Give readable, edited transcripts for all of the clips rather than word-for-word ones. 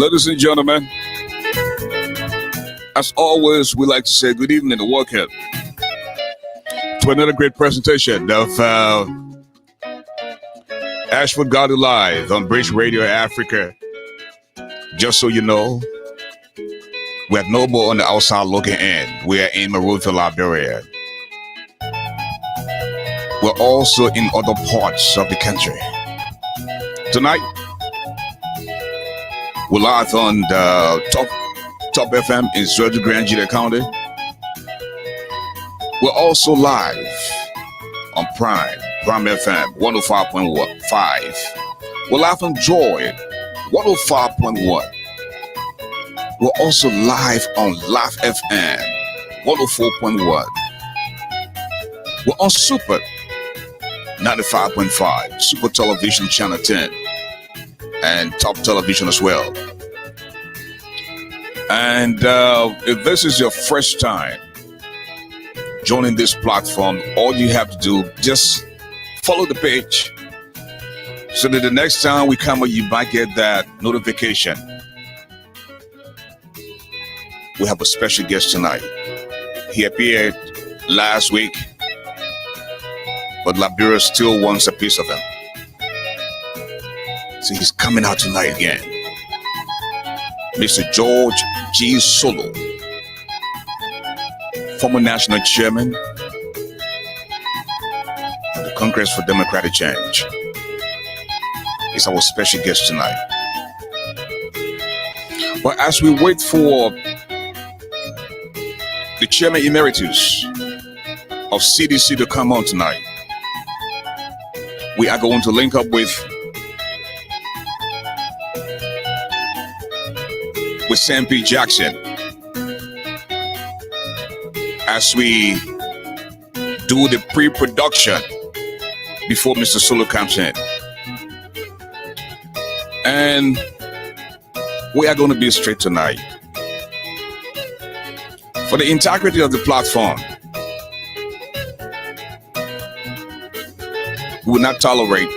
Ladies and gentlemen, as always, we like to say good evening and welcome to another great presentation of ASHFORD GARLEY Live on Bridge Radio Africa. Just so you know, we're no more on the outside looking in. We are in Monrovia, Liberia. We're also in other parts of the country. Tonight, we're live on the Top FM in Georgia, Grand County. We're also live on Prime FM 105.5. We're live on Joy 105.1. We're also live on Laugh FM 104.1. We're on Super 95.5, Super Television Channel 10, and Top Television as well. And if this is your first time joining this platform, all you have to do, just follow the page so that the next time we come you might get that notification. We have a special guest tonight. He appeared last week, but Liberia still wants a piece of him. So he's coming out tonight again. Mr. George G. Solo, former national chairman of the Congress for Democratic Change, is our special guest tonight. But as we wait for the chairman emeritus of CDC to come on tonight, we are going to link up with Sam P. Jackson as we do the pre-production before Mr. Solo comes in. And we are going to be straight tonight. For the integrity of the platform, we will not tolerate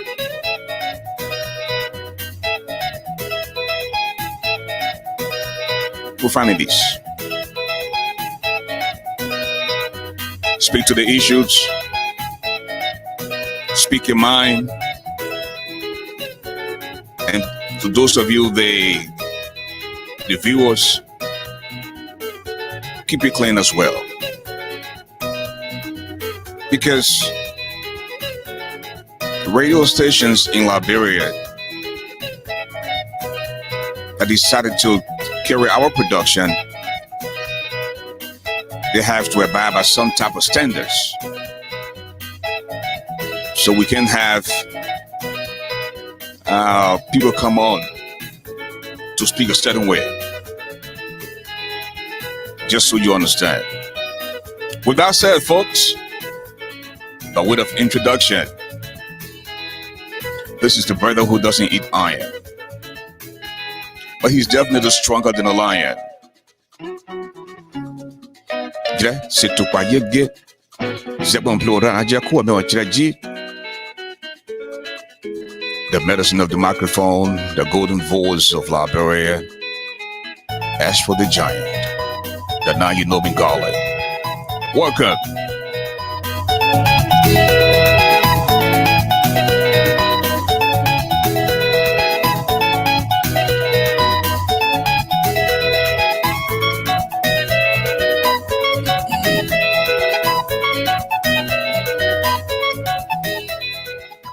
profanities. Speak to the issues. Speak your mind. And to those of you, the viewers, keep it clean as well. Because radio stations in Liberia that decided to carry our production, they have to abide by some type of standards. So we can have people come on to speak a certain way. Just so you understand. With that said, folks, by way of introduction, this is the brother who doesn't eat iron. But he's definitely stronger than a lion. The medicine of the microphone, the golden voice of Liberia. ASHFORD the giant, the now you know me Garley. Welcome.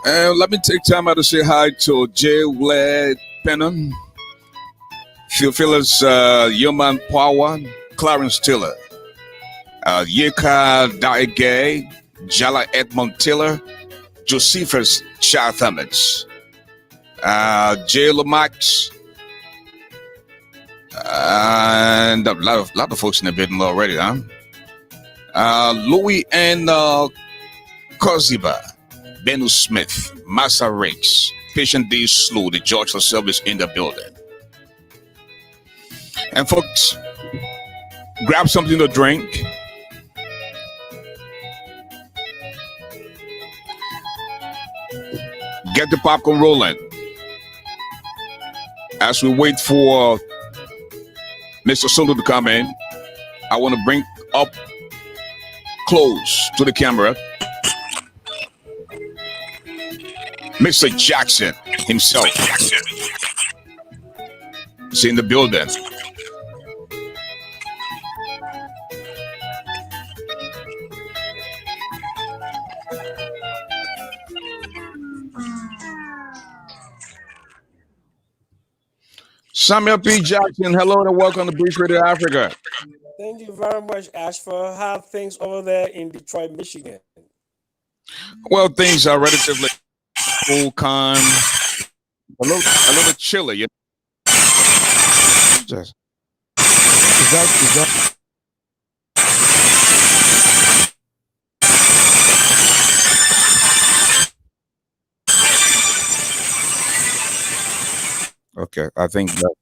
And let me take time out to say hi to J. Wled Penham, Phyllis Yeoman Power, Clarence Tiller, Yeka Daigay, Jala Edmond Tiller, Josephus Charthamits, J. Lamax, and a lot of folks in the building already, huh? Louis and Koziba. Benu Smith, Massa Rakes, Patient D. Slew, the Georgia service in the building. And folks, grab something to drink. Get the popcorn rolling. As we wait for Mr. Solo to come in, I want to bring up close to the camera Mr. Jackson himself. Is in the building. Samuel P. Jackson, hello and welcome to BRIDGERADIO Africa. Thank you very much, ASHFORD. How are things over there in Detroit, Michigan? Well, things are relatively cool, calm, a little chilly. You know? Is that? Okay, I think that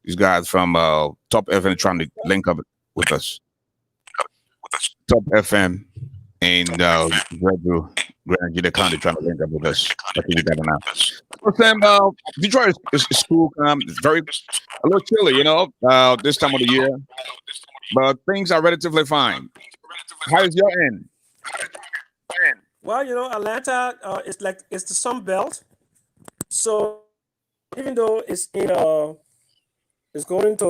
these guys from Top FM trying to link up with us. Top FM and Grand County trying to link up with us. I think we got it now. So, Sam, Detroit is cool. It's a little chilly, you know, this time of the year, but things are relatively fine. How is your end? Well, you know, Atlanta it's the Sun Belt, so even though it's it's going into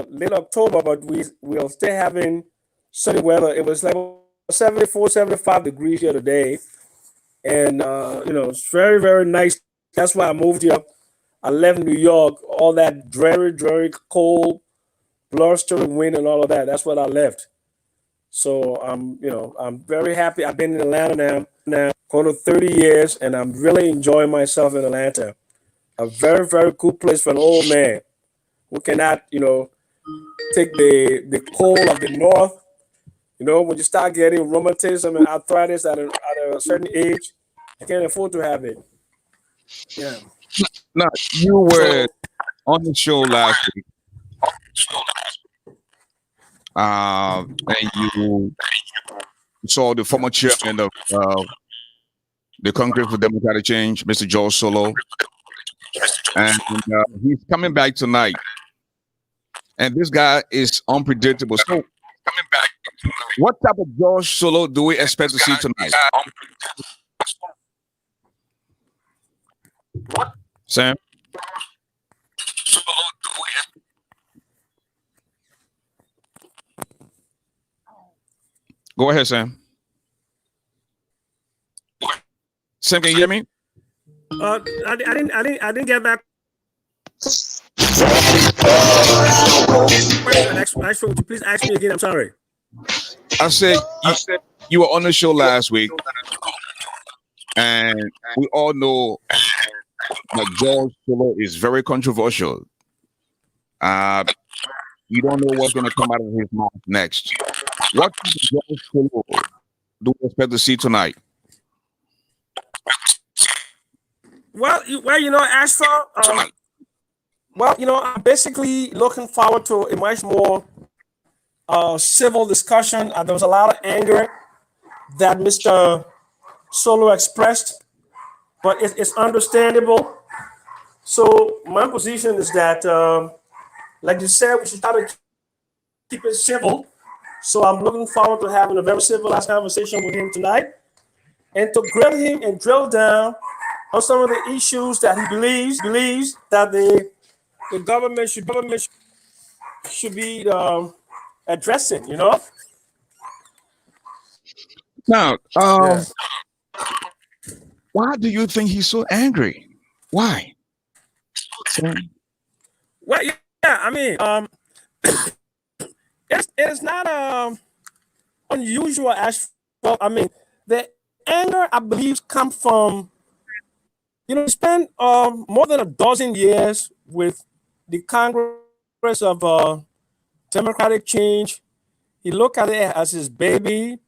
late October, but we are still having sunny weather. It was like 74, 75 degrees here today, and you know, it's very, very nice. That's why I moved here. I left New York, all that dreary, cold, blustering wind and all of that. That's what I left. So you know, I'm very happy. I've been in Atlanta now going to 30 years, and I'm really enjoying myself in Atlanta. A very, very cool place for an old man who cannot, you know, take the cold of the north. You know, when you start getting rheumatism and arthritis at a certain age, you can't afford to have it. Yeah. Now, you were on the show last week, and you saw the former chairman of the Congress for Democratic Change, Mr. Joe Solo, and he's coming back tonight. And this guy is unpredictable. So, what type of Josh Solo do we expect to see tonight? Sam? Go ahead, Sam. Sam, can you hear me? I didn't get back. Actually, would you please ask me again? I'm sorry. I said you were on the show last week, and we all know that George Solo is very controversial. You don't know what's going to come out of his mouth next. What George Solo do we expect to see tonight? Well, you know, ASHFORD. Well, you know, I'm basically looking forward to a much more civil discussion. There was a lot of anger that Mr. Solo expressed, but it's understandable. So my position is that, like you said, we should try to keep it civil. So I'm looking forward to having a very civilized conversation with him tonight, and to grill him and drill down on some of the issues that he believes that the government should be addressing, you know. Now, why do you think he's so angry? Why? Well, yeah, I mean, it's not unusual as well. I mean, the anger, I believe, comes from, you know, he spent more than a dozen years with the Congress of Democratic Change. He looked at it as his baby.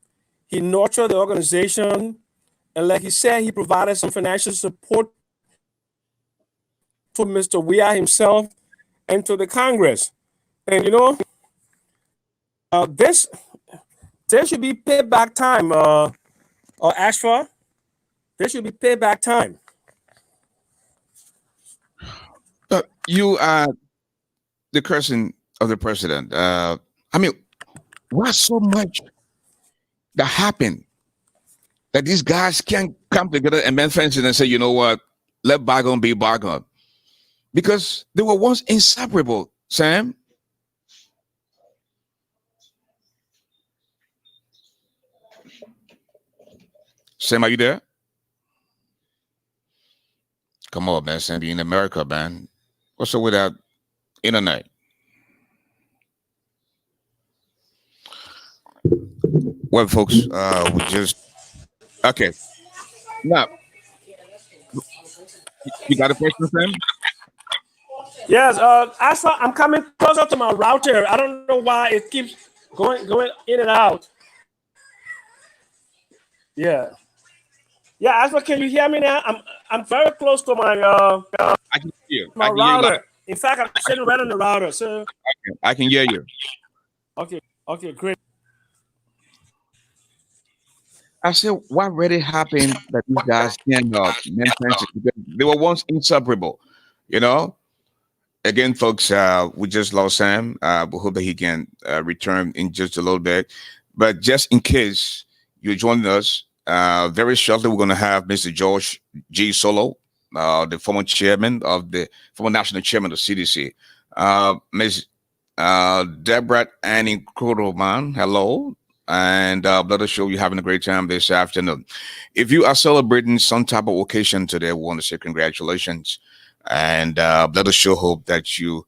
He nurtured the organization, and like he said, he provided some financial support to Mr. Weah himself and to the Congress. And you know, there should be payback time, or ASHFORD. There should be payback time. You are the cousin of the president. I mean, what's so much that happened that these guys can't come together and make friends and say, you know what, let bygone be bygone, because they were once inseparable. Sam, Sam, are you there? Come on, man, Sandy, in America, man. What's up with that internet? Well, folks, we just okay. Now, you got a question, Sam? Yes, I'm coming closer to my router. I don't know why it keeps going in and out. Yeah, yeah. Asma, can you hear me now? I'm very close to my I can hear you. my I can hear you. router. In fact, I'm sitting right on the router. So I can hear you. okay, great. I said, what really happened that these guys can make friends? Because they were once inseparable, you know. Again, folks, we just lost Sam. We hope that he can return in just a little bit. But just in case you're joining us, very shortly we're going to have Mr. George G. Solo, the former national chairman of CDC. Ms. Deborah Annie Krodelman, hello. And let us show you having a great time this afternoon. If you are celebrating some type of occasion today, we want to say congratulations. And let us show hope that you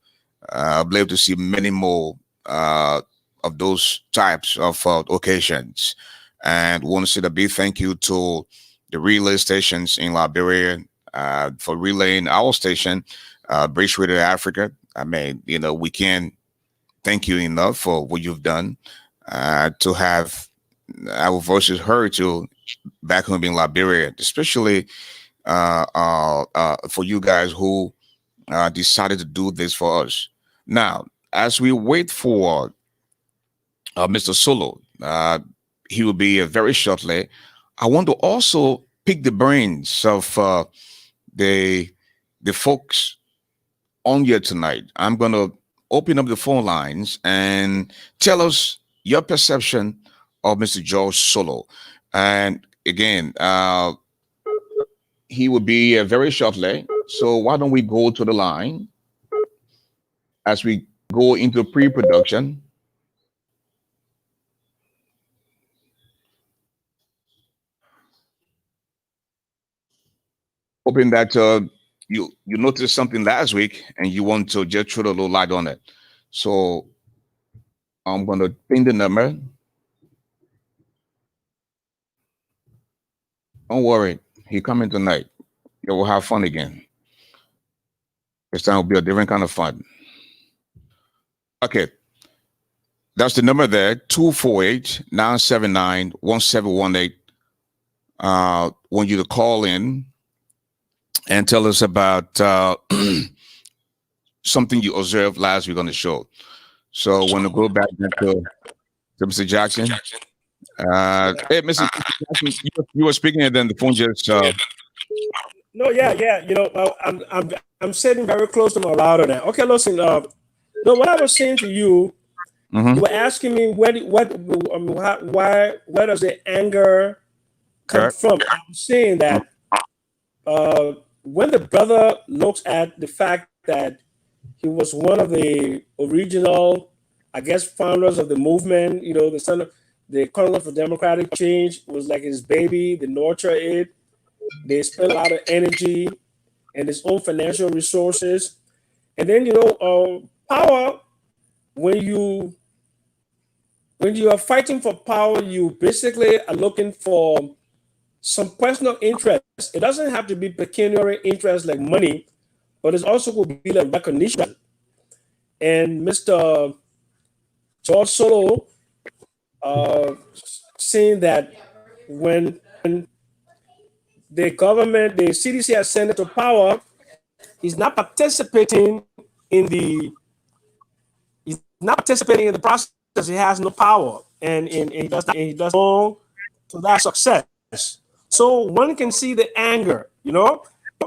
be able to see many more of those types of occasions. And we want to say a big thank you to the relay stations in Liberia for relaying our station, BRIDGERADIO Africa. I mean, we can't thank you enough for what you've done to have our voices heard to back home in Liberia, especially for you guys who decided to do this for us. Now, as we wait for Mr. Solo, he will be very shortly. I want to also pick the brains of the folks on here tonight. I'm going to open up the phone lines and tell us your perception of Mr. George Solo. And again, he will be very shortly. So why don't we go to the line as we go into pre-production? Hoping that you noticed something last week and you want to just throw a little light on it. So I'm going to pin the number. Don't worry, he coming tonight. You will have fun again. This time will be a different kind of fun. Okay, that's the number there, 248-979-1718. Want you to call in and tell us about something you observed last week on the show. So when we go back to Mr. Jackson. Hey, Mr. Jackson, you were speaking and then the phone just No, yeah. I'm sitting very close to my router now. Okay, listen. No, what I was saying to you, you were asking me where does the anger come from? I'm saying that when the brother looks at the fact that he was one of the original, I guess, founders of the movement, the son of the Congress for Democratic Change was like his baby, they nurture it, they spend a lot of energy and his own financial resources. And then, power, when you are fighting for power, you basically are looking for some personal interest. It doesn't have to be pecuniary interest like money, but it also could be like recognition. And Mr. George Solo saying that when the government, the CDC has sent it to power, he's not participating in the process. He has no power, and he does wrong to that success. So one can see the anger.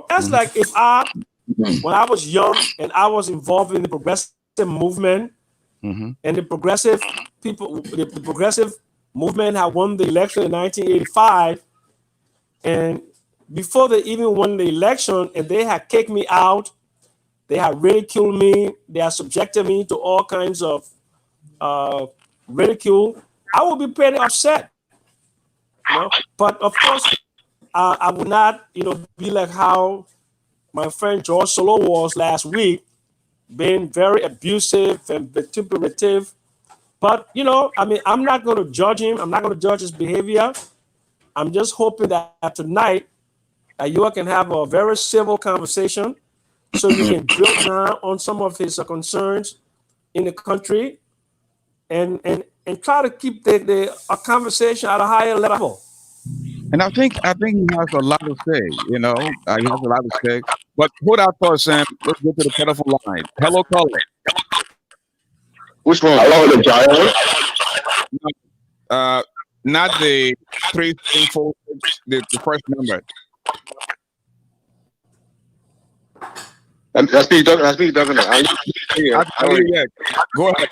That's like if when I was young and I was involved in the progressive movement, and the progressive people, the progressive movement had won the election in 1985, and before they even won the election, and they had kicked me out, they had ridiculed me, they had subjected me to all kinds of ridicule, I would be pretty upset. But of course, I would not, be like how my friend George Solo was last week, being very abusive and vituperative. But I'm not going to judge him. I'm not going to judge his behavior. I'm just hoping that tonight you all can have a very civil conversation, so you can drill down on some of his concerns in the country, and try to keep the conversation at a higher level. And I think he has a lot to say. He has a lot to say. But hold out for Sam. Let's go to the telephone line. Hello, caller. Which one? Hello, the giant. Not the 334. The first number. That's me talking. Go ahead.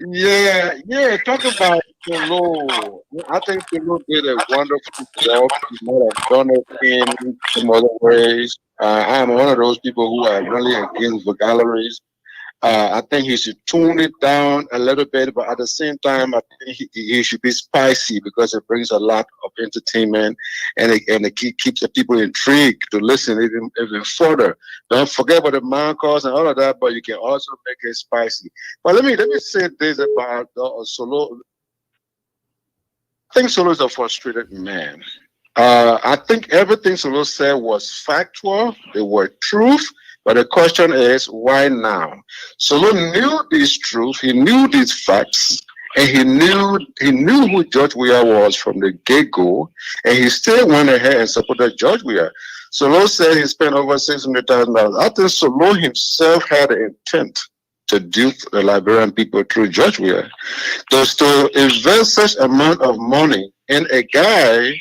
Yeah. Talk about Solo. I think Solo did a wonderful job. He might have done it in some other ways. I am one of those people who are really against the galleries. I think he should tune it down a little bit, but at the same time, I think he should be spicy, because it brings a lot of entertainment, and it keeps the people intrigued to listen even further. Don't forget about the mancos and all of that, but you can also make it spicy. But let me say this about Solo. I think Solo is a frustrated man. I think everything Solo said was factual. They were truth. But the question is, why now? Solo knew this truth, he knew these facts, and he knew who George Weah was from the get-go, and he still went ahead and supported George Weah. Solo said he spent over $600,000. I think Solo himself had the intent to dupe the Liberian people through George Weah. To invest such amount of money in a guy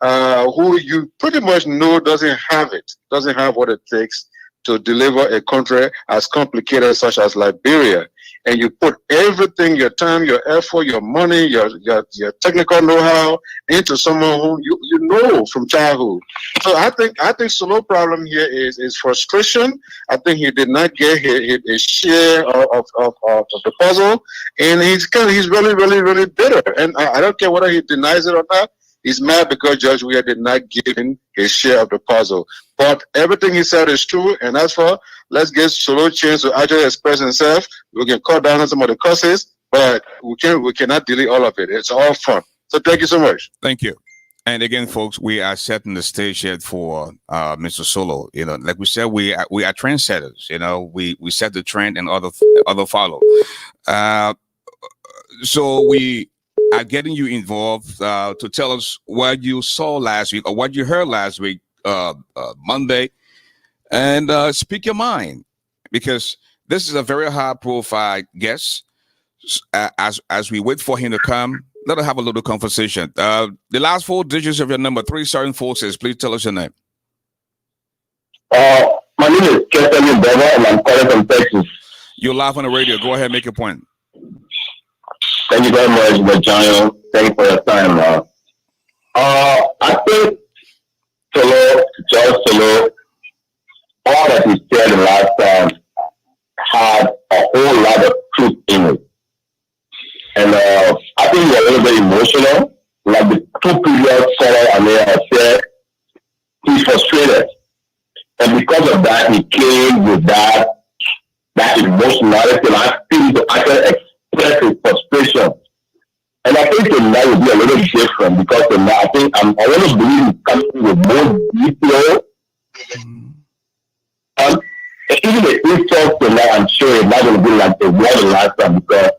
who you pretty much know doesn't have what it takes to deliver a country as complicated such as Liberia, and you put everything, your time, your effort, your money, your technical know-how into someone who you know from childhood. So I think Solo problem here is frustration. I think he did not get his share of the puzzle, and he's really bitter. And I don't care whether he denies it or not. He's mad because George Weah did not give him his share of the puzzle. But everything he said is true, and as for, let's give Solo a chance to actually express himself. We can cut down on some of the curses, but we cannot delete all of it. It's all fun. So thank you so much. Thank you. And again, folks, we are setting the stage here for Mr. Solo. Like we said, we are trendsetters. We set the trend and other follow. So we are getting you involved to tell us what you saw last week or what you heard last week, Monday, and speak your mind, because this is a very high-profile guest. As we wait for him to come, let us have a little conversation. The last 4 digits of your number, 3746. Please tell us your name. My name is Kevin Beva, and I'm calling from Texas. You're live on the radio. Go ahead, make your point. Thank you very much, John. Thank you for your time. I think George Solo, all that he said the last time had a whole lot of truth in it. And I think he's a little bit emotional. Like the 2 previous callers I may have said, he's frustrated. And because of that, he came with that emotionality, and I feel to actually express his frustration. And I think tonight will be a little different, because tonight I think I want to believe he's coming with more detail. Even the insult tonight, I'm sure it's not going to be like the one last time, because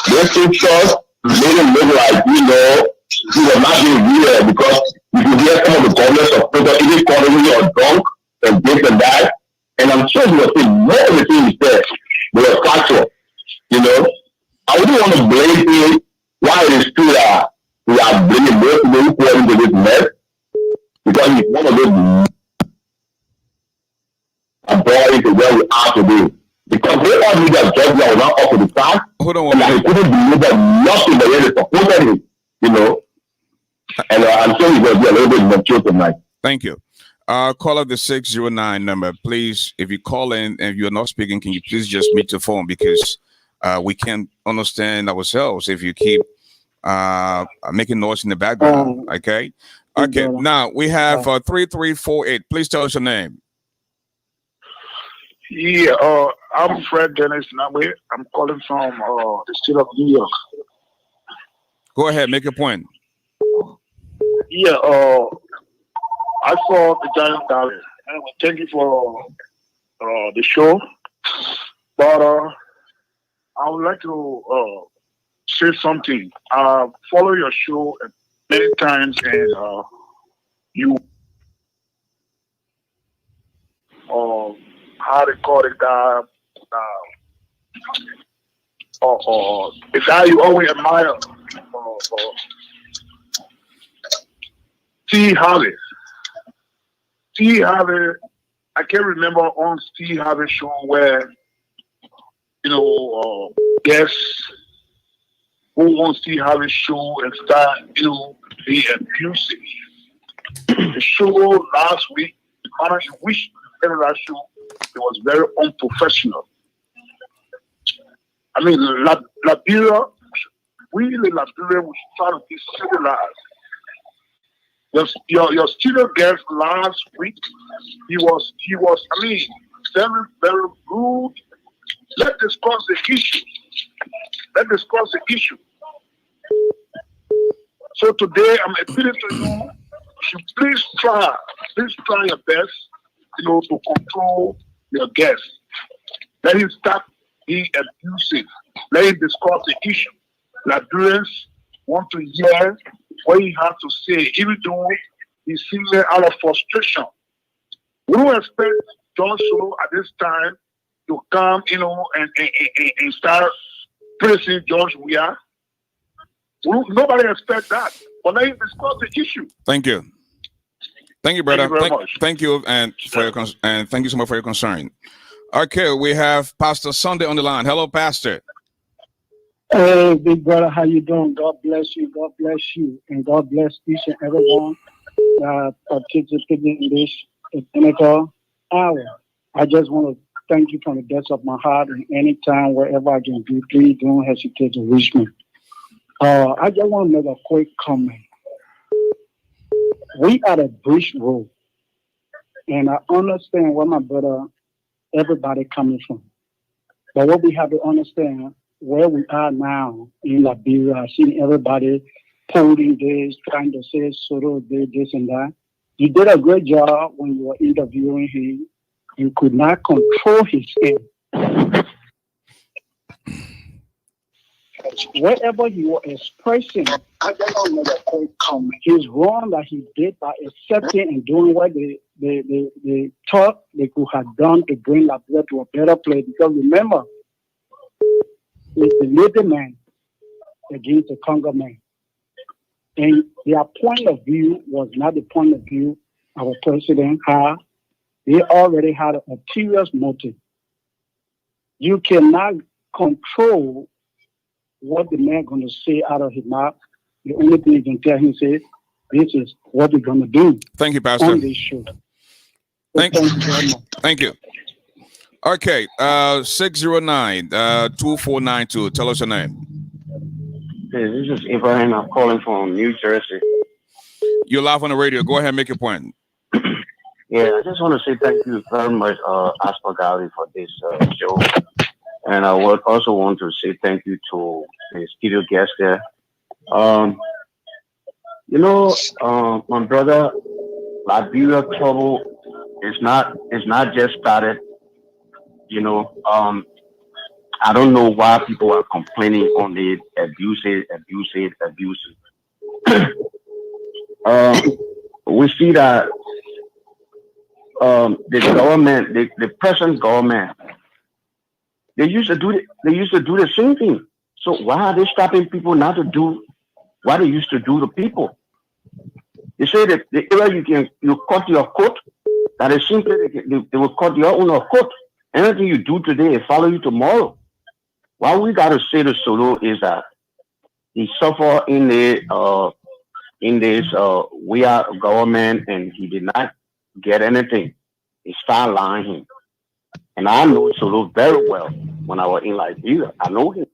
those insults made him look like, he was not being real, because you can hear some of the comments of people even calling me a drunk and this and that. And I'm sure he was saying more of the things he said were factual. I wouldn't want to blame him. Why it is true that we are bringing most people who fall into this mess, because he's one of those where we are today. Because they all knew that Georgia was not up to the task. Hold on And one that he minute. couldn't deliver nothing the way they supported him, you know. And I'm sure he's going to be a little bit mature tonight. Thank you. Call up the 609 number, please. If you call in and you're not speaking, can you please just mute your phone, because we can't understand ourselves if you keep making noise in the background. Okay. Okay. Now we have 3348. Please tell us your name. Yeah, I'm Fred Dennis Nabe. I'm calling from the state of New York. Go ahead, make a point. Yeah, I saw the Giant Garley. Anyway, thank you for the show. But I would like to say something. I follow your show many times, and you how they call it that. It's how you always admire Steve Harvey. Steve Harvey, I can remember on Steve Harvey show where, you know, guests who on Steve Harvey show and start, you know, being abusive. The show last week, in which that show, it was very unprofessional. I mean, Liberia, really Liberia, we try to be civilized. Your studio guest last week, he was, I mean, very, very rude. Let's discuss the issue. So today, I'm appealing to you, please try your best, you know, to control your guests. Let him stop being abusive. Let him discuss the issue. Liberians want to hear what he has to say, even though he's singing out of frustration. We don't expect John Solo at this time to come, you know, and start praising George Weah. Nobody expects that. But let him discuss the issue. Thank you. Thank you, brother. Thank you very much. Thank you, and and thank you so much for your concern. Okay, we have Pastor Sunday on the line. Hello, Pastor. Hey, big brother, how you doing? God bless you. God bless you, and God bless each and everyone that participated in this clinical hour. I just want to thank you from the depths of my heart, and anytime, wherever I can be, please don't hesitate to reach me. I just want to make a quick comment. We are a bridge road, and I understand where my brother, everybody coming from. But what we have to understand, where we are now in Liberia, I see everybody quoting this, trying to say sort of this and that. You did a great job when you were interviewing him. You could not control his end. Wherever you were expressing, I don't know his wrong that he did by accepting and doing what they thought they could have done to bring Liberia to a better place. Because remember, it's the little man against the Congo man. And their point of view was not the point of view our president had. They already had an ulterior motive. You cannot control what the man going to say out of his mouth. The only thing you can tell him is, this is what we're going to do. Thank you, Pastor. On this show. Thank you very much. Thank you. Okay, 609-2492. Tell us your name. Hey, this is Ibrahim. I'm calling from New Jersey. You're live on the radio. Go ahead and make your point. Yeah, I just want to say thank you very much, ASHFORD GARLEY, for this show. And I would also want to say thank you to the studio guest there. You know, my brother, Liberia trouble is not just started. You know, I don't know why people are complaining on the abusive. We see that the government, the present government, they used to do the same thing. So why are they stopping people not to do what they used to do to people? They say that the area you cut your coat, that is simply they will cut your own coat Anything you do today, it follow you tomorrow. What we gotta say to Solo is that he suffered in this we are government, and he did not get anything. He started lying him. And I know Solo very well when I was in Liberia. I know him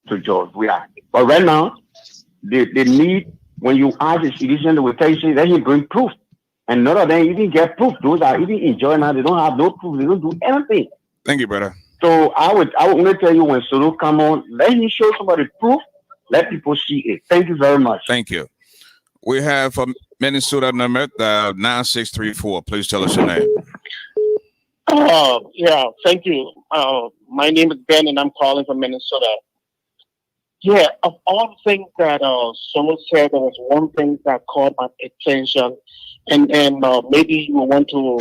to George. We are. But right now, they need, when you ask the citizen, they will tell you that he bring proof. And none of them even get proof. Those are even enjoying now. They don't have no proof. They don't do anything. Thank you, brother. So I would only tell you, when Solo come on, let him show somebody proof. Let people see it. Thank you very much. Thank you. We have Minnesota number 9634. Please tell us your name. Yeah, thank you. My name is Ben, and I'm calling from Minnesota. Yeah, of all the things that Solo said, there was one thing that caught my attention, and maybe you will want to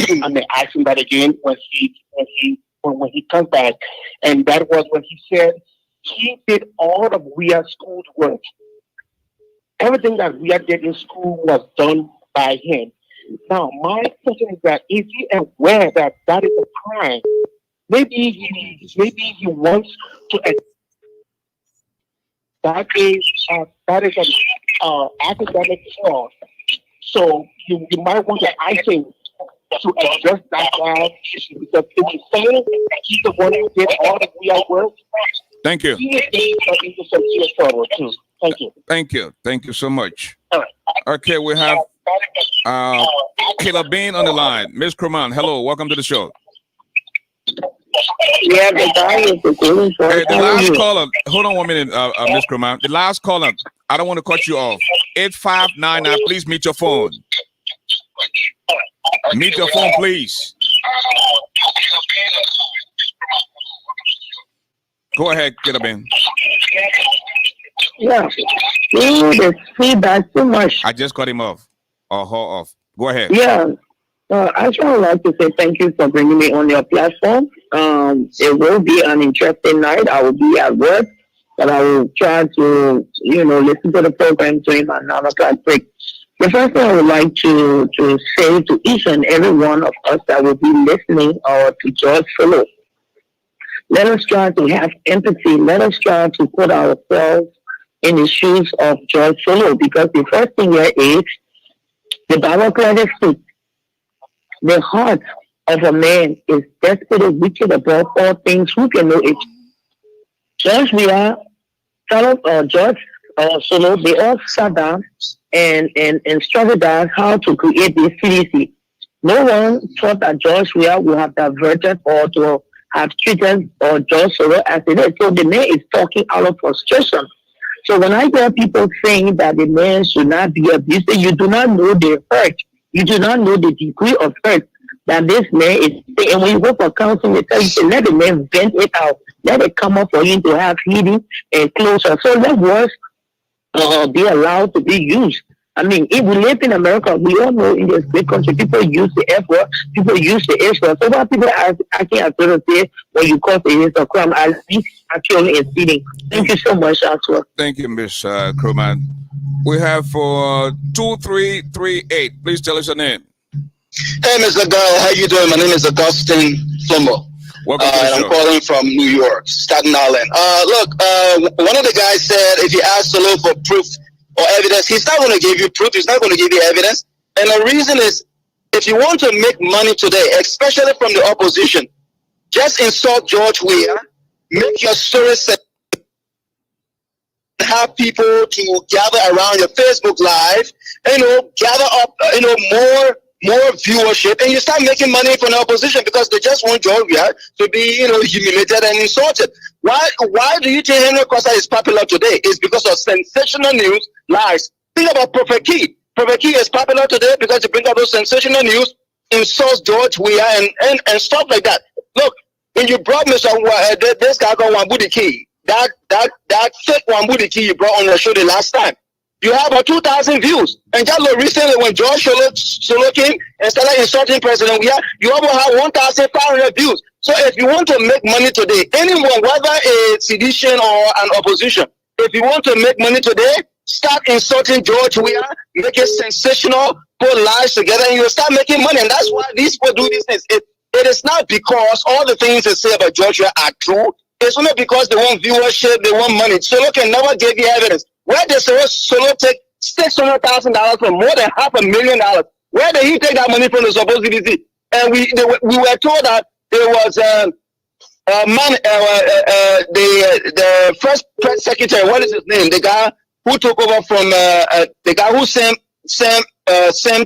ask him that again when he comes back, and that was when he said he did all of WIA school's work. Everything that WIA did in school was done by him. Now, my question is that, is he aware that that is a crime? Maybe he wants to. That is an academic fraud. So you might want to ask him to address that issue, because if he's saying that he's the one who did all the WIA work, thank you. He is into some serious trouble too. Thank you. Thank you. Thank you so much. All right. Okay, we have Kayla Bean on the line. Miss Croman, hello. Welcome to the show. Yeah, the guy is Okay, the last caller. Hold on 1 minute, Miss Croman. The last caller. I don't want to cut you off. 8599. Please mute your phone. Mute your phone, please. Go ahead, Kayla Bean. Yeah. Ooh, the feedback too much. I just cut him off. Or her off. Go ahead. Yeah. I just would like to say thank you for bringing me on your platform. It will be an interesting night. I will be at work, but I will try to, listen to the program during my 9 o'clock break. The first thing I would like to say to each and every one of us that will be listening to George Solo, let us try to have empathy. Let us try to put ourselves in the shoes of George Solo, because the first thing here is the Bible clearly states, the heart of a man is desperately wicked above all things. Who can know it? George Solo, they all sat down and struggled out how to create this CDC. No one thought that George would have diverted or to have treated George Solo as it is. So the man is talking out of frustration. So when I hear people saying that the man should not be abused, you do not know the hurt. You do not know the degree of hurt that this man is saying. And when you go for counseling, they tell you to let the man vent it out. Let it come up for him to have healing and closure. So let words be allowed to be used. I mean, if we live in America, we all know in this big country, people use the F word, people use the H word. So what people are acting as though say when you cause it is a crime, at least actually exceeding. Thank you so much, Ashford. Thank you, Miss Croman. We have for 2338. Please tell us your name. Hey, Mr. Guy, how you doing? My name is Augustine Flomo. Welcome to the show. I'm calling from New York, Staten Island. One of the guys said if you ask Solo for proof or evidence, he's not going to give you proof. He's not going to give you evidence. And the reason is, if you want to make money today, especially from the opposition, just insult George Weah, make your story set, have people to gather around your Facebook Live, gather up, more viewership, and you start making money from the opposition, because they just want George Weah to be, humiliated and insulted. Why do you think Henry Costa is popular today? It's because of sensational news, lies. Think about Prophet Key. Prophet Key is popular today because he brings out those sensational news, insults George Weah and stuff like that. Look, when you brought this guy called Wambudi Key, that fake Wambudi Key you brought on the show the last time, you have about 2,000 views. And just recently, when George Solo came and started insulting President Weah, you almost have 1,500 views. So if you want to make money today, anyone, whether a sedition or an opposition, if you want to make money today, start insulting George Weah, make it sensational, put lies together, and you'll start making money. And that's why these people do these things. it is not because all the things they say about George Weah are true. It's only because they want viewership, they want money. Solo can never give you evidence. Where did Solo take $600,000 from, more than $500,000? Where did he take that money from the supposed CDC? And we were told that there was the first press secretary. What is his name? The guy who took over from the guy who Sam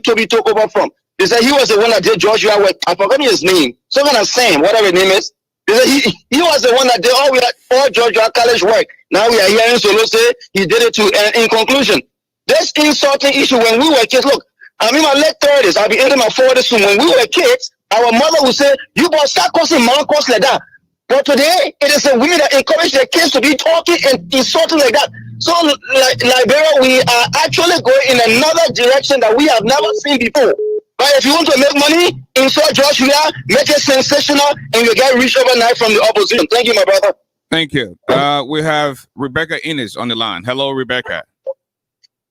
Toby took over from. They said he was the one that did George Weah work. I forgot his name. Some kind of Sam, whatever his name is. They said he was the one that did all George Weah College work. Now we are hearing Solo say he did it too. And in conclusion, this insulting issue when we were kids. Look, I'm in my late 30s. I'll be ending my 40s soon. When we were kids, our mother would say, "You boys start causing course like that." But today, it is a women that encourage their kids to be talking and insulting like that. So, Liberia, we are actually going in another direction that we have never seen before. But if you want to make money, insult George Weah, make it sensational, and you get rich overnight from the opposition. Thank you, my brother. Thank you. We have Rebecca Innes on the line. Hello, Rebecca.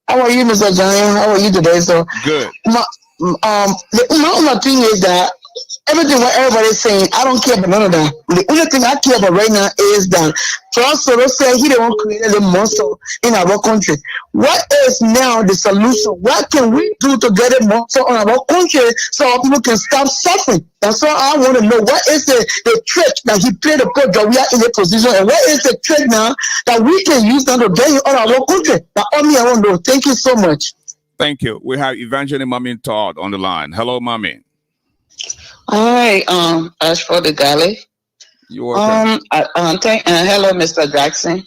How are you, Mr. Giant? How are you today, sir? Good. My only thing is that everything what everybody's saying, I don't care about none of that. The only thing I care about right now is that Charles Soros said he didn't create a monster in our country. What is now the solution? What can we do to get a monster on our country so our people can stop suffering? That's all I want to know. What is the trick that he played to put that we are in a position, and what is the trick now that we can use now to get it on our country? That's all I want to know. Thank you so much. Thank you. We have Evangeline Mami Todd on the line. Hello, Mami. Hi, ASHFORD GARLEY. You're welcome. Hello, Mr. Jackson.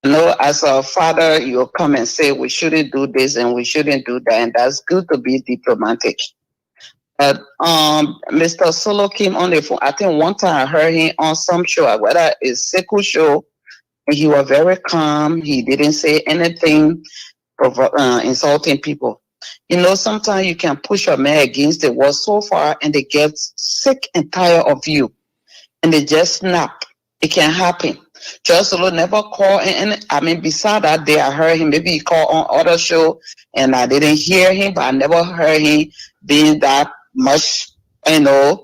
I know as a father, you'll come and say we shouldn't do this and we shouldn't do that, and that's good to be diplomatic. But Mr. Solo came on the phone. I think one time I heard him on some show, whether it's Sekou show, and he was very calm. He didn't say anything insulting people. You know, sometimes you can push a man against the wall so far and they get sick and tired of you and they just snap. It can happen. Just Solo never called, and I mean, beside that day I heard him, maybe he called on other show and I didn't hear him, but I never heard him being that much, going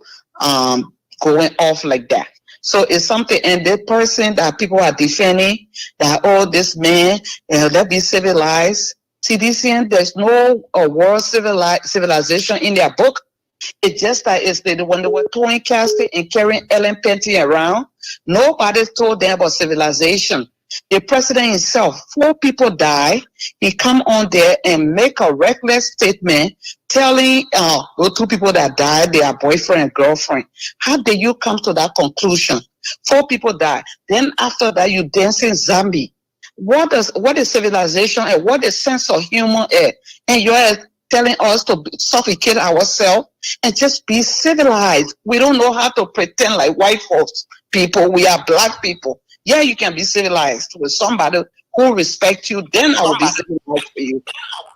off like that. So it's something, and the person that people are defending, that, oh, this man, let be civilized. See, this end, there's no world civilization in their book. It's just that it's when they were throwing casting and carrying Ellen Penty around, nobody told them about civilization. The president himself, 4 people died. He come on there and make a reckless statement telling those 2 people that died, their boyfriend and girlfriend. How did you come to that conclusion? 4 people died. Then after that, you dancing zombie. What is civilization and what is sense of humor is? And you're telling us to suffocate ourselves and just be civilized. We don't know how to pretend like white folks people. We are black people. Yeah, you can be civilized with somebody who respects you, then I will be civilized for you.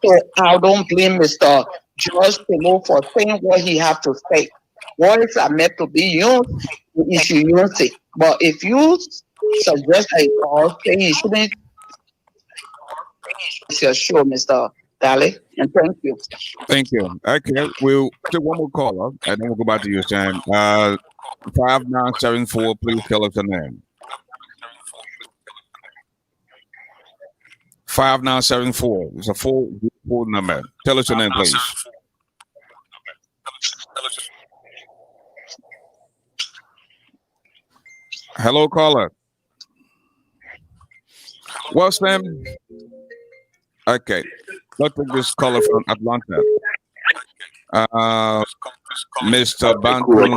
So I don't blame Mr. George Pelo for saying what he have to say. Words are meant to be used, you should use it. But if you suggest that you shouldn't, it's your show, Mr. Garley, and thank you. Thank you. Okay, we'll take one more caller, and then we'll go back to you, Sam. 5974, please tell us your name. 5974. It's a full number. Tell us your name, please. Hello, caller. Well, Sam. Okay. Let's take this caller from Atlanta. Mr. Bantu.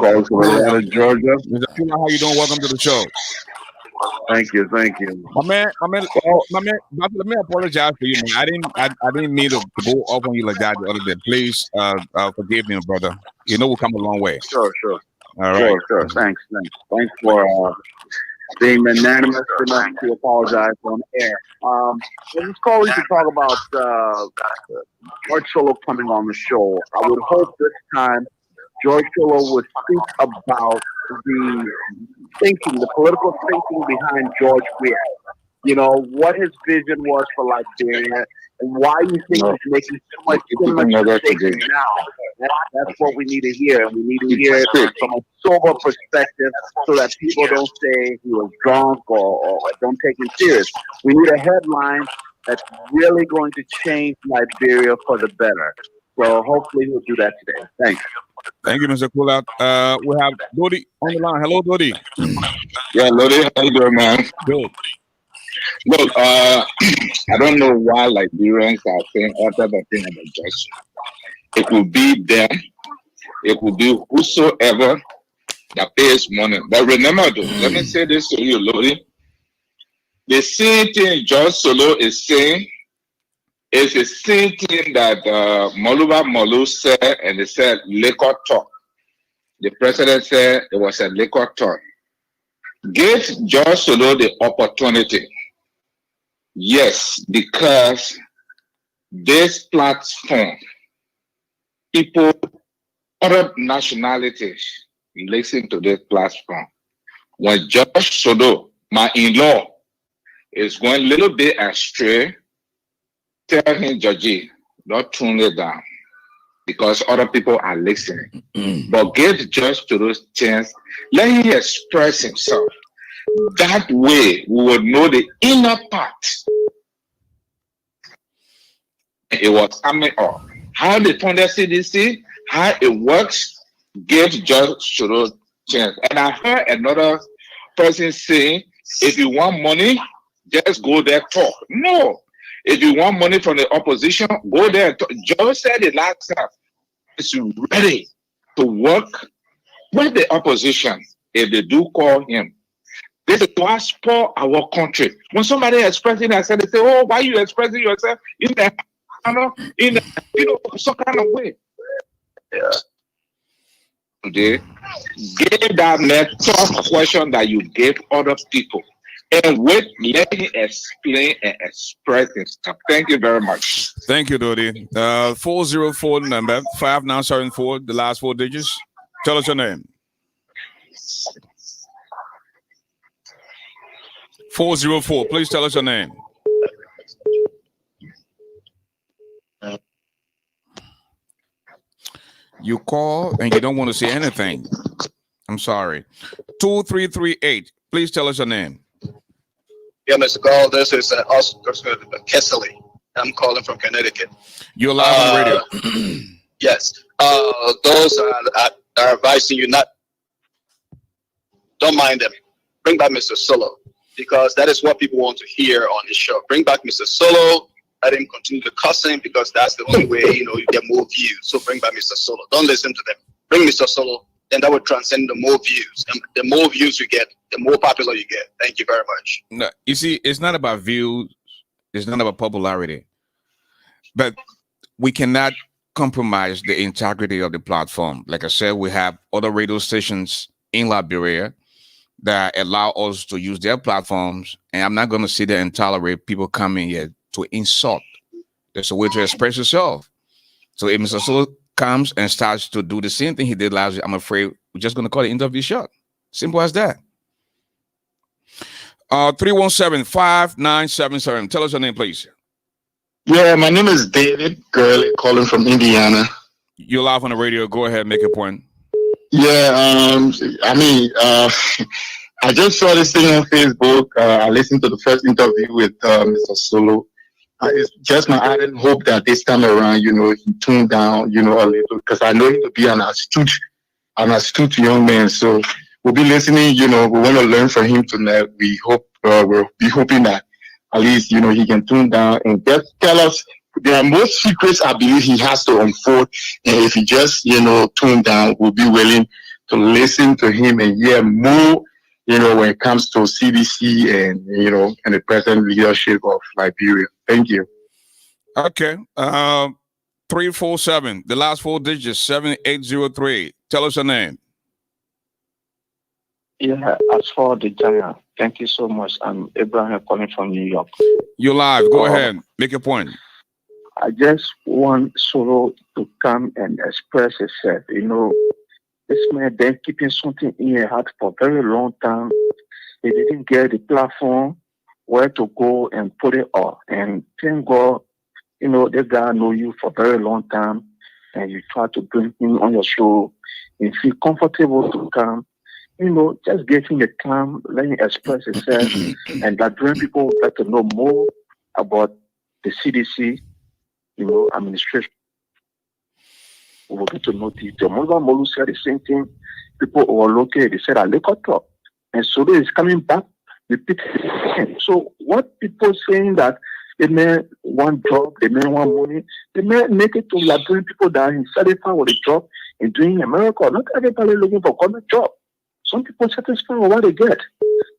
Georgia. Mr. Puna, how you doing? Welcome to the show. Thank you. My man, let me apologize for you, man. I didn't mean to go off on you like that the other day. Please, forgive me, brother. You know we'll come a long way. Sure. All right. Sure. Thanks for being magnanimous enough to apologize on air. This call we can talk about George Solo coming on the show. I would hope this time George Solo would think about the political thinking behind George Weah. You know, what his vision was for Liberia and why you think he's making so much mistakes now. That's what we need to hear, and we need to hear it from a sober perspective, so that people don't say he was drunk or don't take him serious. We need a headline that's really going to change Liberia for the better. So hopefully he'll do that today. Thanks. Thank you, Mr. Coolout. We have Dodi on the line. Hello, Dodi. Yeah, Lodi, how you doing, man? Good. Look, I don't know why Liberians are saying other than thing about justice. It could be them, it could be whosoever that pays money. But remember, though, let me say this to you, Lodi. The same thing George Solo is saying is the same thing that Moluba Molu said, and they said liquor talk. The president said it was a liquor talk. Give George Solo the opportunity. Yes, because this platform, people, other nationalities listen to this platform. When George Solo, my in-law, is going a little bit astray, tell him, Georgie, don't tune it down, because other people are listening. But give George Solo a chance, let him express himself. That way, we will know the inner part. It was coming up. How they fund the CDC, how it works, give George Solo a chance. And I heard another person saying, if you want money, just go there talk. No. If you want money from the opposition, go there and talk. George said it last time. Is ready to work with the opposition if they do call him. This is to spoil our country. When somebody expressing themselves, they say, "Oh, why are you expressing yourself in the some kind of way?" Yeah. Today, give that man tough question that you gave other people, and wait, let him explain and express himself. Thank you very much. Thank you, Dodi. 404 number 5974, the last 4 digits. Tell us your name. 404. Please tell us your name. You call and you don't want to say anything. I'm sorry. 2338. Please tell us your name. Yeah, Mr. Gall, this is Oscar Kessley. I'm calling from Connecticut. You're live on radio. Yes. Those are advising you not, don't mind them. Bring back Mr. Solo, because that is what people want to hear on the show. Bring back Mr. Solo. Let him continue to cussing, because that's the only way, you get more views. So bring back Mr. Solo. Don't listen to them. Bring Mr. Solo, then that would transcend the more views. And the more views you get, the more popular you get. Thank you very much. No, you see, it's not about views. It's not about popularity. But we cannot compromise the integrity of the platform. Like I said, we have other radio stations in Liberia that allow us to use their platforms. And I'm not going to sit there and tolerate people coming here to insult. There's a way to express yourself. So if Mr. Solo comes and starts to do the same thing he did last year, I'm afraid we're just going to call the interview short. Simple as that. 317-5977. Tell us your name, please. Yeah, my name is David Gurley, calling from Indiana. You're live on the radio. Go ahead, make a point. Yeah, I just saw this thing on Facebook. I listened to the first interview with Mr. Solo. It's just my ardent hope that this time around, he tuned down, a little, because I know him to be an astute young man. So we'll be listening. We want to learn from him tonight. We hope we'll be hoping that at least he can tune down and just tell us there are more secrets I believe he has to unfold. And if he just tune down, we'll be willing to listen to him and hear more. When it comes to CDC and and the present leadership of Liberia. Thank you. Okay. 347. The last 4 digits, 7803. Tell us your name. Yeah, ASHFORD GARLEY. Thank you so much. I'm Abraham calling from New York. You're live. Go ahead. Make your point. I just want Solo to come and express himself. This man been keeping something in his heart for a very long time. He didn't get the platform where to go and put it up. And thank God, this guy know you for a very long time. and you try to bring him on your show and feel comfortable to come, just give him the time, let him express himself, and that bring people would like to know more about the CDC, administration. We will get to know detail. Moluba Molu said the same thing. People who are located, they said, I look up. And so is coming back, repeat again. So what people saying that they may want job, they may want money, they may make it to Liberian people that are satisfied with a job and doing in America. Not everybody looking for government job. Some people satisfied with what they get.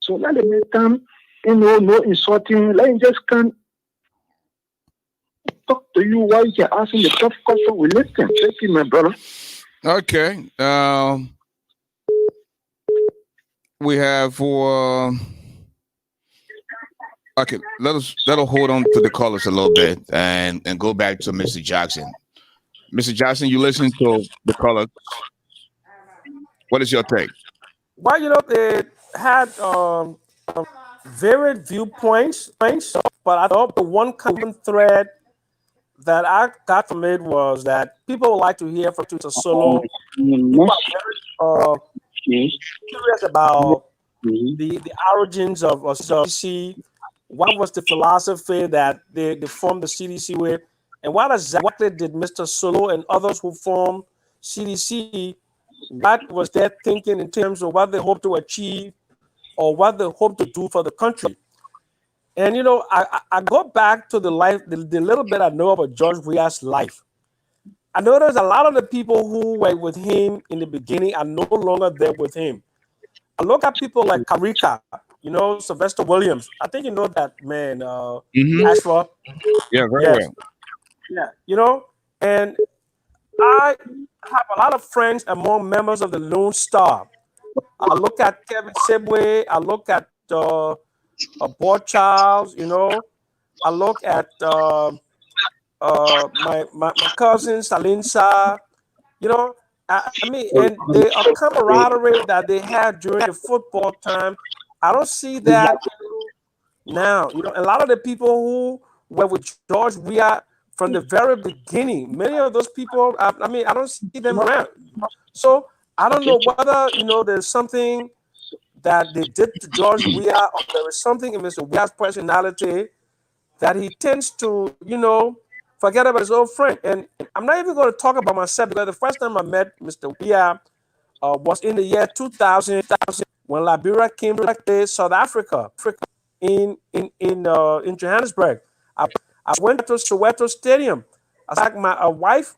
So let them make them, no insulting. Let them just come talk to you while you're asking the tough question. We listen. Thank you, my brother. Okay. We have for. Okay, let's hold on to the callers a little bit and go back to Mr. Jackson. Mr. Jackson, you listen to the caller. What is your take? Well, they had varied viewpoints, but I thought the one common thread that I got from it was that people would like to hear from Mr. Solo. People are very curious about the origins of CDC. What was the philosophy that they formed the CDC with? And what exactly did Mr. Solo and others who formed CDC, what was their thinking in terms of what they hope to achieve or what they hope to do for the country? And, I go back to the life, the little bit I know about George Weah's life. I noticed a lot of the people who were with him in the beginning are no longer there with him. I look at people like Karika, Sylvester Williams. I think you know that man, Ashford. Yeah, very well. Yeah, and I have a lot of friends among members of the Lone Star. I look at Kevin Sibwe. I look at Board Charles. I look at my cousin Salinsa. I mean, and the camaraderie that they had during the football time, I don't see that now. A lot of the people who were with George Weah from the very beginning, many of those people, I don't see them around. So I don't know whether there's something that they did to George Weah, or there is something in Mr. Weah's personality that he tends to, forget about his old friend. And I'm not even going to talk about myself, because the first time I met Mr. Weah was in the year 2000 when Liberia came to South Africa in Johannesburg. I went to Soweto Stadium. I was like my wife.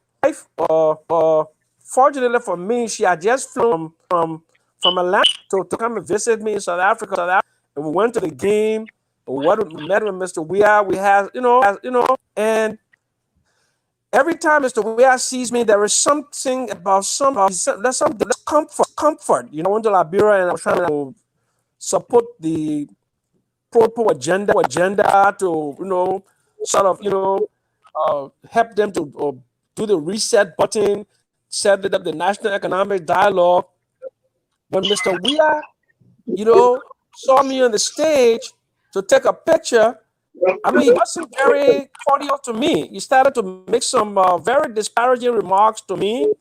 Fortunately for me, she had just flown from Atlanta to come and visit me in South Africa. And we went to the game. We met with Mr. Weah. We had, and every time Mr. Weah sees me, there is something about there's comfort. I went to Liberia and I was trying to support the pro agenda to, sort of, help them to do the reset button, set it up the national economic dialogue. When Mr. Weah, saw me on the stage to take a picture, he wasn't very cordial to me. He started to make some very disparaging remarks to me.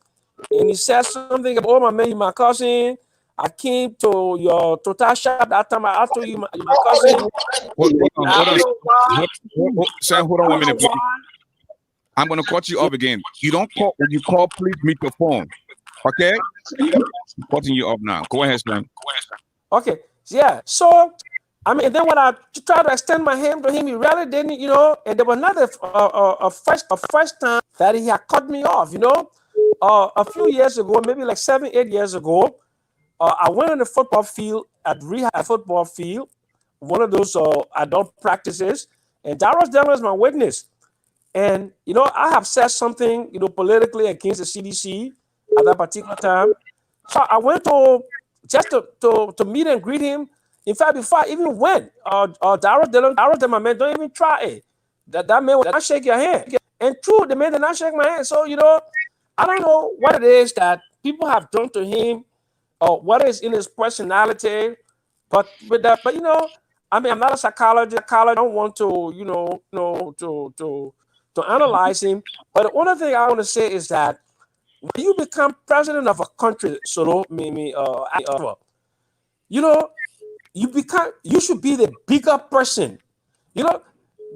And he said something about, oh, my cousin. I came to your Total shop that time. I told you, my cousin. Sam, hold on 1 minute, please. I'm going to cut you off again. You don't call. When you call, please mute your phone. Okay? I'm cutting you off now. Go ahead, Sam. Okay. Yeah. So, then when I tried to extend my hand to him, he really didn't, and there was another first time that he had cut me off, a few years ago, maybe like 7-8 years ago, I went on the football field at rehab football field, one of those adult practices, and Darius Dillon is my witness. And, I have said something, politically against the CDC at that particular time. So I went to just to meet and greet him. In fact, before I even went, Darius Dillon, my man, don't even try it. That man will not shake your hand. And true, the man did not shake my hand. So, I don't know what it is that people have done to him, or what is in his personality. But I'm not a psychologist. I don't want to, to analyze him. But the only thing I want to say is that when you become president of a country, you know, you should be the bigger person. You know,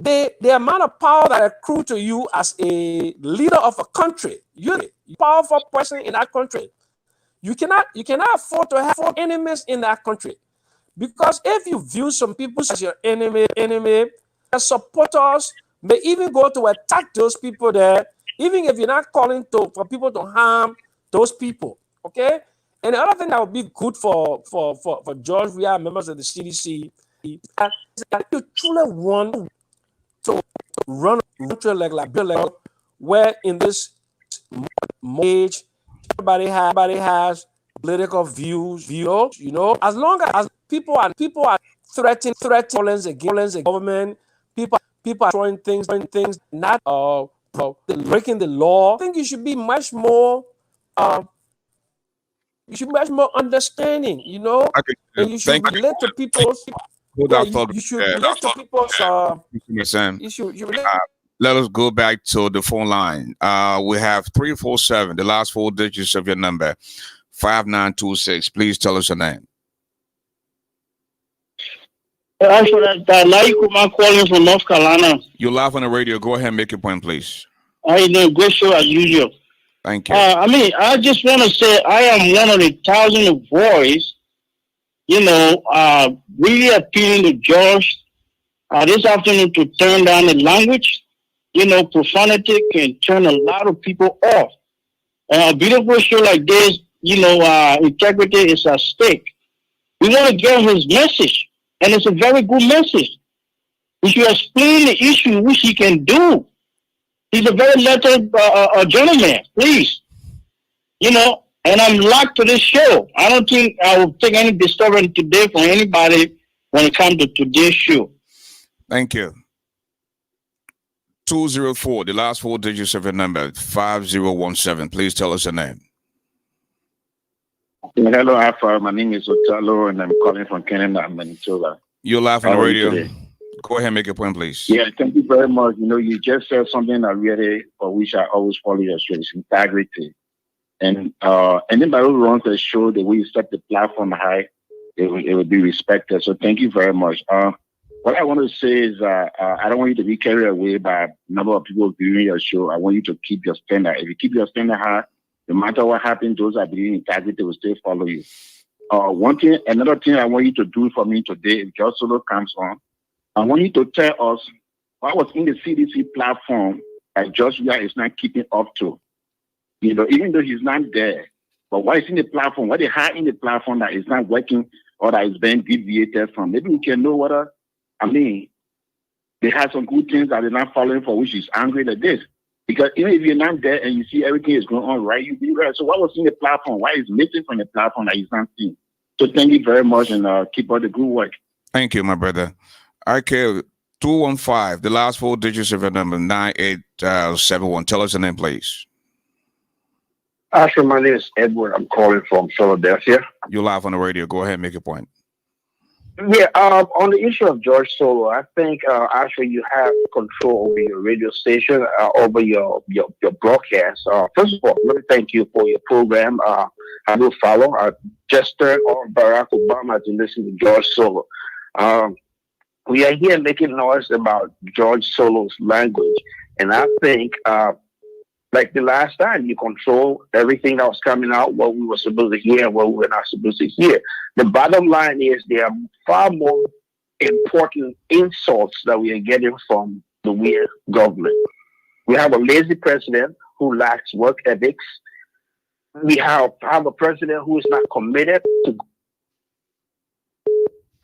the amount of power that accrue to you as a leader of a country, you're a powerful person in that country. You cannot afford to have enemies in that country. Because if you view some people as your enemy, their supporters may even go to attack those people there, even if you're not calling for people to harm those people. Okay? And the other thing that would be good for George Weah, members of the CDC, is that you truly want to run a country like Liberia, where in this age, everybody has political views, you know, as long as people are threatening violence against the government, people are throwing things, not breaking the law. I think you should be much more understanding, you know, Okay, and you should relate to people's. hold Yeah, that thought. you should relate to people's. You relate. Let us go back to the phone line. We have 347, the last four digits of your number, 5926. Please tell us your name. I'm calling from North Carolina. You're live on the radio. Go ahead and make your point, please. I know, great show as usual. Thank you. I just want to say I am one of the thousands of boys, you know, really appealing to George this afternoon to turn down the language. You know, profanity can turn a lot of people off. A beautiful show like this, you know, integrity is at stake. We want to get his message, and it's a very good message. We should explain the issue, which he can do. He's a very lettered gentleman, please. You know, and I'm locked to this show. I don't think I will take any disturbance today from anybody when it comes to today's show. Thank you. 204, the last four digits of your number, 5017. Please tell us your name. Hello, Alpha. My name is Otalo, and I'm calling from Canada, Manitoba. You're live on the radio. Go ahead and make your point, please. Yeah, thank you very much. You know, you just said something that really, for which I always follow your show, is integrity. And anybody who runs the show, the way you set the platform high, it will be respected. So thank you very much. What I want to say is I don't want you to be carried away by a number of people viewing your show. I want you to keep your standard. If you keep your standard high, no matter what happens, those that believe in integrity will still follow you. Another thing I want you to do for me today, if George Solo comes on, I want you to tell us what was in the CDC platform that George Weah is not keeping up to. You know, even though he's not there, but what is in the platform, what they have in the platform that is not working or that is being deviated from. Maybe we can know what they have some good things that they're not following for, which is angry at this. Because even if you're not there and you see everything is going on right, you be right. So what was in the platform? Why is missing from the platform that he's not seeing? So thank you very much and keep up the good work. Thank you, my brother. Okay, 215, the last four digits of your number, 9871. Tell us your name, please. Asher, my name is Edward. I'm calling from Philadelphia. You're live on the radio. Go ahead and make your point. Yeah, on the issue of George Solo, I think actually you have control over your radio station, over your broadcast. First of all, let me thank you for your program. I will follow. Just turned on Barack Obama to listen to George Solo. We are here making noise about George Solo's language, and I think like the last time, you control everything that was coming out, what we were supposed to hear and what we were not supposed to hear. The bottom line is there are far more important insults that we are getting from the weird government. We have a lazy president who lacks work ethics. We have a president who is not committed to.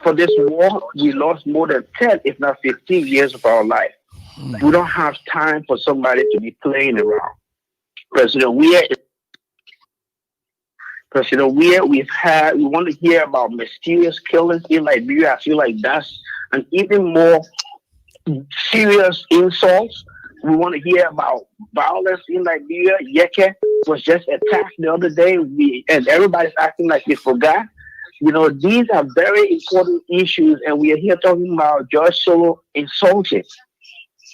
For this war, we lost more than 10, if not 15 years of our life. We don't have time for somebody to be playing around. President Weah, we want to hear about mysterious killings in Liberia. I feel like that's an even more serious insult. We want to hear about violence in Liberia. Yeke was just attacked the other day, and everybody's acting like they forgot. You know, these are very important issues, and we are here talking about George Solo insulting.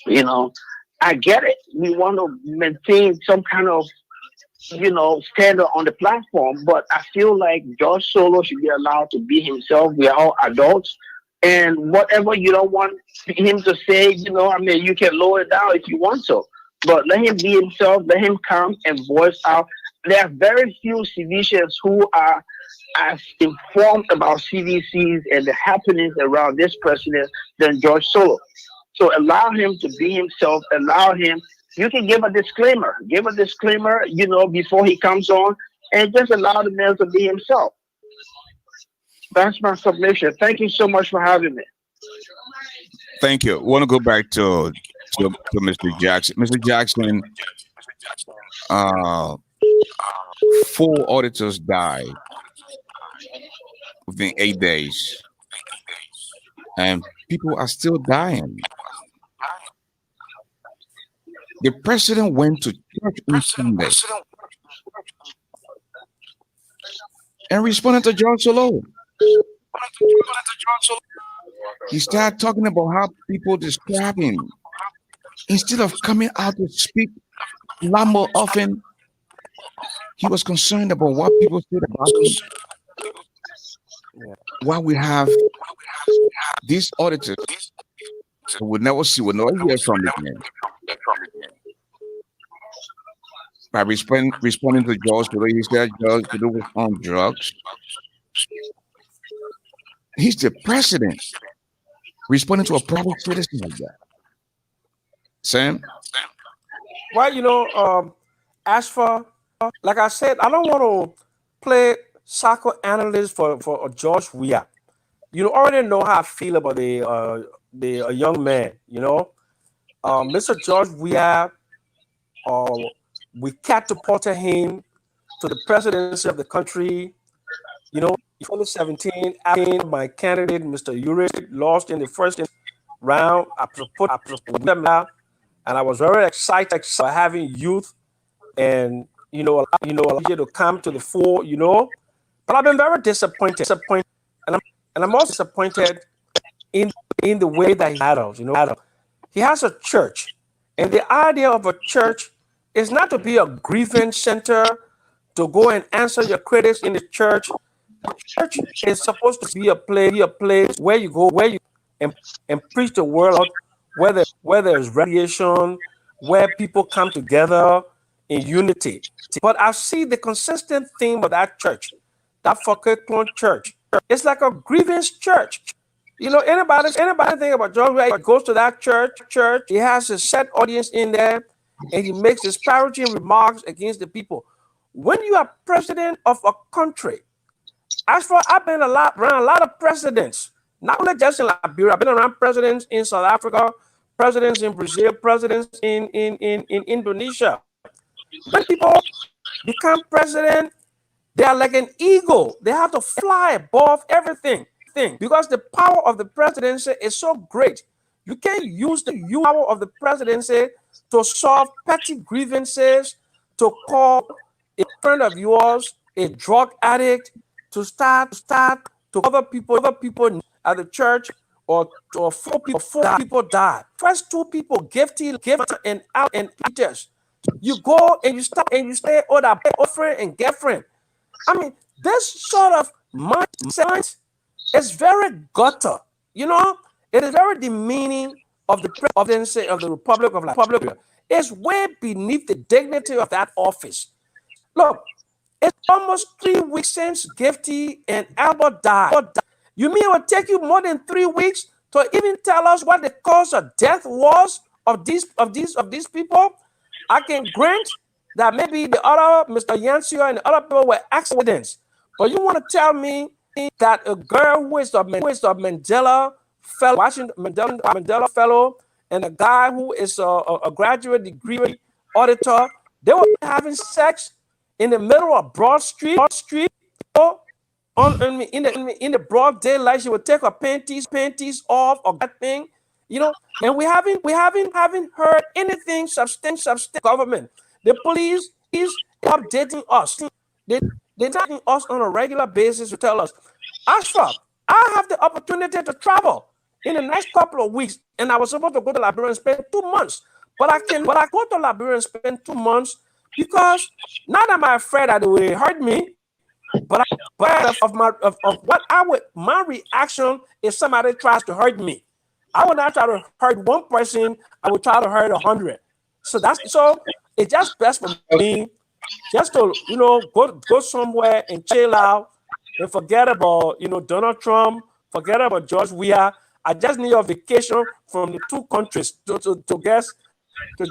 You know, I get it. We want to maintain some kind of, standard on the platform, but I feel like George Solo should be allowed to be himself. We are all adults. And whatever you don't want him to say, you can lower it down if you want to. But let him be himself, let him come and voice out. There are very few civilians who are as informed about CDCs and the happenings around this president than George Solo. So allow him to be himself, allow him. You can give a disclaimer, before he comes on, and just allow the man to be himself. That's my submission. Thank you so much for having me. Thank you. I want to go back to Mr. Jackson. Mr. Jackson, 4 auditors died within 8 days, and people are still dying. The president went to church on Sunday and responded to George Solo. He started talking about how people describe him. Instead of coming out to speak a lot more often, he was concerned about what people said about him. Why we have these auditors we'll never hear from again. By responding to George the way he said George to do was on drugs. He's the president responding to a private citizen like that. Sam? Well, ASHFORD, like I said, I don't want to play psychoanalyst for George Weah. You already know how I feel about the young man, Mr. George Weah, we catapulted him to the presidency of the country, in 2017, after my candidate, Mr. Urich, lost in the first round. I proposed them out, and I was very excited about having youth and, to come to the fore, But I've been very disappointed. And I'm also disappointed in the way that he handles, He has a church, and the idea of a church is not to be a grievance center, to go and answer your critics in the church. The church is supposed to be a place where you go, and preach the word out, where there's radiation, where people come together in unity. But I see the consistent theme of that church, that Clone church. It's like a grievance church. Anybody think about George Weah, he goes to that church, he has a set audience in there, and he makes disparaging remarks against the people. When you are president of a country, I've been around a lot of presidents, not only just in Liberia. I've been around presidents in South Africa, presidents in Brazil, presidents in Indonesia. When people become president, they are like an eagle. They have to fly above everything because the power of the presidency is so great. You can't use the power of the presidency to solve petty grievances, to call a friend of yours a drug addict, to start to other people at the church, or 4 people die. First 2 people, gifty and out and eaters. You go and you stop and you stay with that boyfriend and girlfriend. I mean, this sort of mindset is very gutter. It is very demeaning of the presidency of the Republic of Liberia. It's way beneath the dignity of that office. Look, it's almost 3 weeks since Gifty and Albert died. You mean it would take you more than 3 weeks to even tell us what the cause of death was of these people? I can grant that maybe the other Mr. Yansio and the other people were accidents, but you want to tell me that a girl who is a Mandela fellow, Washington Mandela fellow, and a guy who is a graduate degree auditor, they were having sex in the middle of Broad Street, in the broad daylight? She would take her panties off or that thing, and we haven't heard anything substantial government. The police is updating us. They're talking us on a regular basis to tell us, ASHFORD, I have the opportunity to travel in the next couple of weeks, and I was supposed to go to Liberia and spend 2 months. But I go to Liberia and spend 2 months because not am I afraid that they will hurt me, but of what my reaction if somebody tries to hurt me. I will not try to hurt one person. I will try to hurt 100. So it's just best for me just to go somewhere and chill out and forget about Donald Trump, forget about George Weah. I just need a vacation from the two countries to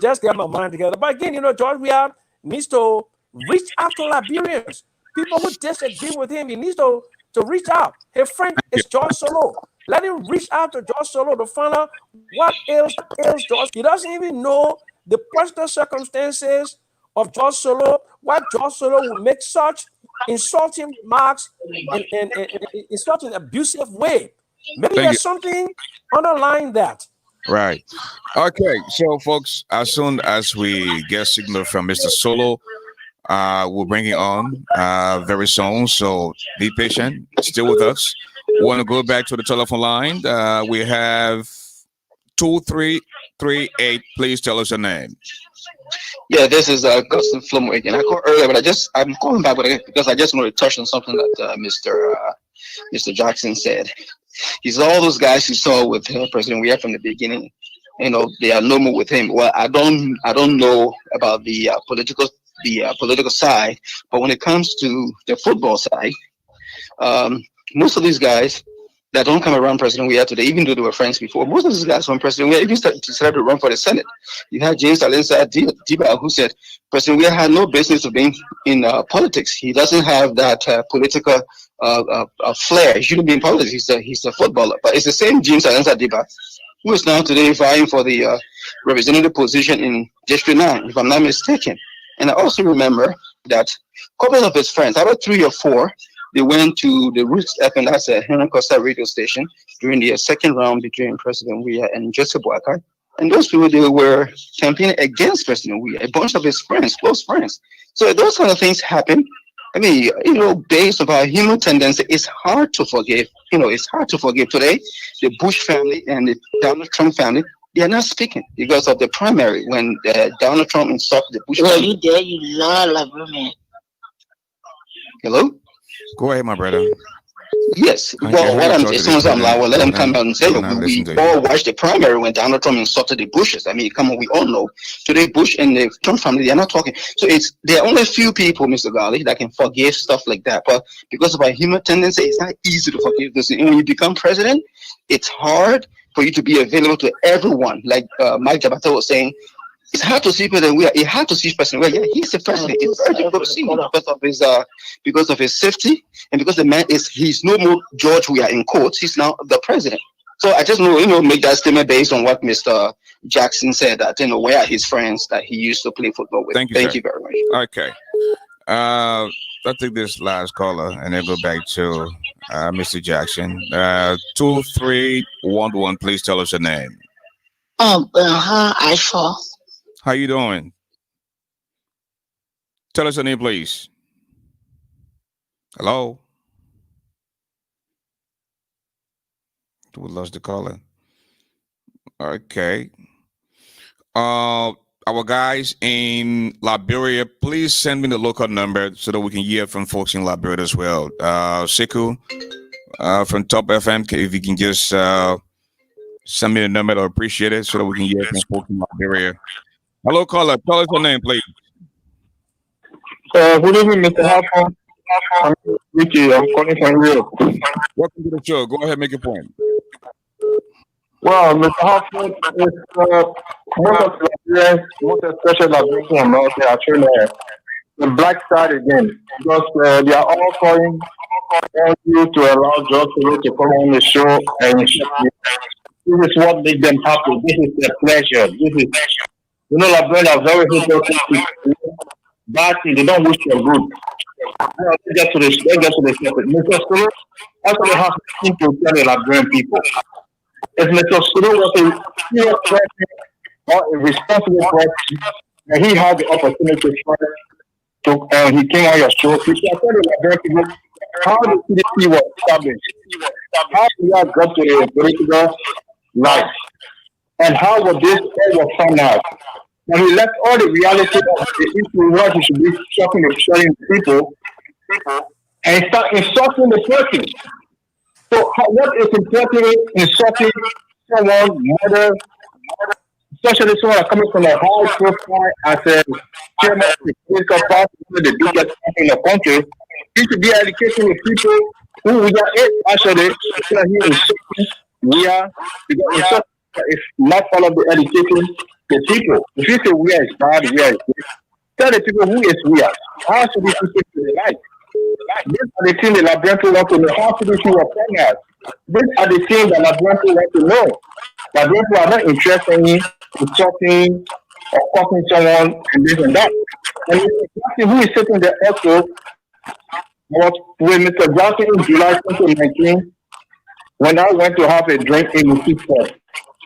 just get my mind together. But again, George Weah needs to reach out to Liberians. People who disagree with him, he needs to reach out. His friend is George Solo. Let him reach out to George Solo to find out what ails George. He doesn't even know the personal circumstances of George Solo, why George Solo would make such insulting remarks in such an abusive way. Maybe there's something underlying that. Right. Okay. So, folks, as soon as we get signal from Mr. Solo, we'll bring it on very soon. So be patient. Still with us. We want to go back to the telephone line. We have 2338. Please tell us your name. Yeah, this is Gustin Flomo again. I called earlier, but I'm calling back because I just want to touch on something that Mr. Jackson said. He's all those guys you saw with President Weah from the beginning. They are no more with him. Well, I don't know about the political side, but when it comes to the football side, most of these guys that don't come around President Weah today, even though they were friends before, most of these guys from President Weah even decided to run for the Senate. You had James Alensa Diba, who said President Weah had no business of being in politics. He doesn't have that political flair. He shouldn't be in politics. He's a footballer. But it's the same James Alensa Diba who is now today vying for the representative position in District 9, if I'm not mistaken. And I also remember that a couple of his friends, about 3 or 4, they went to the Roots FM, that's a Henry Costa radio station, during the second round between President Weah and Joseph Boakai. And those people, they were campaigning against President Weah, a bunch of his friends, close friends. So those kind of things happen. I mean, based on our human tendency, it's hard to forgive. It's hard to forgive today. The Bush family and the Donald Trump family, they are not speaking because of the primary when Donald Trump insulted the Bush family. You there, you love women. Hello? Go ahead, my brother. Yes. Well, what I'm saying, as soon as I'm like, well, let him come out and say, we all watched the primary when Donald Trump insulted the Bushes. I mean, come on, we all know. Today, Bush and the Trump family, they're not talking. So there are only a few people, Mr. Garley, that can forgive stuff like that. But because of our human tendency, it's not easy to forgive this. And when you become president, it's hard for you to be available to everyone. Like Mike Jabata was saying, it's hard to see President Weah. It's hard to see President Weah. Yeah, he's the president. It's very difficult to see because of his safety and because the man he's no more George Weah in quotes. He's now the president. So I just make that statement based on what Mr. Jackson said that where are his friends that he used to play football with. Thank you very much. Okay. I'll take this last caller and then go back to Mr. Jackson. 2311. Please tell us your name. ASHFORD. How you doing? Tell us your name, please. Hello? We lost the caller. Okay. Our guys in Liberia, please send me the local number so that we can hear from folks in Liberia as well. Siku from Top FM, if you can just send me the number, I'll appreciate it so that we can hear from folks in Liberia. Hello, caller. Tell us your name, please. Good evening, Mr. Harper. I'm Ricky. I'm calling from Europe. Welcome to the show. Go ahead, make your point. Well, Mr. Harper, most of the Liberians, most especially Liberians in America, are showing the black side again because they are all calling on you to allow George to come on the show and this is what makes them happy. This is their pleasure. Liberians are very hypocritical. Bad thing, they don't wish for good. Let's get to the topic. Mr. Sulu actually has something to tell the Liberian people. If Mr. Sulu was a serious person or a responsible person, and he had the opportunity to he came on your show, he can tell the Liberian people how the CDC was established, how we have got to a political life. and how would this ever find out? When he left all the reality of the issue what he should be talking and showing people and start insulting the person. So what is important insulting someone, mother, especially someone coming from a high profile as a chairman of the political party, one of the biggest party in the country, he should be educating the people who we are actually instead of him insulting we are because insulting is not part of the education the people. If you say we are is bad, we are is good, tell the people who is we are. How should these people be like? These are the things the laboratory want to know. How should these people find out? These are the things the laboratory want to know. Laboratory are not interested in insulting or copying someone and this and that. And Mr. who is sitting there also was with Mr. Johnson in July 2019 when I went to have a drink in the system.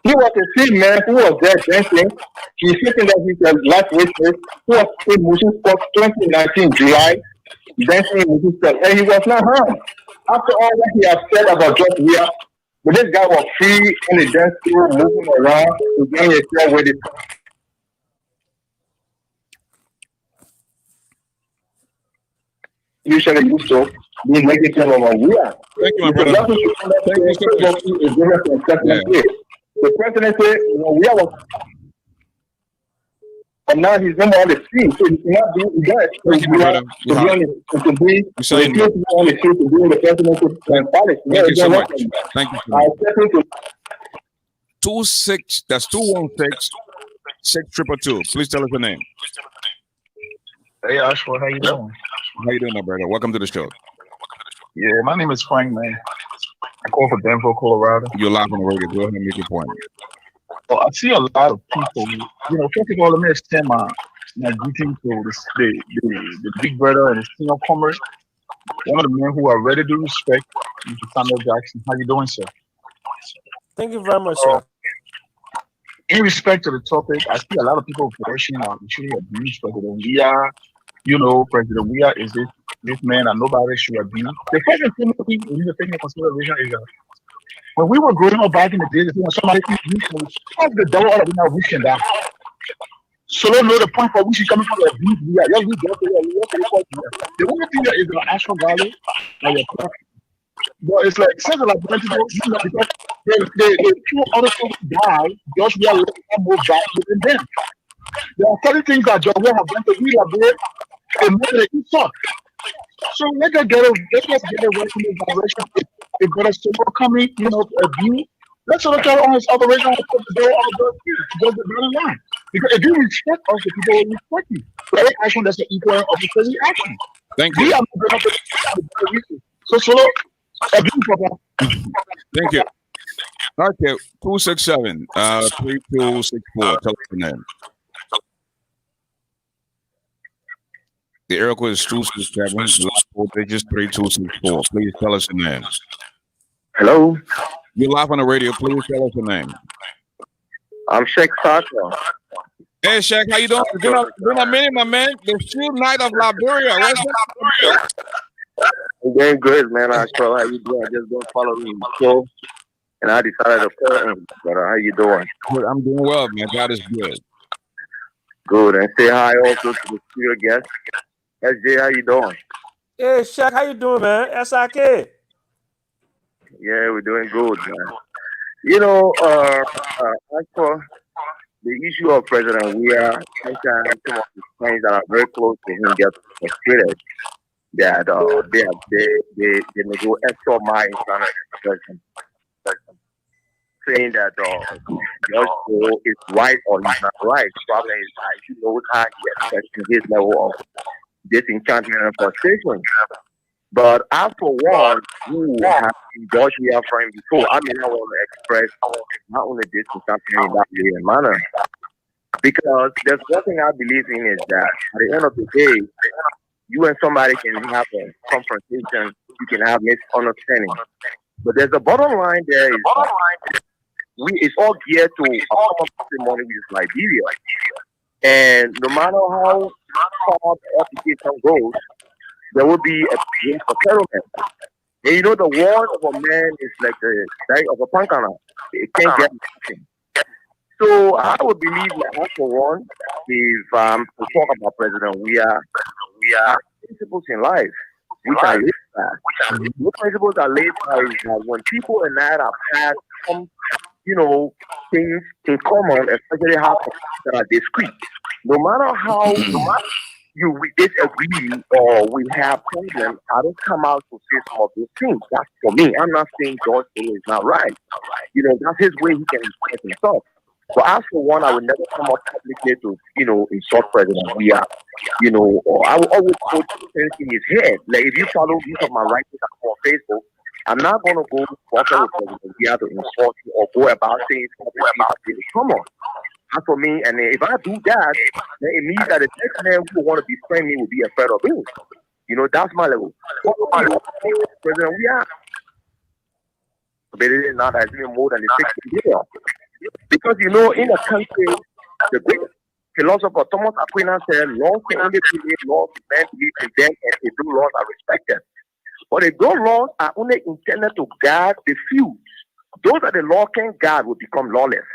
He was a same man who was there dancing. He's sitting there with the last witness who was in Muslim Sports 2019 July dancing in Muslim Sports. And he was not harmed. After all that he had said about George Weah, but this guy was free in the dance floor, moving around, enjoying himself with it. Usually used to be negative about Weah. Thank you, my brother. Thank you so much. The president said, Weah was, but now he's no more on the street, so he cannot be that. Thank you, my brother. To be on the street to be the president and policy. Thank you so much. Thank you so much. 26, that's 216-6222. Please tell us your name. Hey, Ashford, how you doing? How you doing, my brother? Welcome to the show. Yeah, my name is Frank, man. I call from Denver, Colorado. You're live on the radio. Go ahead and make your point. Well, I see a lot of people. First of all, let me extend my greeting to the big brother and the senior comer. One of the men who are ready to respect, Mr. Samuel Jackson. How you doing, sir? Thank you very much, sir. In respect to the topic, I see a lot of people questioning or shooting abuse President Weah. President Weah is this man that nobody should abuse. The first thing we need to take into consideration is that when we were growing up back in the days, somebody off the door of the we can die. So don't know the point for which he's coming from the abuse. The only thing that is the ASHFORD GARLEY and your prophet. But it's like several like because the two other people died, Josh Weah let them move back within them. There are certain things that Josh Weah have done to elaborate and make it insult. So let's get away from the vibration. If God is still coming, abuse, let's try on his operation and put the door on the bottom line. Because if you respect us, the people will respect you. So every action that's an equal of the action. Thank you. We are so solo. Thank you. Okay, 267 3264. Tell us your name. The area code is 267. Last 4 digits 3264. Please tell us your name. Hello. You're live on the radio. Please tell us your name. I'm Sheikh Saka. Hey, Sheikh, how you doing? Been a minute, my man. The Shoe Night of Liberia. What's up? I'm doing good, man. I saw how you doing. I just don't follow me so, and I decided to call him. But how you doing? Good. I'm doing well, man. God is good. Good. And say hi also to the studio guest. SJ, how you doing? Hey, Shaq, how you doing, man? SIK. Yeah, we're doing good, man. As for the issue of President Weah, sometimes some of the things that are very close to him get frustrated. That they may go extra mile in front of the president, saying that Josh is right or he's not right. The problem is that he knows how he expects his level of disenchantment and frustration. But as for one who has been George Weah for him before, I mean, I want to express not only disenchantment in that way and manner, because there's one thing I believe in is that at the end of the day, you and somebody can have a confrontation, you can have misunderstanding. But there's a bottom line there is it's all geared to a common testimony, which is Liberia. And no matter how far the application goes, there will be a room for settlement. And the word of a man is like the sight of a pancana. It can't get nothing. So I would believe that as for one, if to talk about President, we are principles in life which are laid by. Those principles are laid by is that when people and I have had some, things in common, especially how that are discrete. No matter how we disagree or we have problems, I don't come out to say some of those things. That's for me. I'm not saying George Soros is not right. That's his way he can express himself. But as for one, I would never come up publicly to, insult President Weah, or I will always put things in his head. Like if you follow these of my writings on Facebook, I'm not going to go bother with President Weah to insult you or go about saying something. Come on. As for me, and if I do that, then it means that the next man who want to befriend me will be afraid of me. That's my level. President Weah, but it is not as even more than the 60 years. Because in a country, the great philosopher Thomas Aquinas said, laws can only be made laws if men believe in them and if those laws are respected. But if those laws are only intended to guard the few, those that the law can guard will become lawless.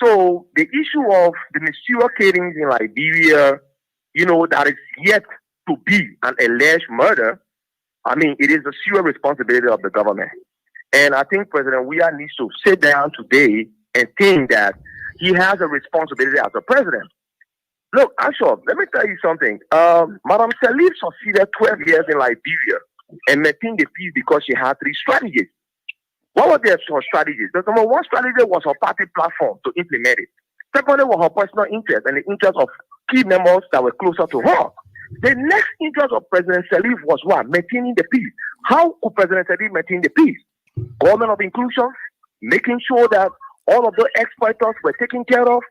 So the issue of the mysterious killings in Liberia, that is yet to be an alleged murder, it is the serious responsibility of the government. And I think President Weah needs to sit down today and think that he has a responsibility as a president. Look, Ashok, let me tell you something. Madame Salif succeeded 12 years in Liberia and maintained the peace because she had 3 strategies. What were their strategies? The number one strategy was her party platform to implement it. Secondly, was her personal interest and the interest of key members that were closer to her. The next interest of President Salif was what? Maintaining the peace. How could President Salif maintain the peace? Government of inclusion, making sure that all of the exploiters were taken care of.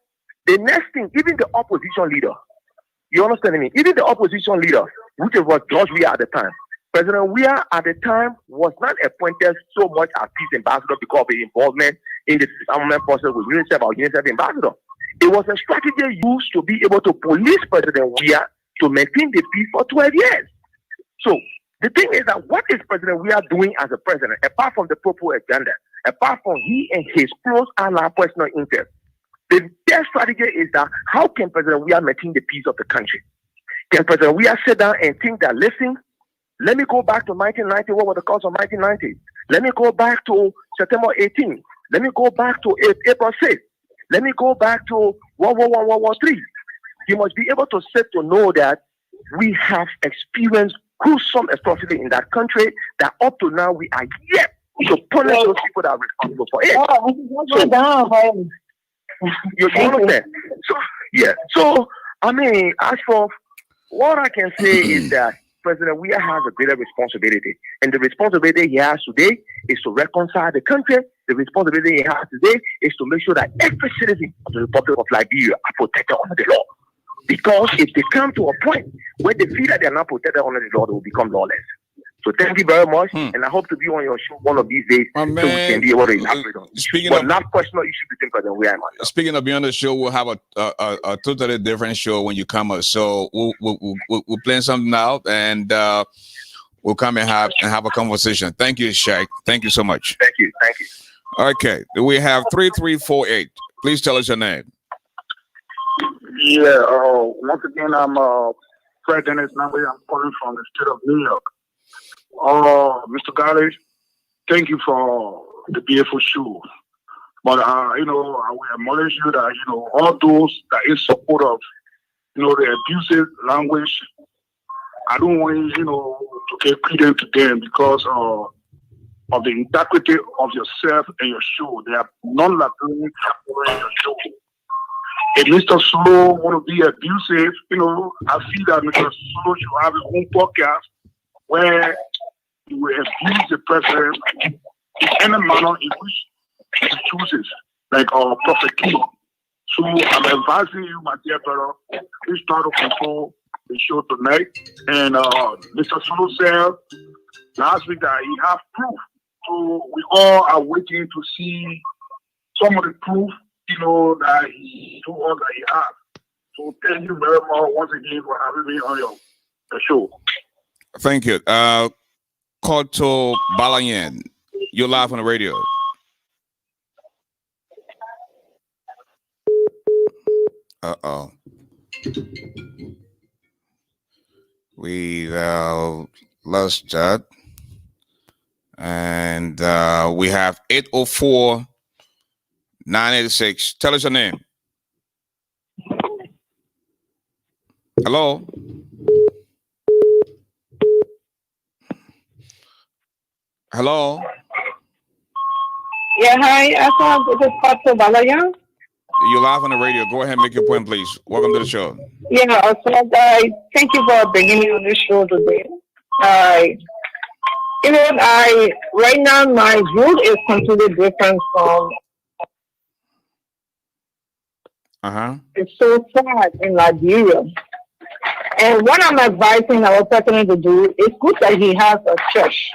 The next thing, even the opposition leader, you understand me? Even the opposition leader, which was George Weah at the time, President Weah at the time was not appointed so much as peace ambassador because of his involvement in the disarmament process with UNICEF or UNICEF ambassador. It was a strategy used to be able to police President Weah to maintain the peace for 12 years. So the thing is that what is President Weah doing as a president, apart from the purple agenda, apart from he and his close ally personal interest? Their strategy is that how can President Weah maintain the peace of the country? Can President Weah sit down and think that, listen, let me go back to 1990, what was the cause of 1990? Let me go back to September 18th. Let me go back to April 6th. Let me go back to World War I, World War III. You must be able to sit to know that we have experienced gruesome atrocity in that country that up to now we are yet to punish those people that are responsible for it. You understand? So, as for what I can say is that President Weah has a greater responsibility. And the responsibility he has today is to reconcile the country. The responsibility he has today is to make sure that every citizen of the Republic of Liberia are protected under the law. Because if they come to a point where they feel that they are not protected under the law, they will become lawless. So thank you very much, and I hope to be on your show one of these days so we can be able to elaborate on it. But not personal issue between President Weah and myself. Speaking of being on the show, we'll have a totally different show when you come up. So we'll plan something out, and we'll come and have a conversation. Thank you, Shaq. Thank you so much. Thank you. Okay, we have 3348. Please tell us your name. Yeah. Once again, I'm Fred Dennis Nambay. I'm calling from the state of New York. Mr. Garley, thank you for the beautiful show. But I will acknowledge you that all those that in support of the abusive language, I don't want to get credit to them because of the integrity of yourself and your show. There are none that doing your show. If Mr. Solo want to be abusive, I feel that Mr. Solo should have his own podcast where he will abuse the president in any manner in which he chooses, like Prophet King. So I'm advising you, my dear brother, please try to control the show tonight. And Mr. Solo said last week that he have proof. So we all are waiting to see some of the proof, that he told us that he has. So thank you very much once again for having me on your show. Thank you. Koto Balayan, you're live on the radio. Uh-oh. We lost that. And we have 804-986. Tell us your name. Hello? Hello? Yeah, hi. I thought this is Pastor Balaya. You're live on the radio. Go ahead and make your point, please. Welcome to the show. Yeah, also, thank you for bringing me on the show today. You know, right now my view is completely different from. It's so sad in Liberia. And what I'm advising our president to do, it's good that he has a church.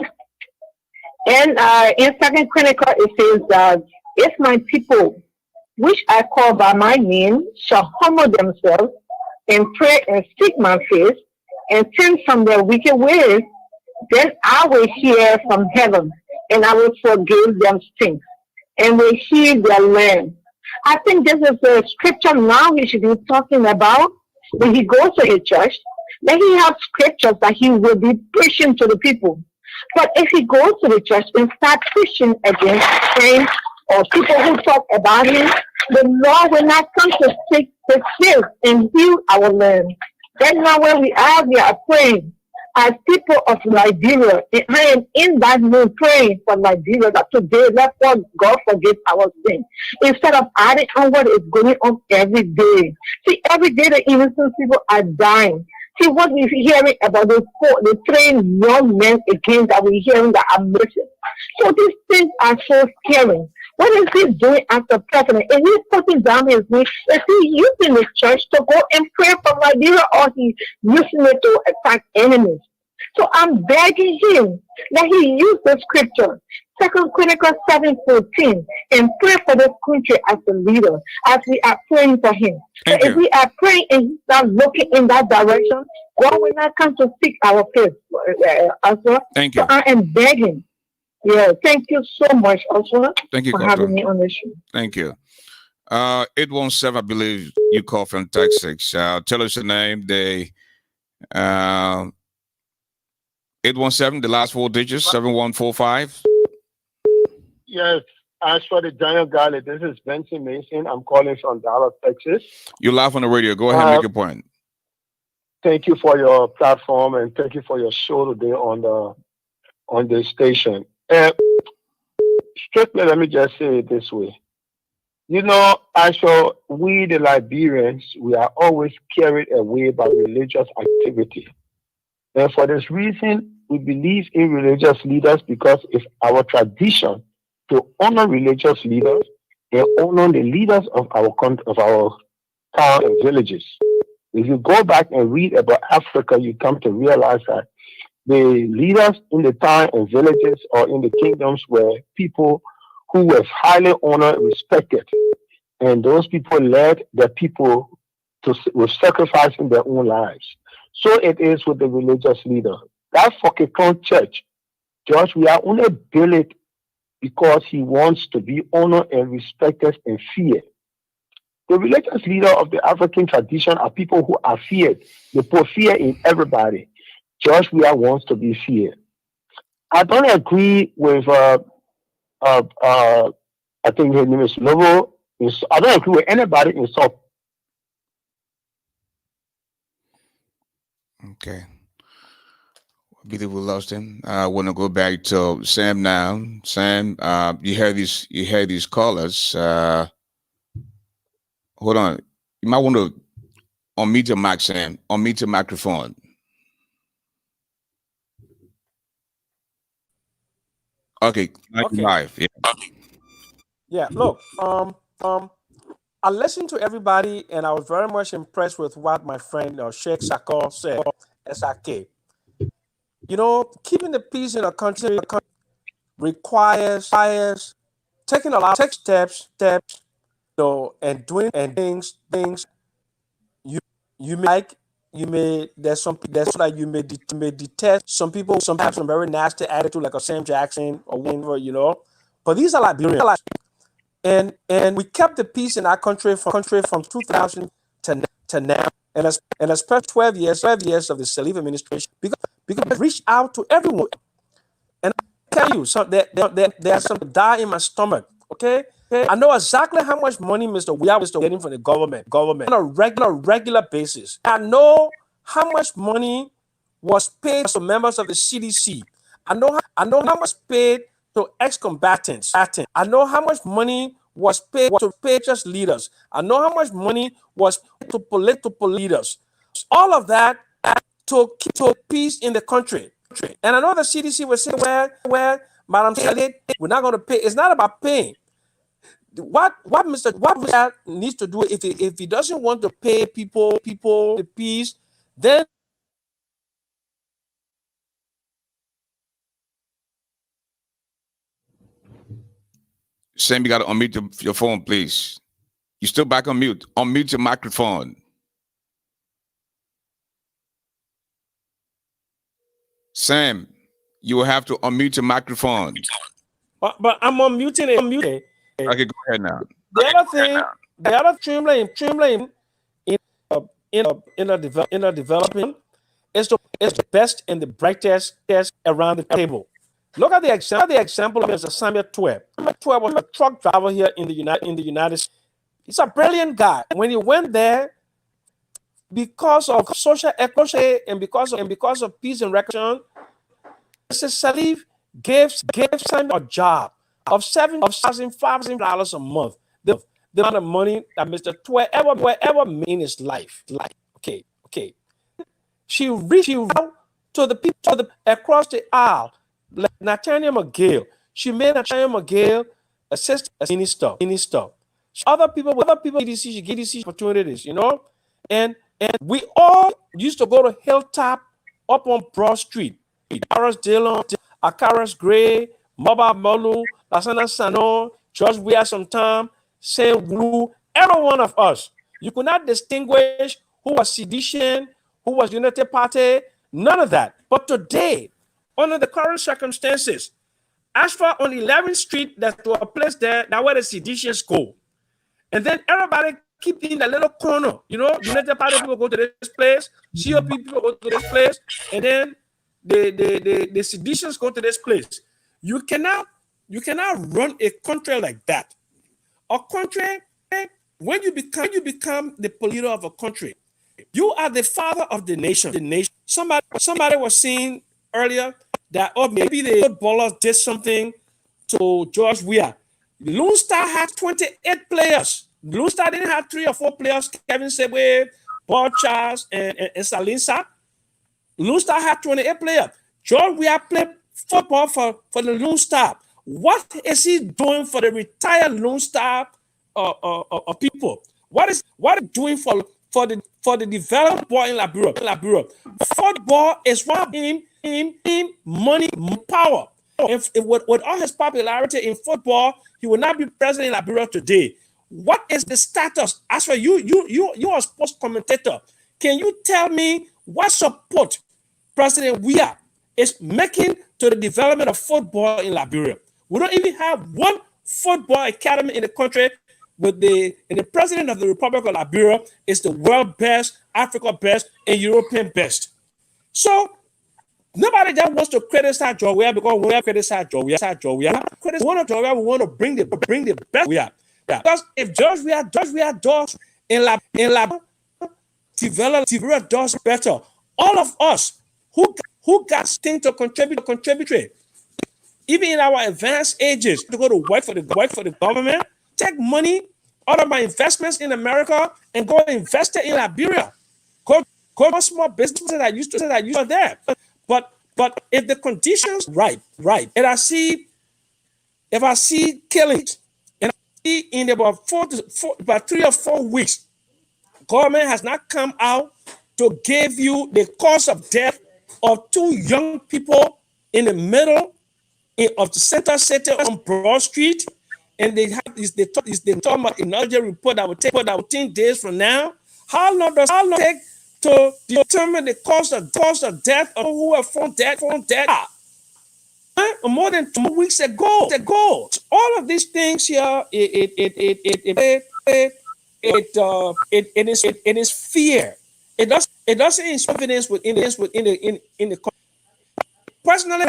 And in Second Chronicle, it says that if my people, which I call by my name, shall humble themselves and pray and seek my face and turn from their wicked ways, then I will hear from heaven and I will forgive them sins and will heal their land. I think this is the scripture now we should be talking about. When he goes to a church, then he has scriptures that he will be preaching to the people. But if he goes to the church and start preaching against saints or people who talk about him, the Lord will not come to take the field and heal our land. That's not where we are praying. As people of Liberia, I am in that mood praying for Liberia that today, let God forgive our sin. Instead of adding on what is going on every day. See, every day the innocent people are dying. See, what we're hearing about the trained young men again that we're hearing that are missing. So these things are so scary. What is he doing as the president? Is he putting down his knee? Is he using the church to go and pray for Liberia, or he using it to attack enemies? So I'm begging him that he use the scripture, 2 Chronicles 7:14, and pray for this country as a leader, as we are praying for him. So if we are praying and he's not looking in that direction, God will not come to seek our face as well. Thank you. So I am begging. Yeah, thank you so much also Thank you, for having me on the show. Thank you. 817, I believe you call from Texas. Tell us your name. 817, the last four digits, 7145. Yes, as for the Daniel Garley, this is Benson Mason. I'm calling from Dallas, Texas. You're live on the radio. Go ahead and make your point. Thank you for your platform and thank you for your show today on the station. Strictly, let me just say it this way. You know, as for we, the Liberians, we are always carried away by religious activity. And for this reason, we believe in religious leaders because it's our tradition to honor religious leaders and honor the leaders of our town and villages. If you go back and read about Africa, you come to realize that the leaders in the town and villages or in the kingdoms were people who were highly honored and respected. And those people led the people with sacrificing their own lives. So it is with the religious leader. That Fokekon church, George, we are only built it because he wants to be honored and respected and feared. The religious leader of the African tradition are people who are feared. They put fear in everybody. George Weah wants to be feared. I don't agree with I think his name is Lobo. I don't agree with anybody in South. Okay. I believe we lost him. I want to go back to Sam now. Sam, you hear these callers. Hold on. You might want to unmute your mic, Sam. Unmute your microphone. Okay. Live. Yeah. Yeah, look, I listened to everybody and I was very much impressed with what my friend Sheikh Sakor said, SRK. You know, keeping the peace in a country requires taking a lot of steps, and doing things you may there's some that you may detest. Some people have some very nasty attitude like a Sam Jackson or whatever, you know. But these are Liberians. And we kept the peace in our country from 2000 to now, and especially 12 years of the Salif administration, because I reached out to everyone. And I tell you, there's some die in my stomach. Okay, I know exactly how much money Mr. We are getting from the government on a regular basis. I know how much money was paid to members of the CDC. I know how much paid to ex-combatants. I know how much money was paid to patriots leaders. I know how much money was paid to political leaders. All of that to peace in the country. And I know the CDC was saying, well, Madam Saleh, we're not going to pay. It's not about paying. What Mr. needs to do, if he doesn't want to pay people the peace, then Sam, you got to unmute your phone, please. You still back on mute. Unmute your microphone. Sam, you will have to unmute your microphone. But I'm unmuting it. Okay, go ahead now. The other streamline in a development is the best and the brightest around the table. Look at the example of Mr. Samuel Tweb. Samuel Tweb was a truck driver here in the United States. He's a brilliant guy. When he went there, because of social equity and because of peace and reconciliation, Mr. Salif gave Samuel a job of $7,500 a month. The amount of money that Mr. Tweb ever made in his life. Okay. She reached out to the people across the aisle. Like Nathaniel McGill. She made Nathaniel McGill assist as minister. Other people she gave these opportunities, and we all used to go to Hilltop up on Broad Street. Akaras Dillon, Akaras Gray, Maba Molu, Lasana Sano, George Weah sometime, Saint Wu, every one of us. You could not distinguish who was sedition, who was Unity Party, none of that. But today, under the current circumstances, ASHFORD on 11th Street, that's a place there, that's where the seditious go. And then everybody keep in a little corner, United Party people go to this place, COP people go to this place, and then the seditious go to this place. You cannot run a country like that. A country, when you become the leader of a country, you are the father of the nation. Somebody was saying earlier that maybe the footballers did something to George Weah. Lone Star had 28 players. Lone Star didn't have 3 or 4 players. Kevin Sebwe, Paul Charles, and Salinsa. Lone Star had 28 players. George Weah played football for the Lone Star. What is he doing for the retired Lone Star people? What is doing for the developed boy in Liberia? Football is robbing him money, power. If with all his popularity in football, he will not be president in Liberia today. What is the status? As for you are a sports commentator. Can you tell me what support President Weah is making to the development of football in Liberia? We don't even have one football academy in the country. And the president of the Republic of Liberia is the world best, Africa best, and European best. So nobody that wants to criticize George Weah because we criticize George Weah. One of George Weah, we want to bring the best Weah. Because if George Weah does in Liberia develop does better, all of us who got things to contribute, even in our advanced ages, to go to work for the government, take money out of my investments in America and go invest it in Liberia. Go small businesses that I used to there. But if the conditions right, and if I see killings, and I see in about 3 or 4 weeks, government has not come out to give you the cause of death of 2 young people in the middle of the center city on Broad Street, and they talk about another report that will take 14 days from now. How long take to determine the cause of death of who were found dead? More than 2 weeks ago. All of these things here, it it is fear. It doesn't inspire confidence within the personally.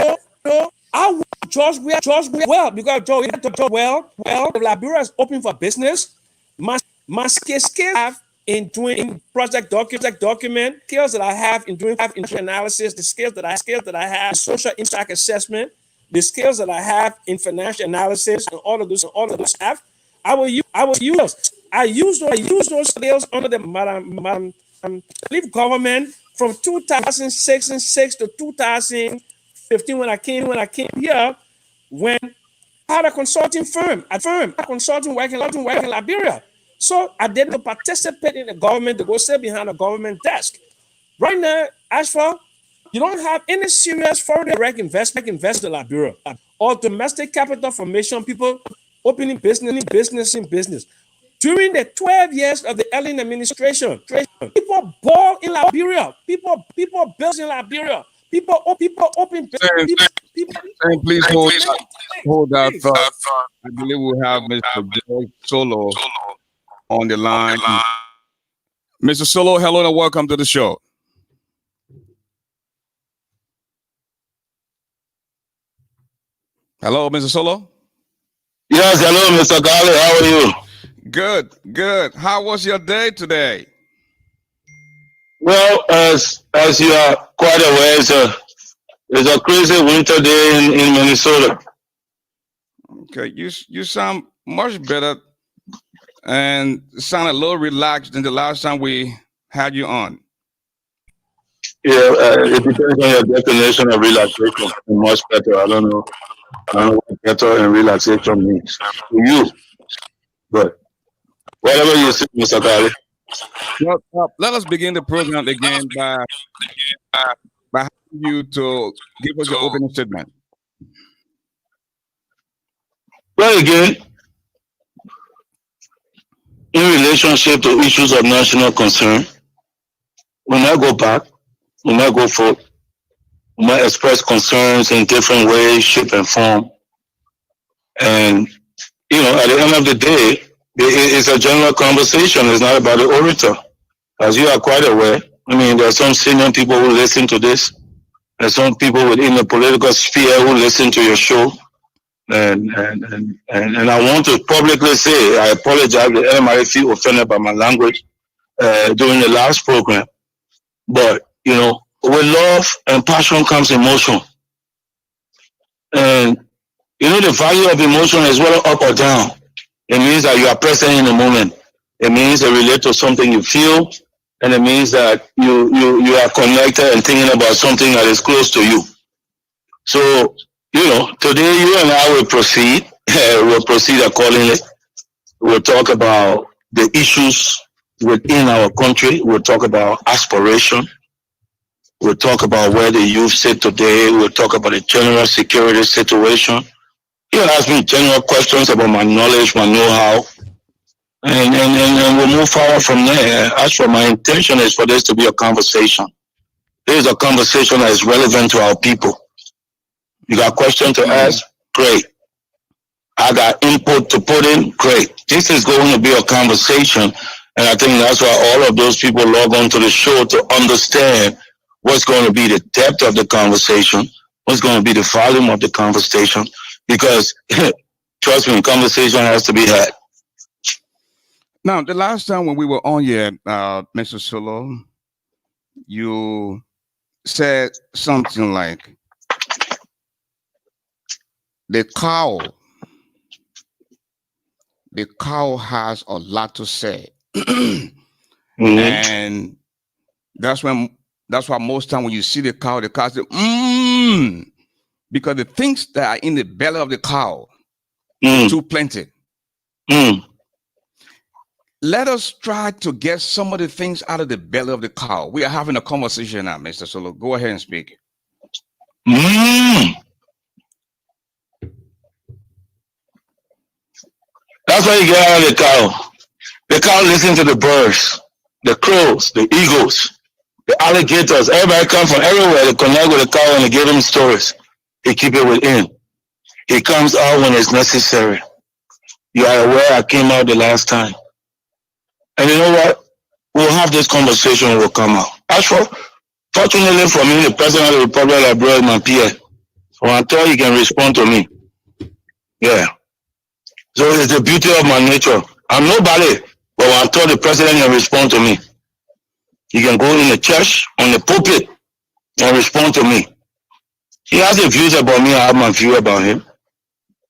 I want George well because George well. Liberia is open for business. My skills I have in doing project document, skills that I have in doing analysis, the skills that I have in social impact assessment, the skills that I have in financial analysis, and all of those have. I use those skills under the leave government from 2006 to 2015 when I came here, when I had a consulting firm, working in Liberia. So I didn't participate in the government to go sit behind a government desk. Right now, as for you don't have any serious foreign direct investment in Liberia or domestic capital formation, people opening business. During the 12 years of the Ellen administration, people bought in Liberia. People built in Liberia. People open business. And please hold that thought. I believe we'll have Mr. George Solo on the line. Mr. Solo, hello and welcome to the show. Hello, Mr. Solo? Yes, hello, Mr. Garley. How are you? Good. How was your day today? Well, as you are quite aware, it's a crazy winter day in Minnesota. Okay, you sound much better and sound a little relaxed than the last time we had you on. Yeah, it depends on your definition of relaxation. Much better. I don't know what better and relaxation means to you, but whatever you say, Mr. Garley. Well, let us begin the program again by asking you to give us your opening statement. Well, again, in relationship to issues of national concern, when I go back, when I go forth, when I express concerns in different ways, shape, and form, and at the end of the day, it's a general conversation. It's not about the orator. As you are quite aware, there are some senior people who listen to this. There's some people within the political sphere who listen to your show. And I want to publicly say, I apologize if anybody feel offended by my language during the last program. But, with love and passion comes emotion. And, the value of emotion is whether up or down. It means that you are present in the moment. It means it relates to something you feel, and it means that you are connected and thinking about something that is close to you. So, today you and I will proceed. We'll proceed accordingly. We'll talk about the issues within our country. We'll talk about aspiration. We'll talk about where the youth sit today. We'll talk about the general security situation. You can ask me general questions about my knowledge, my know-how, and we'll move forward from there. As for my intention is for this to be a conversation. This is a conversation that is relevant to our people. You got questions to ask? Great. I got input to put in? Great. This is going to be a conversation, and I think that's why all of those people log on to the show to understand what's going to be the depth of the conversation, what's going to be the volume of the conversation, because trust me, conversation has to be had. Now, the last time when we were on here, Mr. Solo, you said something like, the cow has a lot to say. And that's why most time when you see the cow say, because the things that are in the belly of the cow is too plenty. Let us try to get some of the things out of the belly of the cow. We are having a conversation now, Mr. Solo. Go ahead and speak. That's why you get out of the cow. The cow listens to the birds, the crows, the eagles, the alligators. Everybody comes from everywhere to connect with the cow and to give him stories. He keep it within. He comes out when it's necessary. You are aware I came out the last time. And you know what? We'll have this conversation, will come out. As for, fortunately for me, the President of the Republic of Liberia is my peer. So until he can respond to me. Yeah. So it's the beauty of my nature. I'm nobody, but until the President can respond to me, he can go in the church, on the pulpit, and respond to me. He has the views about me, I have my view about him.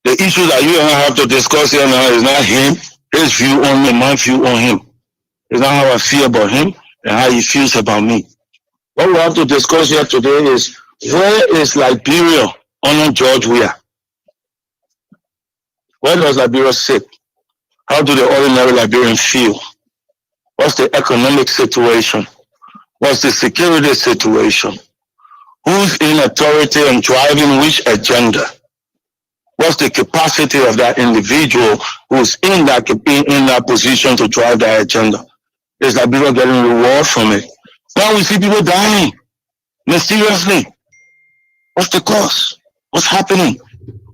The issue that you and I have to discuss here now is not him, his view on me, my view on him. It's not how I feel about him and how he feels about me. What we have to discuss here today is, where is Liberia under George Weah? Where does Liberia sit? How do the ordinary Liberian feel? What's the economic situation? What's the security situation? Who's in authority and driving which agenda? What's the capacity of that individual who's in that position to drive that agenda? Is Liberia getting reward from it? Now we see people dying mysteriously. What's the cause? What's happening?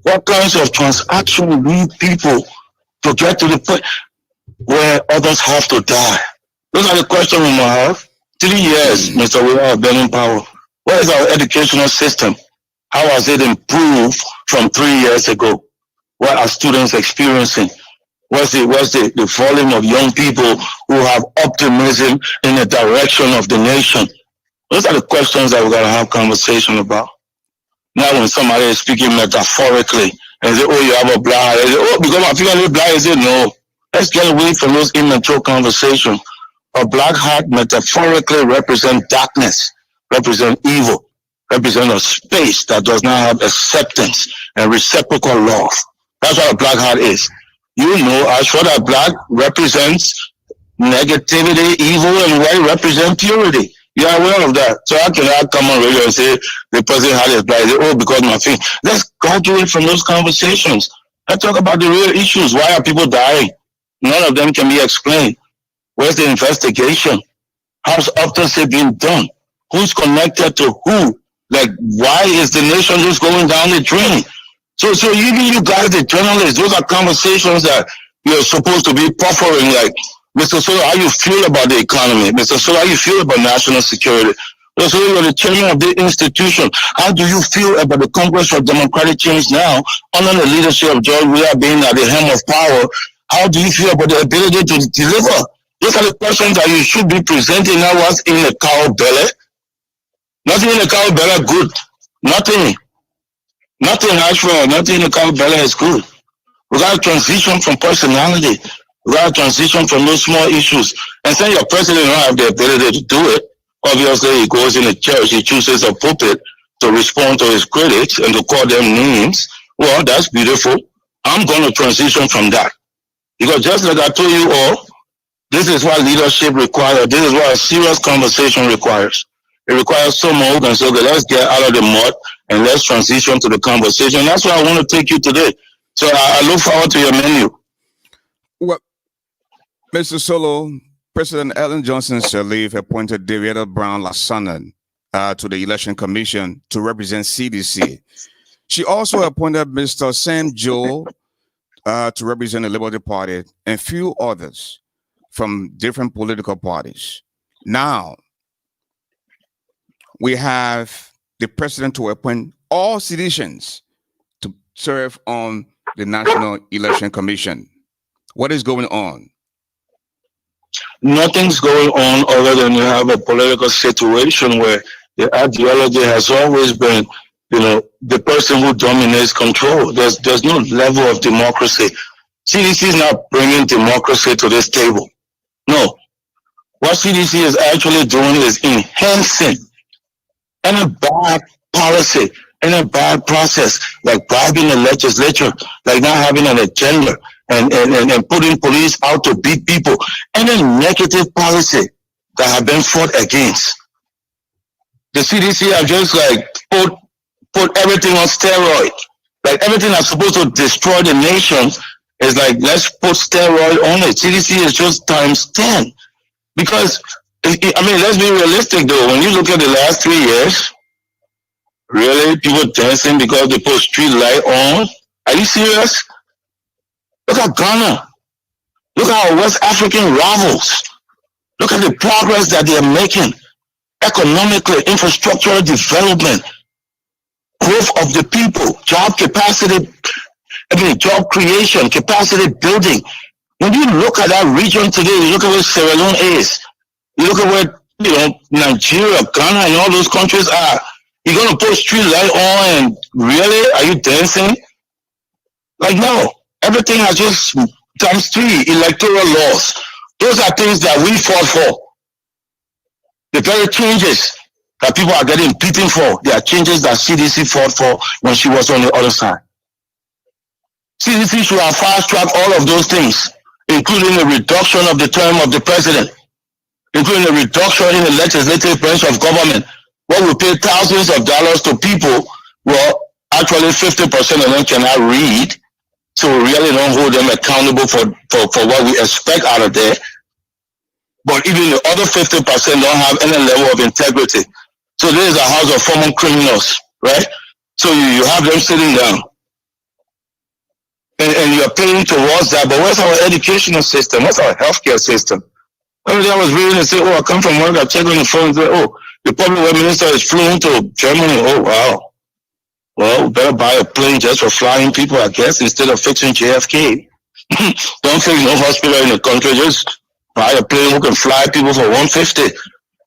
What kinds of transaction lead people to get to the point where others have to die? Those are the questions we must have. 3 years, Mr. We have been in power. Where is our educational system? How has it improved from 3 years ago? What are students experiencing? What's the volume of young people who have optimism in the direction of the nation? Those are the questions that we're going to have conversation about. Now when somebody is speaking metaphorically and say, oh, you have a black eye, oh, because my finger is black, I say, no. Let's get away from those immature conversations. A black heart metaphorically represents darkness, represents evil, represents a space that does not have acceptance and reciprocal love. That's what a black heart is. You know, as what a black represents negativity, evil, and white represent purity. You are aware of that. So how can I come on radio and say the person had his black? Oh, because my thing. Let's graduate from those conversations. Let's talk about the real issues. Why are people dying? None of them can be explained. Where's the investigation? How's autopsy being done? Who's connected to who? Like, why is the nation just going down the drain? So even you guys, the journalists, those are conversations that you're supposed to be proffering. Like, Mr. Solo, how you feel about the economy? Mr. Solo, how you feel about national security? Mr. Solo, you're the chairman of the institution. How do you feel about the Congress for Democratic Change now, under the leadership of George Weah being at the helm of power? How do you feel about the ability to deliver? Those are the questions that you should be presenting now. What's in the cow belly? Nothing in the cow belly good. Nothing. Nothing, ASHFORD. Nothing in the cow belly is good. We got to transition from personality. We got to transition from those small issues. And since your president don't have the ability to do it, obviously he goes in the church, he chooses a pulpit to respond to his critics and to call them names. Well, that's beautiful. I'm going to transition from that. Because just like I told you all, this is what leadership requires. This is what a serious conversation requires. It requires someone who can say, okay, let's get out of the mud and let's transition to the conversation. That's why I want to take you today. So I look forward to your menu. Well, Mr. Solo, President Ellen Johnson Sirleaf appointed Davietta Brown Lassanen to the Election Commission to represent CDC. She also appointed Mr. Sam Joe to represent the Liberty Party and few others from different political parties. Now, we have the president to appoint all citizens to serve on the National Election Commission. What is going on? Nothing's going on other than you have a political situation where the ideology has always been, the person who dominates control. There's no level of democracy. CDC is not bringing democracy to this table. No. What CDC is actually doing is enhancing any bad policy, any bad process, like bribing the legislature, like not having an agenda, and putting police out to beat people, any negative policy that have been fought against. The CDC have just put everything on steroid. Like everything that's supposed to destroy the nation is like, let's put steroid on it. CDC is just times 10. Because, let's be realistic though. When you look at the last 3 years, really, people dancing because they put street light on? Are you serious? Look at Ghana. Look at our West African rivals. Look at the progress that they are making economically, infrastructural development, growth of the people, job capacity, job creation, capacity building. When you look at that region today, you look at where Sierra Leone is, you look at where Nigeria, Ghana, and all those countries are. You're gonna put street light on, and really, are you dancing? Like no, everything has just times 3 electoral laws. Those are things that we fought for. The very changes that people are getting beaten for, they are changes that CDC fought for when she was on the other side. CDC should have fast-tracked all of those things, including the reduction of the term of the president, including the reduction in the legislative branch of government, where we pay thousands of dollars to people. Well, actually 50% of them cannot read, so we really don't hold them accountable for what we expect out of there. But even the other 50% don't have any level of integrity. So this is a house of former criminals, right? So you have them sitting down. And you're paying towards that, but where's our educational system? What's our healthcare system? One day I was reading and say, oh, I come from work, I check on the phone and say, oh, the public work minister is flown to Germany. Oh, wow. Well, we better buy a plane just for flying people, I guess, instead of fixing JFK. Don't fix no hospital in the country, just buy a plane who can fly people for $150.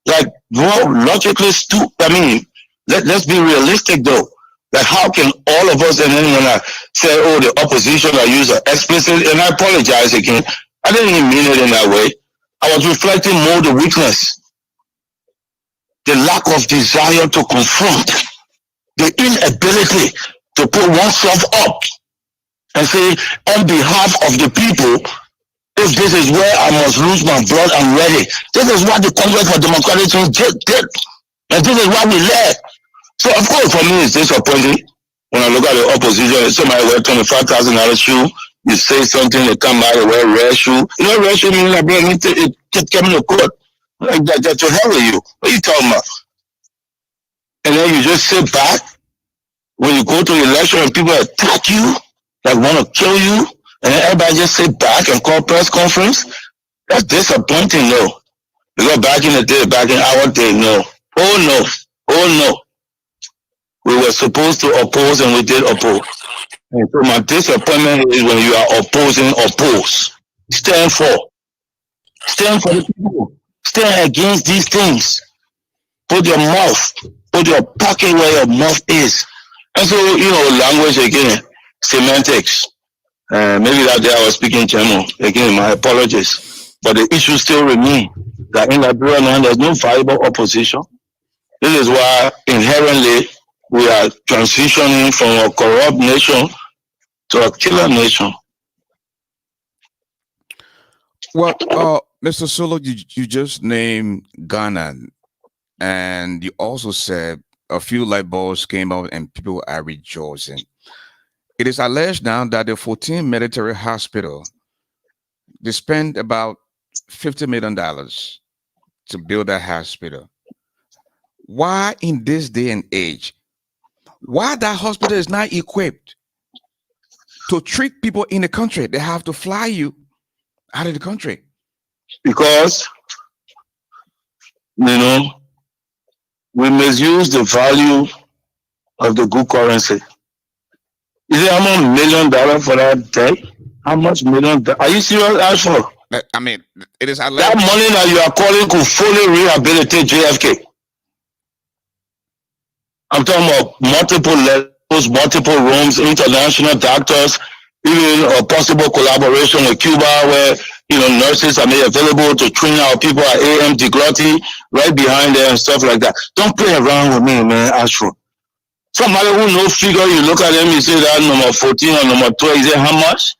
Like, well, logically stupid. I mean, let's be realistic though. Like, how can all of us, and then when I say, oh, the opposition, I use an explicit, and I apologize again, I didn't even mean it in that way. I was reflecting more the weakness, the lack of desire to confront, the inability to put oneself up and say, on behalf of the people, if this is where I must lose my blood, I'm ready. This is what the Congress for Democratic Change did. And this is what we led. So, of course, for me, it's disappointing when I look at the opposition. Somebody wear $25,000 shoe, you say something, they come out and wear red shoe. You know, red shoe means like, bro, it came to court. Like that to hell with you. What are you talking about? And then you just sit back when you go to election and people attack you, like want to kill you, and then everybody just sit back and call press conference. That's disappointing, though. Because back in the day, back in our day, no. Oh, no. Oh, no. We were supposed to oppose, and we did oppose. And so my disappointment is when you are opposing, oppose. Stand for. Stand for the people. Stand against these things. Put your mouth, put your pocket where your mouth is. And so, you know, language again, semantics. Maybe that day I was speaking German. Again, my apologies. But the issue still remains that in Liberia now there's no viable opposition. This is why inherently we are transitioning from a corrupt nation to a killer nation. Well, Mr. Solo, you just named Ghana, and you also said a few light bulbs came out and people are rejoicing. It is alleged now that the 14 military hospital, they spent about $50 million to build that hospital. Why in this day and age, why that hospital is not equipped to treat people in the country? They have to fly you out of the country. Because, you know, we misuse the value of the good currency. Is it how much $1 million for that day? How much $1 million? Are you serious, Ashford? I mean, it is that money that you are calling could fully rehabilitate JFK. I'm talking about multiple levels, multiple rooms, international doctors, even a possible collaboration with Cuba where, you know, nurses are made available to train our people at AMD Glotty right behind there and stuff like that. Don't play around with me, man, Ashford. Somebody who knows figure, you look at them, you say that number 14 or number 12, you say how much?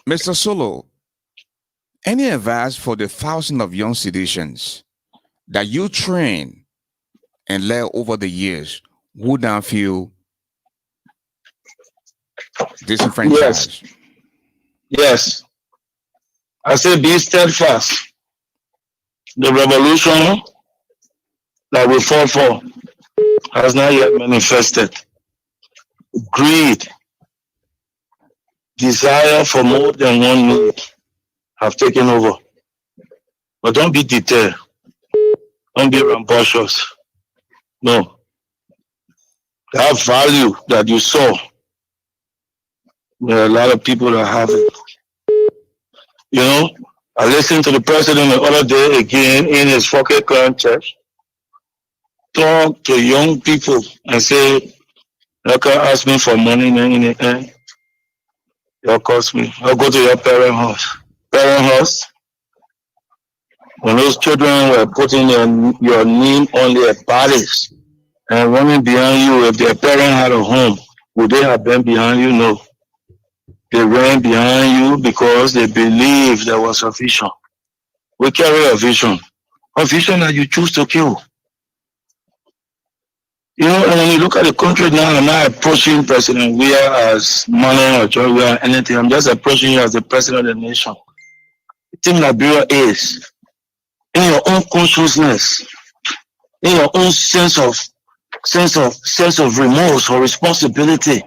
Mr. Solo, any advice for the thousands of young citizens that you train and led over the years who now feel disenfranchised? Yes. I say be steadfast. The revolution that we fought for has not yet manifested. Greed, desire for more than one need have taken over. But don't be deterred. Don't be rambunctious. No. That value that you saw, there are a lot of people that have it. You know, I listened to the president the other day again in his fucking current church talk to young people and say, you can ask me for money in the end. You'll cost me. I'll go to your parent house. Parent house, when those children were putting your name on their bodies and running behind you, if their parent had a home, would they have been behind you? No. They ran behind you because they believed there was a vision. We carry a vision that you choose to kill. You know, and when you look at the country now, I'm not approaching President Weah as Manuel or George Weah or anything. I'm just approaching you as the president of the nation. The thing Liberia is, in your own consciousness, in your own sense of remorse or responsibility,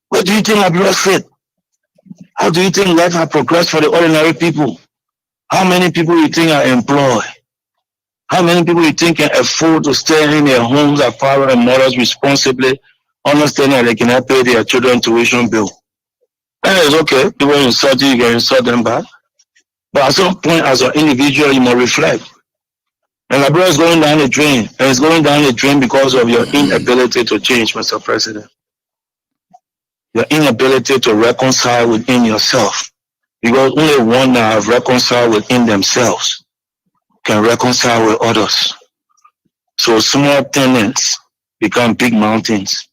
where do you think Liberia fit? How do you think life has progressed for the ordinary people? How many people you think are employed? How many people you think can afford to stay in their homes as fathers and mothers responsibly, understanding that they cannot pay their children's tuition bill? And it's okay. People insult you, you can insult them back. But at some point, as an individual, you must reflect. And Liberia is going down the drain. And it's going down the drain because of your inability to change, Mr. President. Your inability to reconcile within yourself. Because only one that have reconciled within themselves can reconcile with others. So small tenants become big mountains.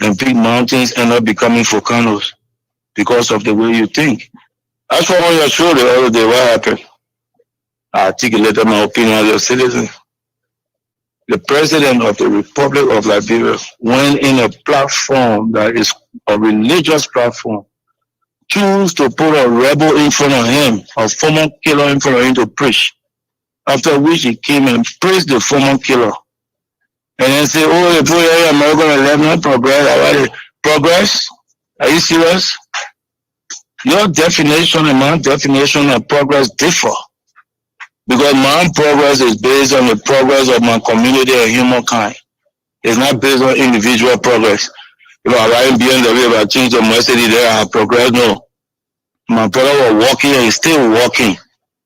And big mountains end up becoming volcanoes because of the way you think. As for on your show the other day, what happened? I articulated my opinion as a citizen. The president of the Republic of Liberia went in a platform that is a religious platform, choose to put a rebel in front of him, a former killer in front of him to preach. After which he came and praised the former killer. And then say, oh, the poor American 11 progress. Progress? Are you serious? Your definition and my definition of progress differ. Because my progress is based on the progress of my community and humankind. It's not based on individual progress. If I ride BMW, if I change the Mercedes there, I have progress. No. My brother was walking and he's still walking.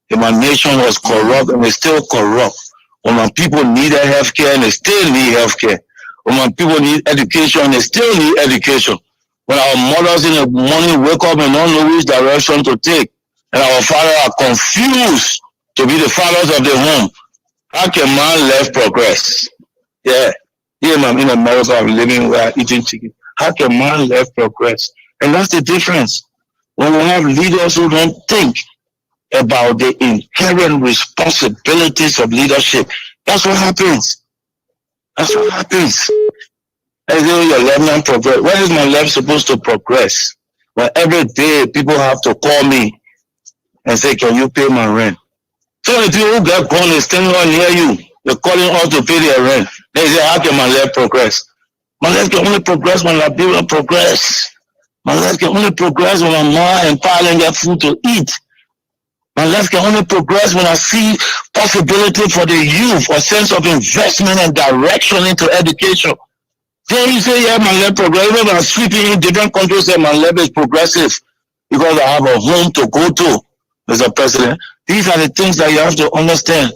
If my nation was corrupt and it's still corrupt. When my people needed healthcare and they still need healthcare. When my people need education and they still need education. When our mothers in the morning wake up and don't know which direction to take. And our fathers are confused to be the fathers of the home. How can man left progress? Yeah. Here I'm in America, I'm living where I'm eating chicken. How can man left progress? And that's the difference. When we have leaders who don't think about the inherent responsibilities of leadership, that's what happens. That's what happens. As though your left hand progress. Where is my left supposed to progress? Well, every day people have to call me and say, can you pay my rent? So the people who get gone is standing on near you. They're calling us to pay their rent. They say, how can my left progress? My left can only progress when Liberia progress. My left can only progress when my mom and father get food to eat. My life can only progress when I see possibility for the youth, a sense of investment and direction into education. Then you say, yeah, my life progress. Even when I'm sleeping in different countries, say my life is progressive because I have a home to go to, Mr. President. These are the things that you have to understand.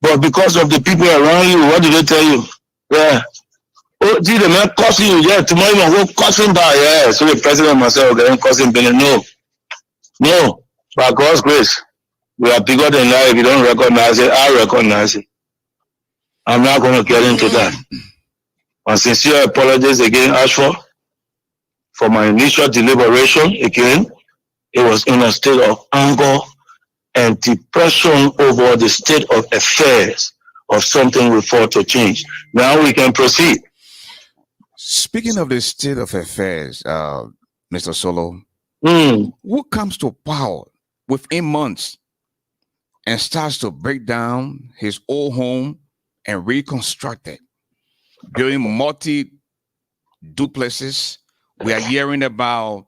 But because of the people around you, what do they tell you? Yeah. Oh, gee, the man cussing you. Yeah, tomorrow you will go cussing by. Yeah. So the president and myself getting cussing by. No. No. By God's grace, we are bigger than that. If you don't recognize it, I recognize it. I'm not going to get into that. My sincere apologies again, ASHFORD, for my initial deliberation. Again, it was in a state of anger and depression over the state of affairs of something we fought to change. Now we can proceed. Speaking of the state of affairs, Mr. Solo, who comes to power within months and starts to break down his old home and reconstructed, building multi duplexes. We are hearing about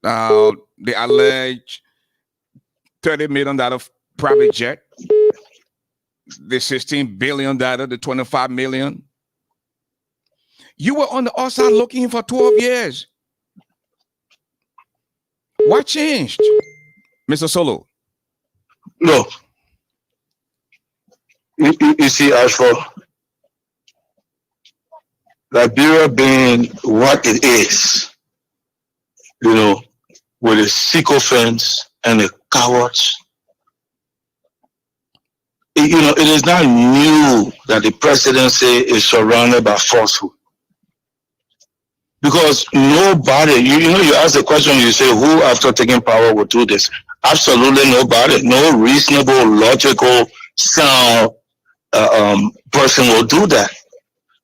the alleged $30 million private jet, the $16 billion, the $25 million. You were on the outside looking for 12 years. What changed, Mr. Solo? No. You see, Ashford, Liberia being what it is, you know, with the sycophants and the cowards, you know, it is not new that the presidency is surrounded by falsehood. Because nobody, you know, you ask the question, you say, who after taking power will do this? Absolutely nobody. No reasonable, logical, sound person will do that.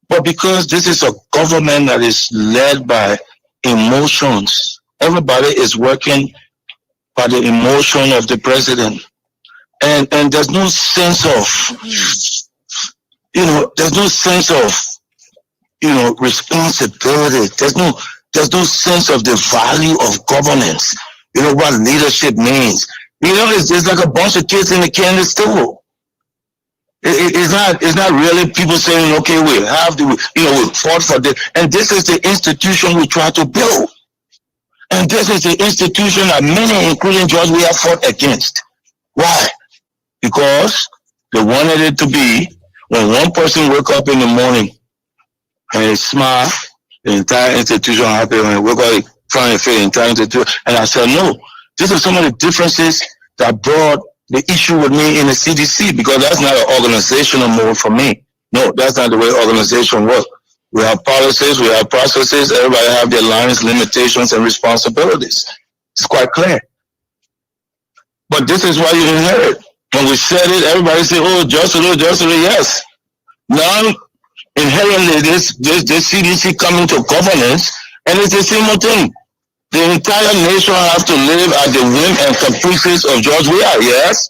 But because this is a government that is led by emotions, everybody is working by the emotion of the president. And there's no sense of, you know, there's no sense of, you know, responsibility. There's no sense of the value of governance. You know what leadership means. You know, it's like a bunch of kids in the candy store. It's not really people saying, okay, we have to, you know, we fought for this. And this is the institution we try to build. And this is the institution that many, including George, we have fought against. Why? Because they wanted it to be when one person wake up in the morning and smile, the entire institution happy, and wake up trying to fit the entire institution. And I said, no, these are some of the differences that brought the issue with me in the CDC, because that's not an organizational mode for me. No, that's not the way organization works. We have policies, we have processes, everybody have their lines, limitations, and responsibilities. It's quite clear. But this is why you inherit. When we said it, everybody said, oh, just a little, yes. Now, inherently, this CDC coming to governance, and it's the same thing. The entire nation has to live at the whim and caprices of George Weah, yes?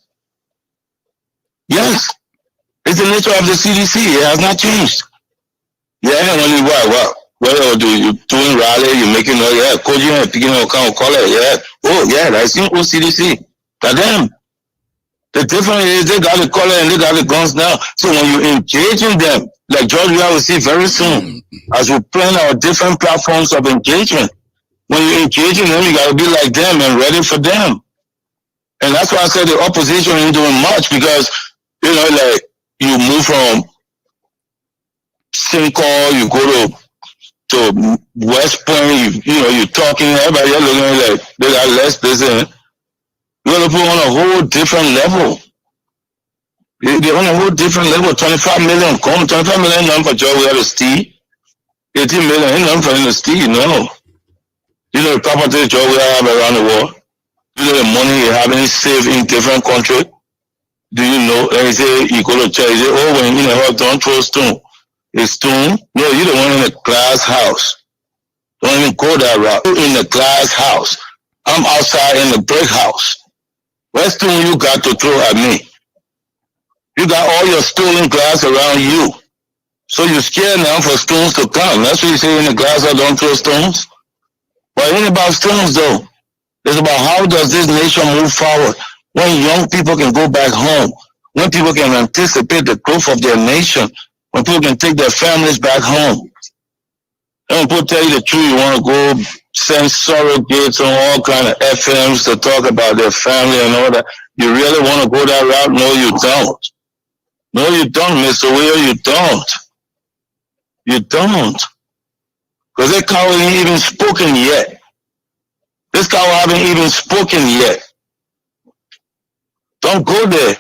Yes. It's the nature of the CDC. It has not changed. Yeah, only what do you doing rally, you making coding and picking up kind of color, yeah. Oh yeah, that's in OCDC. But them. The difference is they got the color and they got the guns now. So when you engage in them, like George Weah will see very soon, as we plan our different platforms of engagement. When you engage in them, you gotta be like them and ready for them. And that's why I said the opposition ain't doing much, because you know, like you move from Simcoe, you go to West Point, you know, you're talking, everybody looking like they got less business. You're gonna put on a whole different level. They're on a whole different level. 25 million, 25 million number for George Weah to steal. 18 million ain't nothing for him to steal, no. You know the property George Weah have around the world? You know the money he have in saved in different countries? Do you know? And he say, you go to church, he say, oh, when you know, don't throw stone. A stone? No, you're the one in a glass house. Don't even go that route. You're in a glass house. I'm outside in the brick house. What stone you got to throw at me? You got all your stolen glass around you. So you're scared now for stones to come. That's what you say in the glass house, don't throw stones. But it ain't about stones though. It's about how does this nation move forward when young people can go back home, when people can anticipate the growth of their nation, when people can take their families back home. And when people tell you the truth, you want to go send surrogates on all kind of FMs to talk about their family and all that. You really want to go that route? No, you don't. No, you don't, Mr. Weah, you don't. You don't. Because that cow ain't even spoken yet. This cow haven't even spoken yet. Don't go there.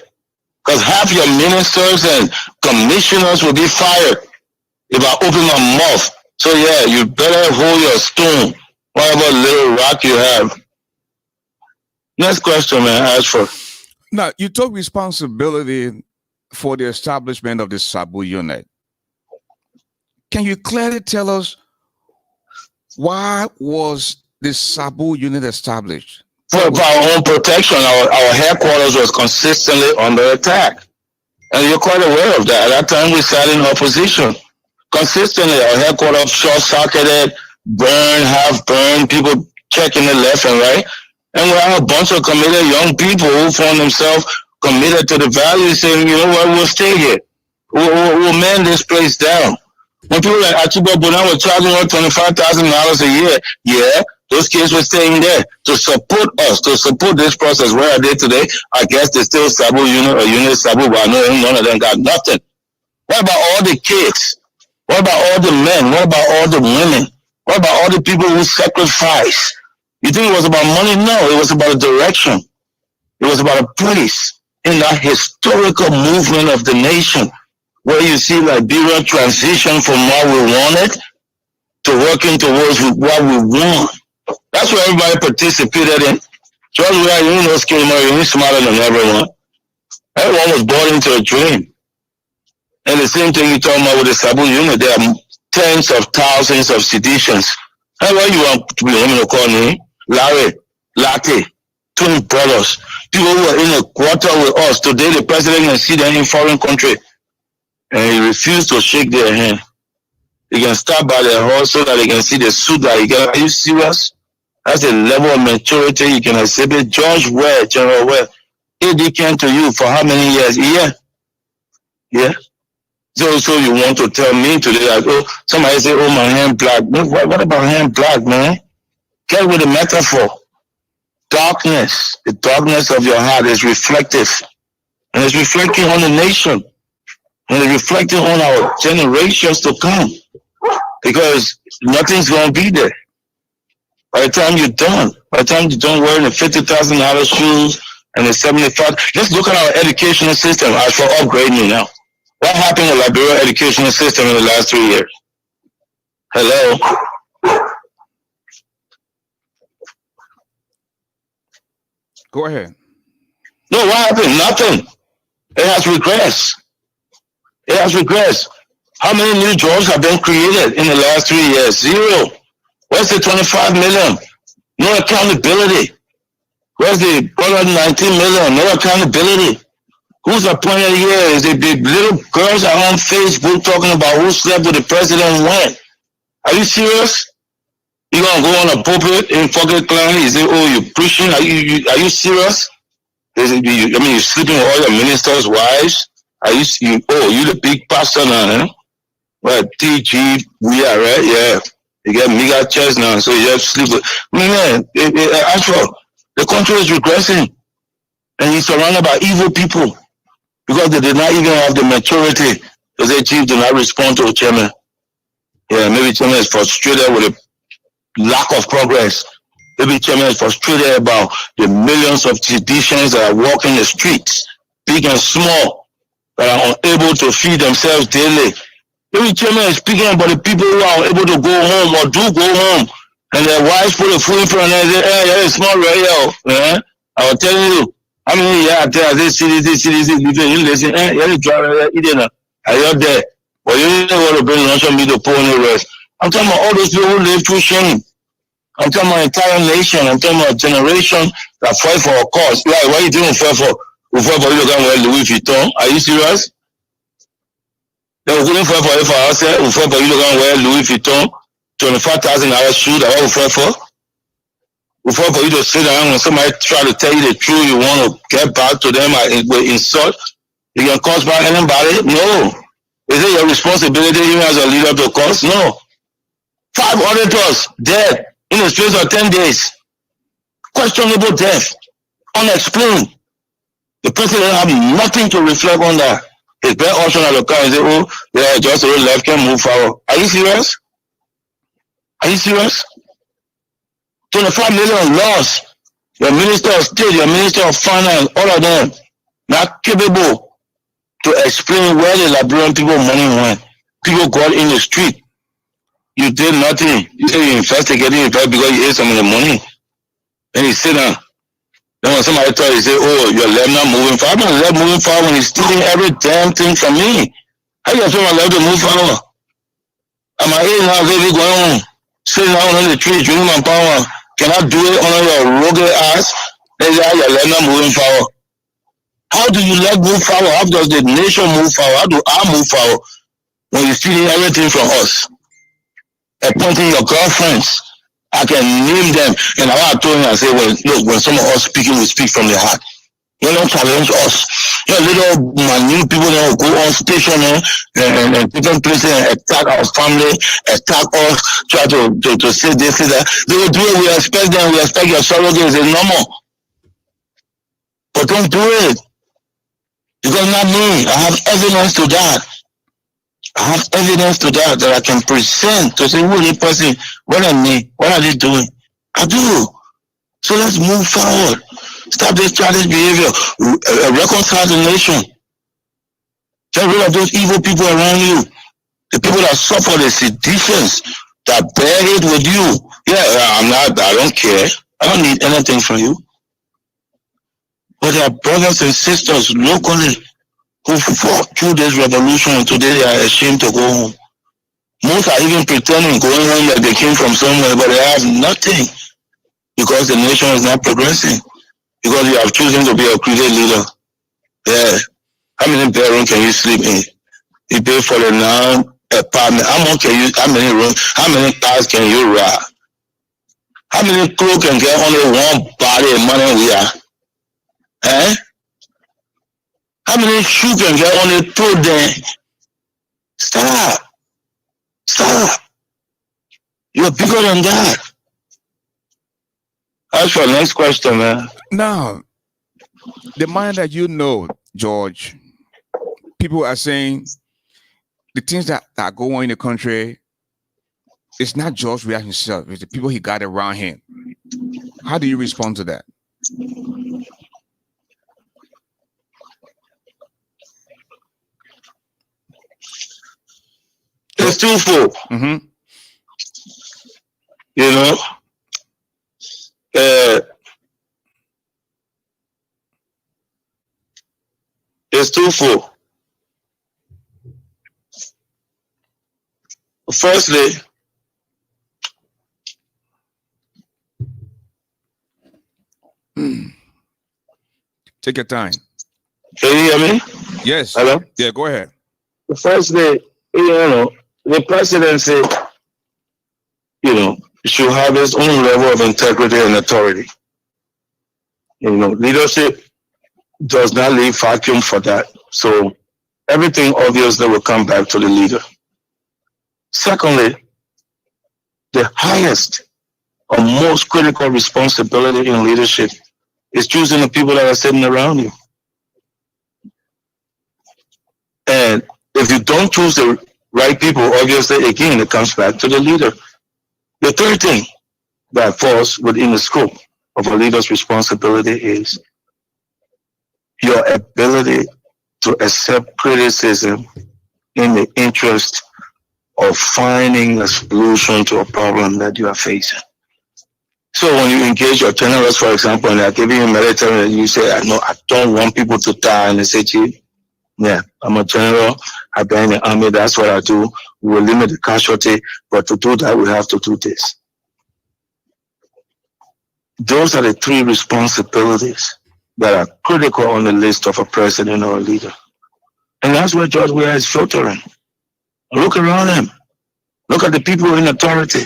Because half your ministers and commissioners will be fired if I open my mouth. So yeah, you better hold your stone, whatever little rock you have. Next question, man, Ashford. Now, you took responsibility for the establishment of the Sabu unit. Can you clearly tell us why was the Sabu unit established? For our own protection, our headquarters was consistently under attack. And you're quite aware of that. At that time, we sat in opposition. Consistently, our headquarters short-circuited, burned, half-burned, people checking it left and right. And we have a bunch of committed young people who found themselves committed to the values, saying, you know what, we'll stay here. We'll man this place down. When people like Achiba Bonan were charging us $25,000 a year, yeah, those kids were staying there to support us, to support this process. Where are they today? I guess they still Sabu unit or unit Sabu, but I know none of them got nothing. What about all the kids? What about all the men? What about all the women? What about all the people who sacrificed? You think it was about money? No, it was about a direction. It was about a place in that historical movement of the nation where you see Liberia transition from what we wanted to working towards what we want. That's what everybody participated in. George, you know, you're smarter than everyone. Everyone was born into a dream. And the same thing you're talking about with the Sabu unit, there are tens of thousands of seditions. That's why you want to be able to call me Larry, Latte, twin brothers, people who are in a quarter with us. Today the president can see them in foreign country and he refused to shake their hand. They can start by their horse so that they can see the suit that he got. Are you serious? That's a level of maturity you can exhibit. George Ware, General Ware, AD came to you for how many years? A year? Yeah. So you want to tell me today that, oh, somebody say, oh, my hand black. What about hand black, man? Get with the metaphor. Darkness, the darkness of your heart is reflective. And it's reflecting on the nation. And it's reflecting on our generations to come. Because nothing's going to be there. By the time you're done, wearing the $50,000 shoes and the 75, let's look at our educational system as for upgrading now. What happened to the Liberia educational system in the last 3 years? Hello? Go ahead. No, what happened? Nothing. It has regressed. It has regressed. How many new jobs have been created in the last 3 years? Zero. Where's the 25 million? No accountability. Where's the 119 million? No accountability. Who's appointed here? Is it the little girls are on Facebook talking about who slept with the president when? Are you serious? You gonna go on a pulpit in fucking clan? You say, oh, you preaching? Are you serious? You're sleeping with all your ministers' wives? You the big pastor now, eh? Well, TG, we are, right? Yeah. You get mega chest now, so you have to sleep with. Man, actually, the country is regressing. And he's surrounded by evil people. Because they did not even have the maturity to say, Chief, do not respond to a chairman. Yeah, maybe chairman is frustrated with the lack of progress. Maybe chairman is frustrated about the millions of Tahitians that are walking the streets, big and small, that are unable to feed themselves daily. Maybe chairman is speaking about the people who are able to go home or do go home, and their wives put a food in front of them and say, hey, yeah, it's small radio. Yeah? I was telling you, I mean, yeah, this city, you listen, you're driving, are you there? But you don't want to bring lunch on me to pull any rest. I'm talking about all those people who live through shame. I'm talking about an entire nation. I'm talking about a generation that fight for a cause. Like, what are you doing fight for? We fight for you to go and wear Louis Vuitton. Are you serious? Then we couldn't fight for it for ourselves. We fight for you to go and wear Louis Vuitton, $25,000 shoe. That's what we fight for. We fight for you to sit down when somebody try to tell you the truth. You want to get back to them with insult. You can cause back anybody? No. Is it your responsibility even as a leader to cause? No. 5 auditors dead in the space of 10 days. Questionable death. Unexplained. The president have nothing to reflect on that. His best option at the car and say, oh, yeah, just a little left can move forward. Are you serious? Are you serious? 25 million lost. Your minister of state, your minister of finance, all of them not capable to explain where the Liberian people money went. People got in the street. You did nothing. You say you investigated because you ate some of the money. Then you sit down. Then when somebody told you, say, oh, your left not moving forward. I'm not left moving forward when he's stealing every damn thing from me. How you expect my left to move forward? And my age now is going on. Sitting down on the tree, drinking my power. Can I do it on your rugged ass? Then you say, your left not moving forward. How do you let move forward? How does the nation move forward? How do I move forward when you're stealing everything from us? Appointing your girlfriends. I can name them. And I told him, I say, well, look, when some of us speaking, we speak from the heart. You don't challenge us. You know, little minute people that will go on station and different places and attack our family, attack us, try to say this, say that. They will do it. We expect them. We expect your surrogates. It's normal. But don't do it. Because not me. I have evidence to that. I have evidence to that I can present to say, who is the person? What are me? What are they doing? I do. So let's move forward. Stop this childish behavior. Reconcile the nation. Get rid of those evil people around you. The people that suffer the seditions, that bear it with you. Yeah, I don't care. I don't need anything from you. But there are brothers and sisters locally who fought through this revolution and today they are ashamed to go home. Most are even pretending going home that they came from somewhere, but they have nothing because the nation is not progressing. Because you have chosen to be a created leader. Yeah. How many bedrooms can you sleep in? You pay for the apartment. How many rooms? How many cars can you ride? How many clothes can get only one body and money we are? Eh? How many shoes can get only two then? Stop. Stop. You're bigger than that. That's your next question, man. Now, the man that you know, George, people are saying the things that go on in the country, it's not George Weah himself, it's the people he got around him. How do you respond to that? It's twofold. Mm-hmm. You know, it's twofold. Firstly, take your time. Can you hear me? Yes. Hello? Yeah, go ahead. Firstly, you know, the presidency, you know, should have its own level of integrity and authority. You know, leadership does not leave vacuum for that. So everything obviously will come back to the leader. Secondly, the highest or most critical responsibility in leadership is choosing the people that are sitting around you. And if you don't choose the right people, obviously, again, it comes back to the leader. The third thing that falls within the scope of a leader's responsibility is your ability to accept criticism in the interest of finding a solution to a problem that you are facing. So when you engage your generals, for example, and they're giving you military, and you say, I don't want people to die, and they say to you, yeah, I'm a general, I've been in the army, that's what I do. We will limit the casualty, but to do that, we have to do this. Those are the three responsibilities that are critical on the list of a president or a leader. And that's where George Weah is filtering. Look around him. Look at the people in authority.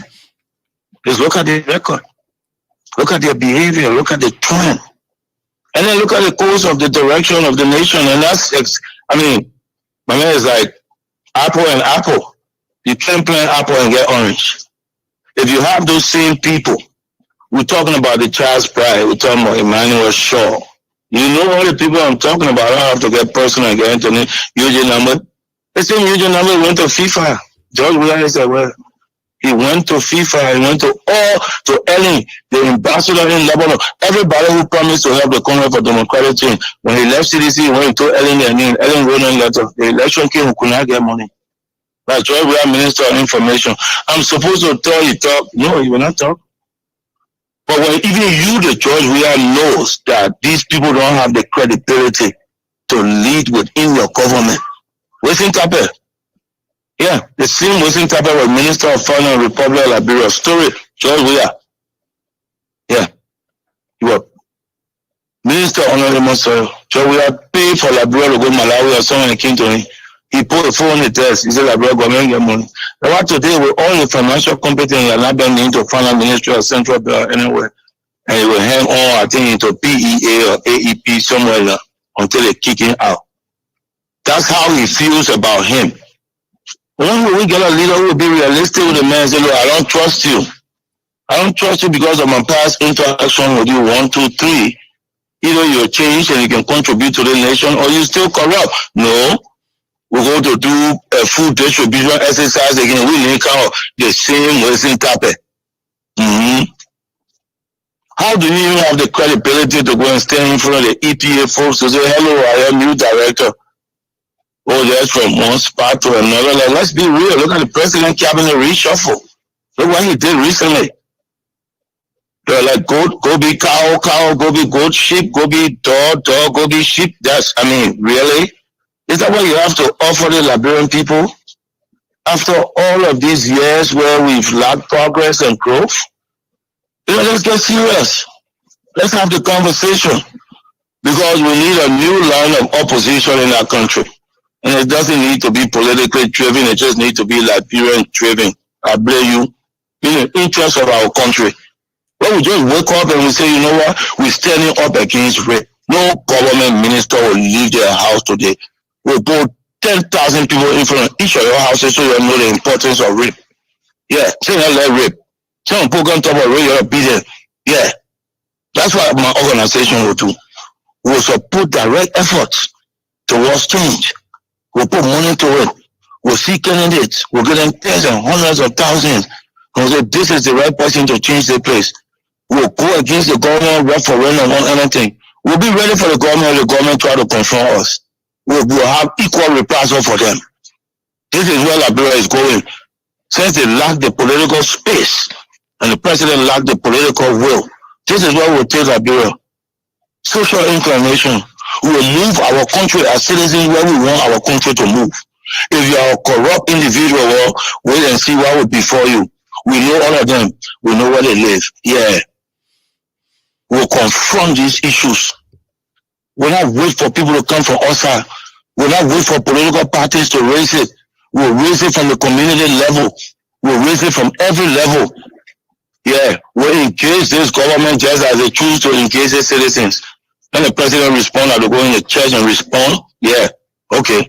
Just look at their record. Look at their behavior. Look at the trend. And then look at the course of the direction of the nation. And that's, I mean, my man is like apple and apple. You can't plant apple and get orange. If you have those same people, we're talking about the child's pride. We're talking about Emmanuel Shaw. You know all the people I'm talking about. I don't have to get personal and get into the Eugene number. The same Eugene number went to FIFA. George Weah said, well, he went to FIFA, he went to Ellen, the ambassador in Lebanon. Everybody who promised to help the Congress for Democratic Change. When he left CDC, he went to Ellen their name. Ellen wrote a letter. The election came, he could not get money. Like George Weah, Minister of Information. I'm supposed to tell you talk. No, you will not talk. But when even you, the George Weah, knows that these people don't have the credibility to lead within your government. Waiting Tape. Yeah, the same Waiting Tape was Minister of Finance in Republic of Liberia. Story, George Weah. Yeah. He was Minister Honorable Monsoyo, so we are paid for Liberia to go to Malawi or someone came to me. He put a phone in the test. He said Liberia government get money. Now what today with all the financial competence you are not being into finance ministry or central bank anywhere. And he will hang on, I think, into PEA or AEP somewhere now, until they kick him out. That's how he feels about him. When will we get a leader who will be realistic with the man and say, look, I don't trust you. I don't trust you because of my past interaction with you, 1, 2, 3. Either you're changed and you can contribute to the nation, or you're still corrupt. No, we're going to do a food distribution exercise again. We need kind of the same wasting carpet. How do you even have the credibility to go and stand in front of the EPA folks to say, hello, I am new director? Oh, that's from one spot to another. Like, let's be real. Look at the president cabinet reshuffle. Look what he did recently. They're like, go be cow, go be goat, sheep, go be dog, go be sheep. That's, I mean, really? Is that what you have to offer the Liberian people? After all of these years where we've lacked progress and growth? Let's get serious. Let's have the conversation. Because we need a new line of opposition in our country. And it doesn't need to be politically driven, it just needs to be Liberian driven. I blame you. In the interest of our country. When we just wake up and we say, you know what, we're standing up against rape. No government minister will leave their house today. We'll put 10,000 people in front of each of your houses so you know the importance of rape. Yeah, say not let rape. Some people can talk about rape, you're obedient. Yeah. That's what my organization will do. We'll support direct efforts towards change. We'll put money to it. We'll see candidates. We'll get them tens and hundreds of thousands. And say this is the right person to change the place. We'll go against the government, referendum on anything. We'll be ready for the government if the government try to confront us. We'll have equal reprisal for them. This is where Liberia is going. Since they lack the political space and the president lacked the political will, this is where we'll take Liberia. Social inclination. We will move our country as citizens where we want our country to move. If you are a corrupt individual, well, wait and see what will be for you. We know all of them. We know where they live. Yeah. We'll confront these issues. We'll not wait for people to come from outside. We'll not wait for political parties to raise it. We'll raise it from the community level. We'll raise it from every level. Yeah. We'll engage this government just as they choose to engage the citizens. When the president responds, I will go in the church and respond. Yeah. Okay.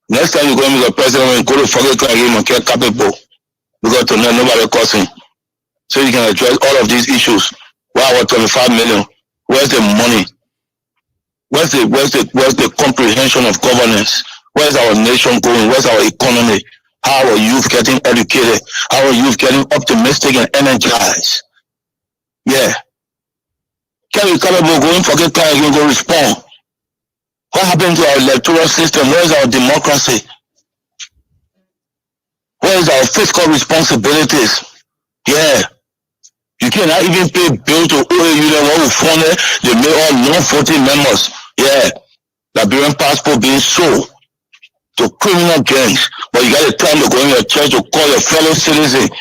Next time you go in with the president, when you go to forget to give him a care capital. Because tonight nobody calls him. So you can address all of these issues. Wow, 25 million. Where's the money? Where's the comprehension of governance? Where's our nation going? Where's our economy? How are youth getting educated? How are youth getting optimistic and energized? Yeah. Can we go in, forget time, you go respond? What happened to our electoral system? Where's our democracy? Where's our fiscal responsibilities? Yeah. You cannot even pay bill to OAU, then what we fund it, they make all non-voting members. Yeah. Liberian passport being sold to criminal gangs. But you got the time to go in your church to call your fellow citizen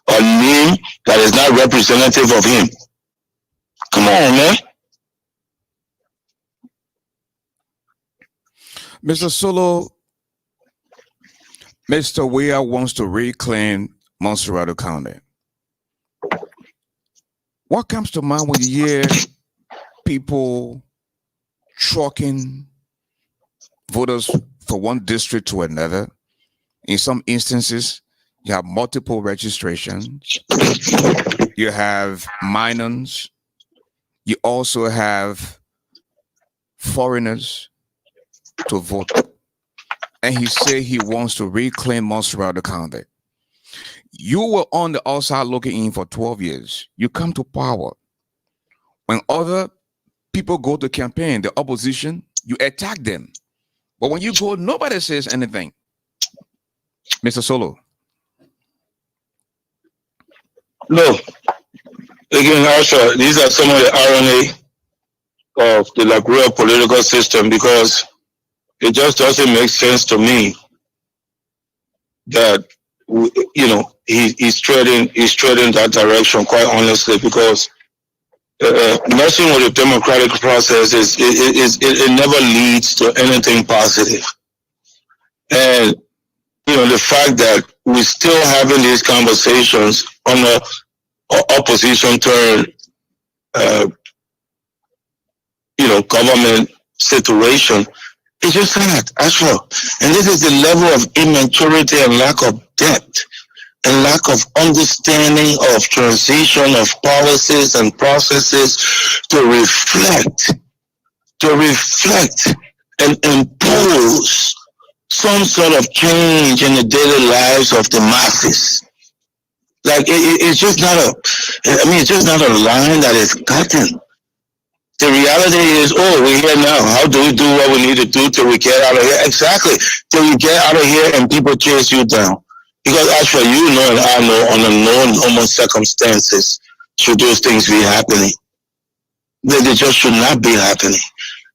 a name that is not representative of him. Come on, man. Mr. Solo, Mr. Weah wants to reclaim Montserrat County. What comes to mind when you hear people trucking voters from one district to another? In some instances, you have multiple registrations. You have minors. You also have foreigners to vote. And he said he wants to reclaim Montserrat County. You were on the outside looking in for 12 years. You come to power. When other people go to campaign, the opposition, you attack them. But when you go, nobody says anything. Mr. Solo. No. Again, Asha, these are some of the irony of the Liberia political system, because it just doesn't make sense to me that, you know, he's treading that direction, quite honestly, because messing with the democratic process it never leads to anything positive. And the fact that we're still having these conversations on the opposition turn, government situation is just sad, actually. And this is the level of immaturity and lack of depth and lack of understanding of transition of policies and processes to reflect and impose some sort of change in the daily lives of the masses. Like it's just not it's just not a line that is cutting. The reality is, we're here now. How do we do what we need to do till we get out of here? Exactly. Till we get out of here and people chase you down. Because actually, and I know, under no normal circumstances should those things be happening. They just should not be happening.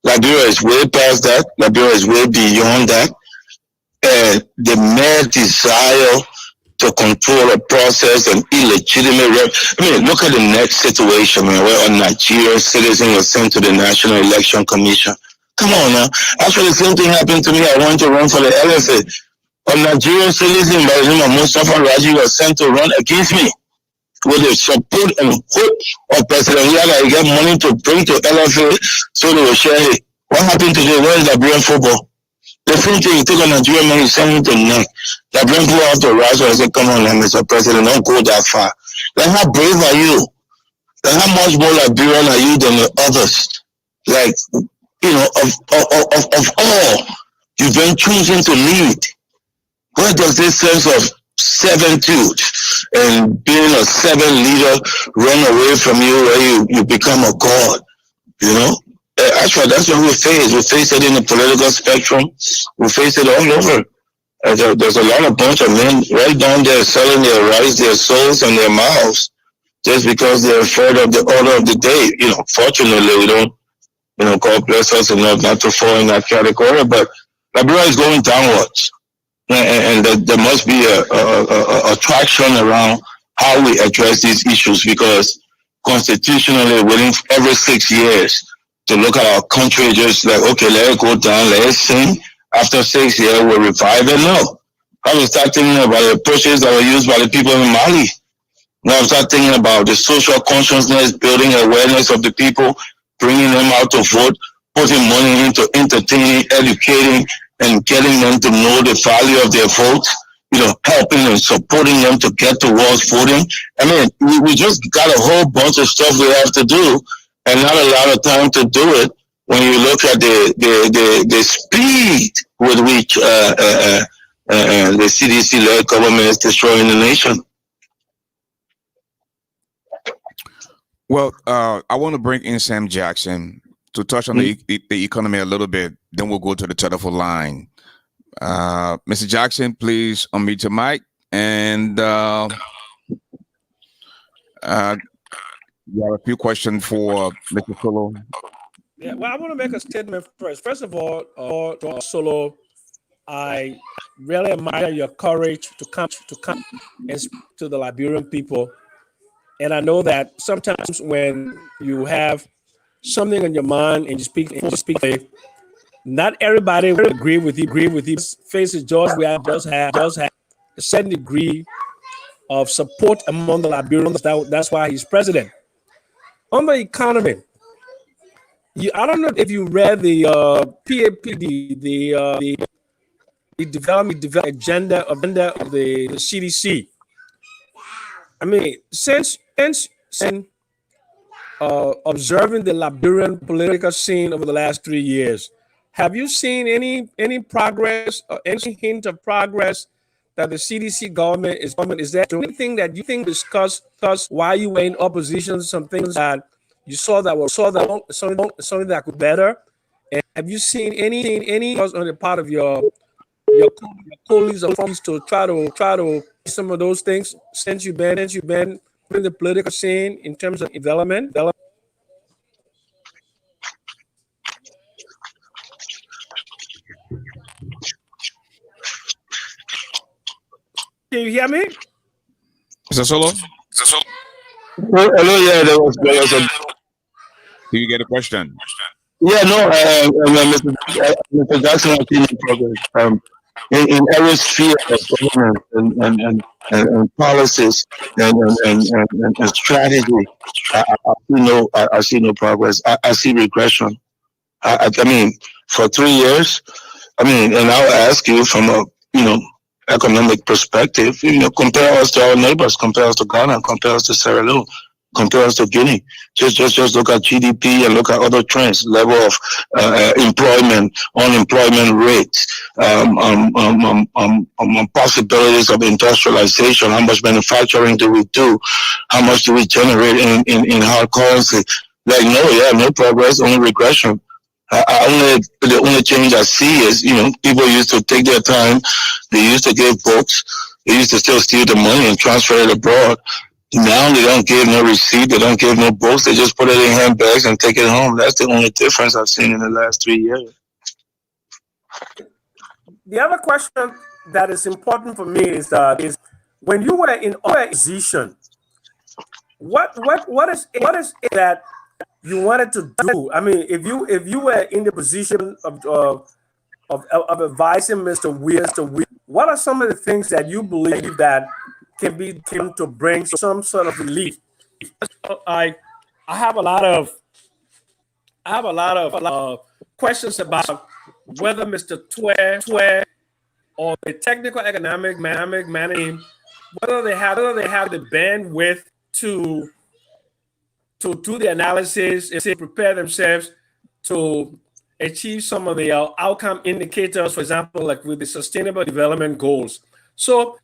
Liberia is way past that. Liberia is way beyond that. The mere desire to control a process and illegitimate. Look at the next situation, man, where a Nigerian citizen was sent to the National Election Commission. Come on now. Actually, the same thing happened to me. I wanted to run for the LFA. A Nigerian citizen by the name of Mustafa Raji was sent to run against me with the support and hope of President Yala. He got money to bring to LFA so they will share it. What happened today? Where is Liberian football? The same thing, you take a Nigerian man, you send him to neck. The Liberian people have to rise and say, come on, Mr. President, don't go that far. Like, how brave are you? Like, how much more Liberian are you than the others? Like, of all you've been chosen to lead, where does this sense of servitude and being a servant leader run away from you where you become a god, Actually, that's what we face. We face it in the political spectrum. We face it all over. There's a lot of bunch of men right down there selling their rights, their souls, and their mouths just because they're afraid of the order of the day. Fortunately, we don't, God bless us enough not to fall in that category. But Liberia is going downwards, and there must be a traction around how we address these issues because constitutionally, within every 6 years. To look at our country, just like, okay, let it go down, let it sink. After 6 years, we'll revive it. No. I was start thinking about the approaches that were used by the people in Mali. Now I start thinking about the social consciousness, building awareness of the people, bringing them out to vote, putting money into entertaining, educating, and getting them to know the value of their votes, helping and supporting them to get towards voting. We just got a whole bunch of stuff we have to do. And not a lot of time to do it when you look at the speed with which the CDC-led government is destroying the nation. Well, I want to bring in Sam Jackson to touch on the economy a little bit. Then we'll go to the telephone line. Mr. Jackson, please unmute your mic and you have a few questions for Mr. Solo. Yeah, well, I want to make a statement first. First of all, Solo, I really admire your courage to come and speak to the Liberian people. And I know that sometimes when you have something on your mind and you speak, not everybody will agree with you. Faces George, we does have a certain degree of support among the Liberians. That's why he's president. On the economy, I don't know if you read the PAPD, the development agenda of the CDC. Since observing the Liberian political scene over the last 3 years, have you seen any progress or any hint of progress that the CDC government is there anything that you think discuss why you were in opposition, some things that you saw that something that could better? And have you seen any on the part of your colleagues or friends to try to some of those things since you've been in the political scene in terms of development? Can you hear me? Mr. Solo? Hello, yeah, there was Do you get a question? Yeah, no, Mr. Jackson has seen the progress in every sphere of government and policies and strategy. I see no progress. I see regression. I mean, for 3 years, I mean, and I'll ask you from a economic perspective. Compare us to our neighbors, compare us to Ghana, compare us to Sierra Leone, compare us to Guinea. Just look at GDP and look at other trends, level of employment, unemployment rates, possibilities of industrialization. How much manufacturing do we do? How much do we generate in hard currency? Like no progress, only regression. The only change I see is, people used to take their time. They used to give books. They used to still steal the money and transfer it abroad. Now they don't give no receipt. They don't give no books. They just put it in handbags and take it home. That's the only difference I've seen in the last 3 years. The other question that is important for me is when you were in opposition, what is it that you wanted to do? I mean, if you were in the position of advising Mr. Weir, what are some of the things that you believe that can be to bring some sort of relief? I have a lot of questions about whether Mr. Twe or the technical economic management, whether they have the bandwidth to do the analysis and prepare themselves to achieve some of the outcome indicators, for example, like with the Sustainable Development Goals. So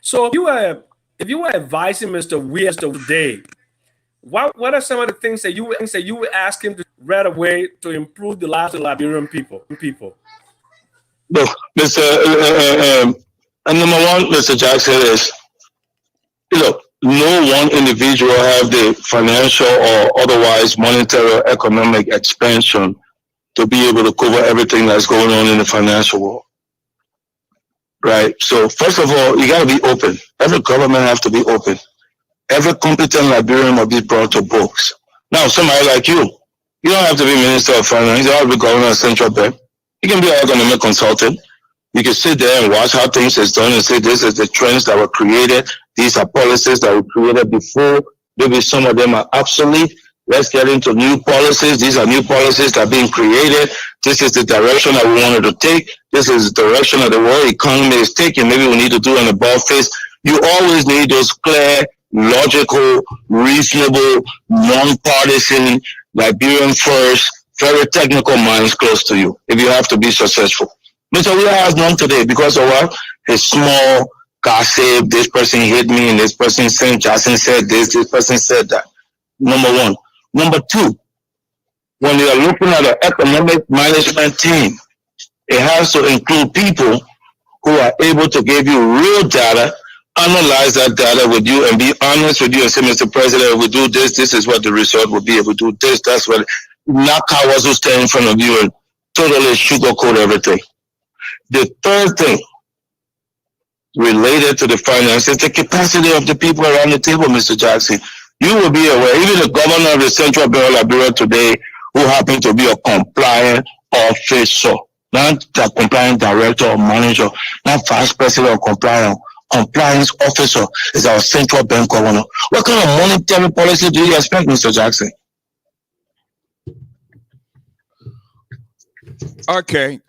if you were advising Mr. Weir today, what are some of the things that you would ask him to right away to improve the lives of Liberian people? Look, number one, Mr. Jackson, is no one individual have the financial or otherwise monetary or economic expansion to be able to cover everything that's going on in the financial world. Right? So first of all, you got to be open. Every government have to be open. Every competent Liberian must be brought to books. Now, somebody like you don't have to be Minister of Finance. You don't have to be Governor of Central Bank. You can be an economic consultant. You can sit there and watch how things is done and say, this is the trends that were created. These are policies that were created before. Maybe some of them are obsolete. Let's get into new policies. These are new policies that are being created. This is the direction that we wanted to take. This is the direction that the world economy is taking. Maybe we need to do an above face. You always need those clear, logical, reasonable, non-partisan, Liberian first, very technical minds close to you if you have to be successful. Mr. Weir has none today because of what? His small gossip, this person hit me and this person said, Jackson said this person said that. Number one. Number two, when you are looking at an economic management team, it has to include people who are able to give you real data, analyze that data with you and be honest with you and say, Mr. President, if we do this, this is what the result will be. If we do this, that's what, not cowards who stand in front of you and totally sugarcoat everything. The third thing related to the finance is the capacity of the people around the table, Mr. Jackson. You will be aware, even the governor of the Central Bank of Liberia today, who happened to be a compliant officer, not a compliant director or manager, not vice president or compliance officer, is our central bank governor. What kind of monetary policy do you expect, Mr. Jackson? Okay.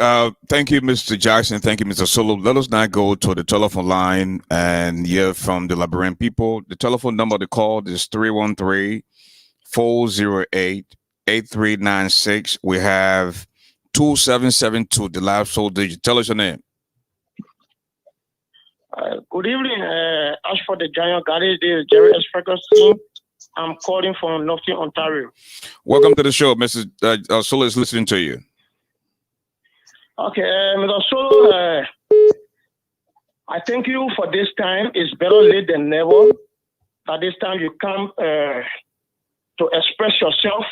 Thank you, Mr. Jackson. Thank you, Mr. Solo. Let us now go to the telephone line and hear from the Liberian people. The telephone number to call is 313-408-8396. We have 2772, the last 4 digits. Tell us your name. Good evening, ASHFORD the Giant Garley. This is Jerry S. Ferguson. I'm calling from Northern Ontario. Welcome to the show. Mr. Solo is listening to you. Okay, Mr. Solo, I thank you for this time. It's better late than never. At this time, you come to express yourself,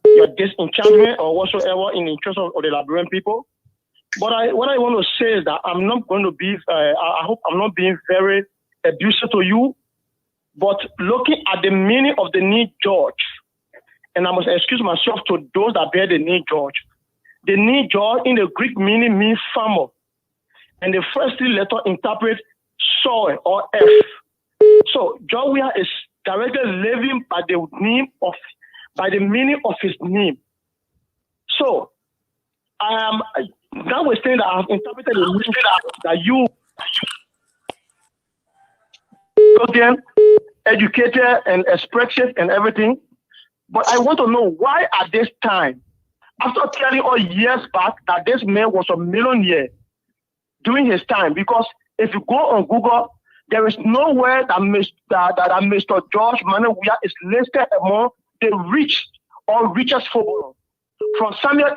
your disenchantment or whatsoever in the interest of the Liberian people. But what I want to say is that I'm not going to be, I hope I'm not being very abusive to you, but looking at the meaning of the name George, and I must excuse myself to those that bear the name George. The name George in the Greek meaning means farmer, and the first three letters interpret soil or earth. So George Weah is directly living by the meaning of his name. So that was saying that I've interpreted the meaning that you again educated and expressive and everything. But I want to know why at this time, after telling all years back that this man was a millionaire during his time, because if you go on Google, there is nowhere that Mr. George Manuel Weah is listed among the rich or richest footballer. From Samuel,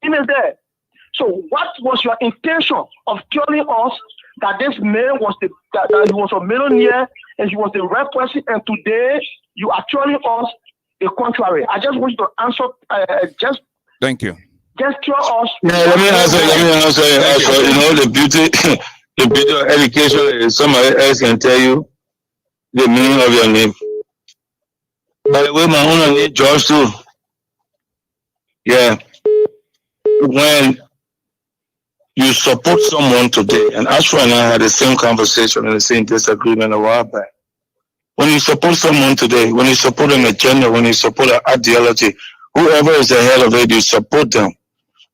he is there. So what was your intention of telling us that this man was that he was a millionaire and he was the right person, and today you are telling us the contrary? I just want you to answer. Thank you. Just tell us. Yeah, let me answer. You know, the beauty of education is somebody else can tell you the meaning of your name. By the way, my own name George too. Yeah. When you support someone today, and Ashford and I had the same conversation and the same disagreement a while back. When you support someone today, when you support an agenda, when you support an ideology, whoever is ahead of it, you support them.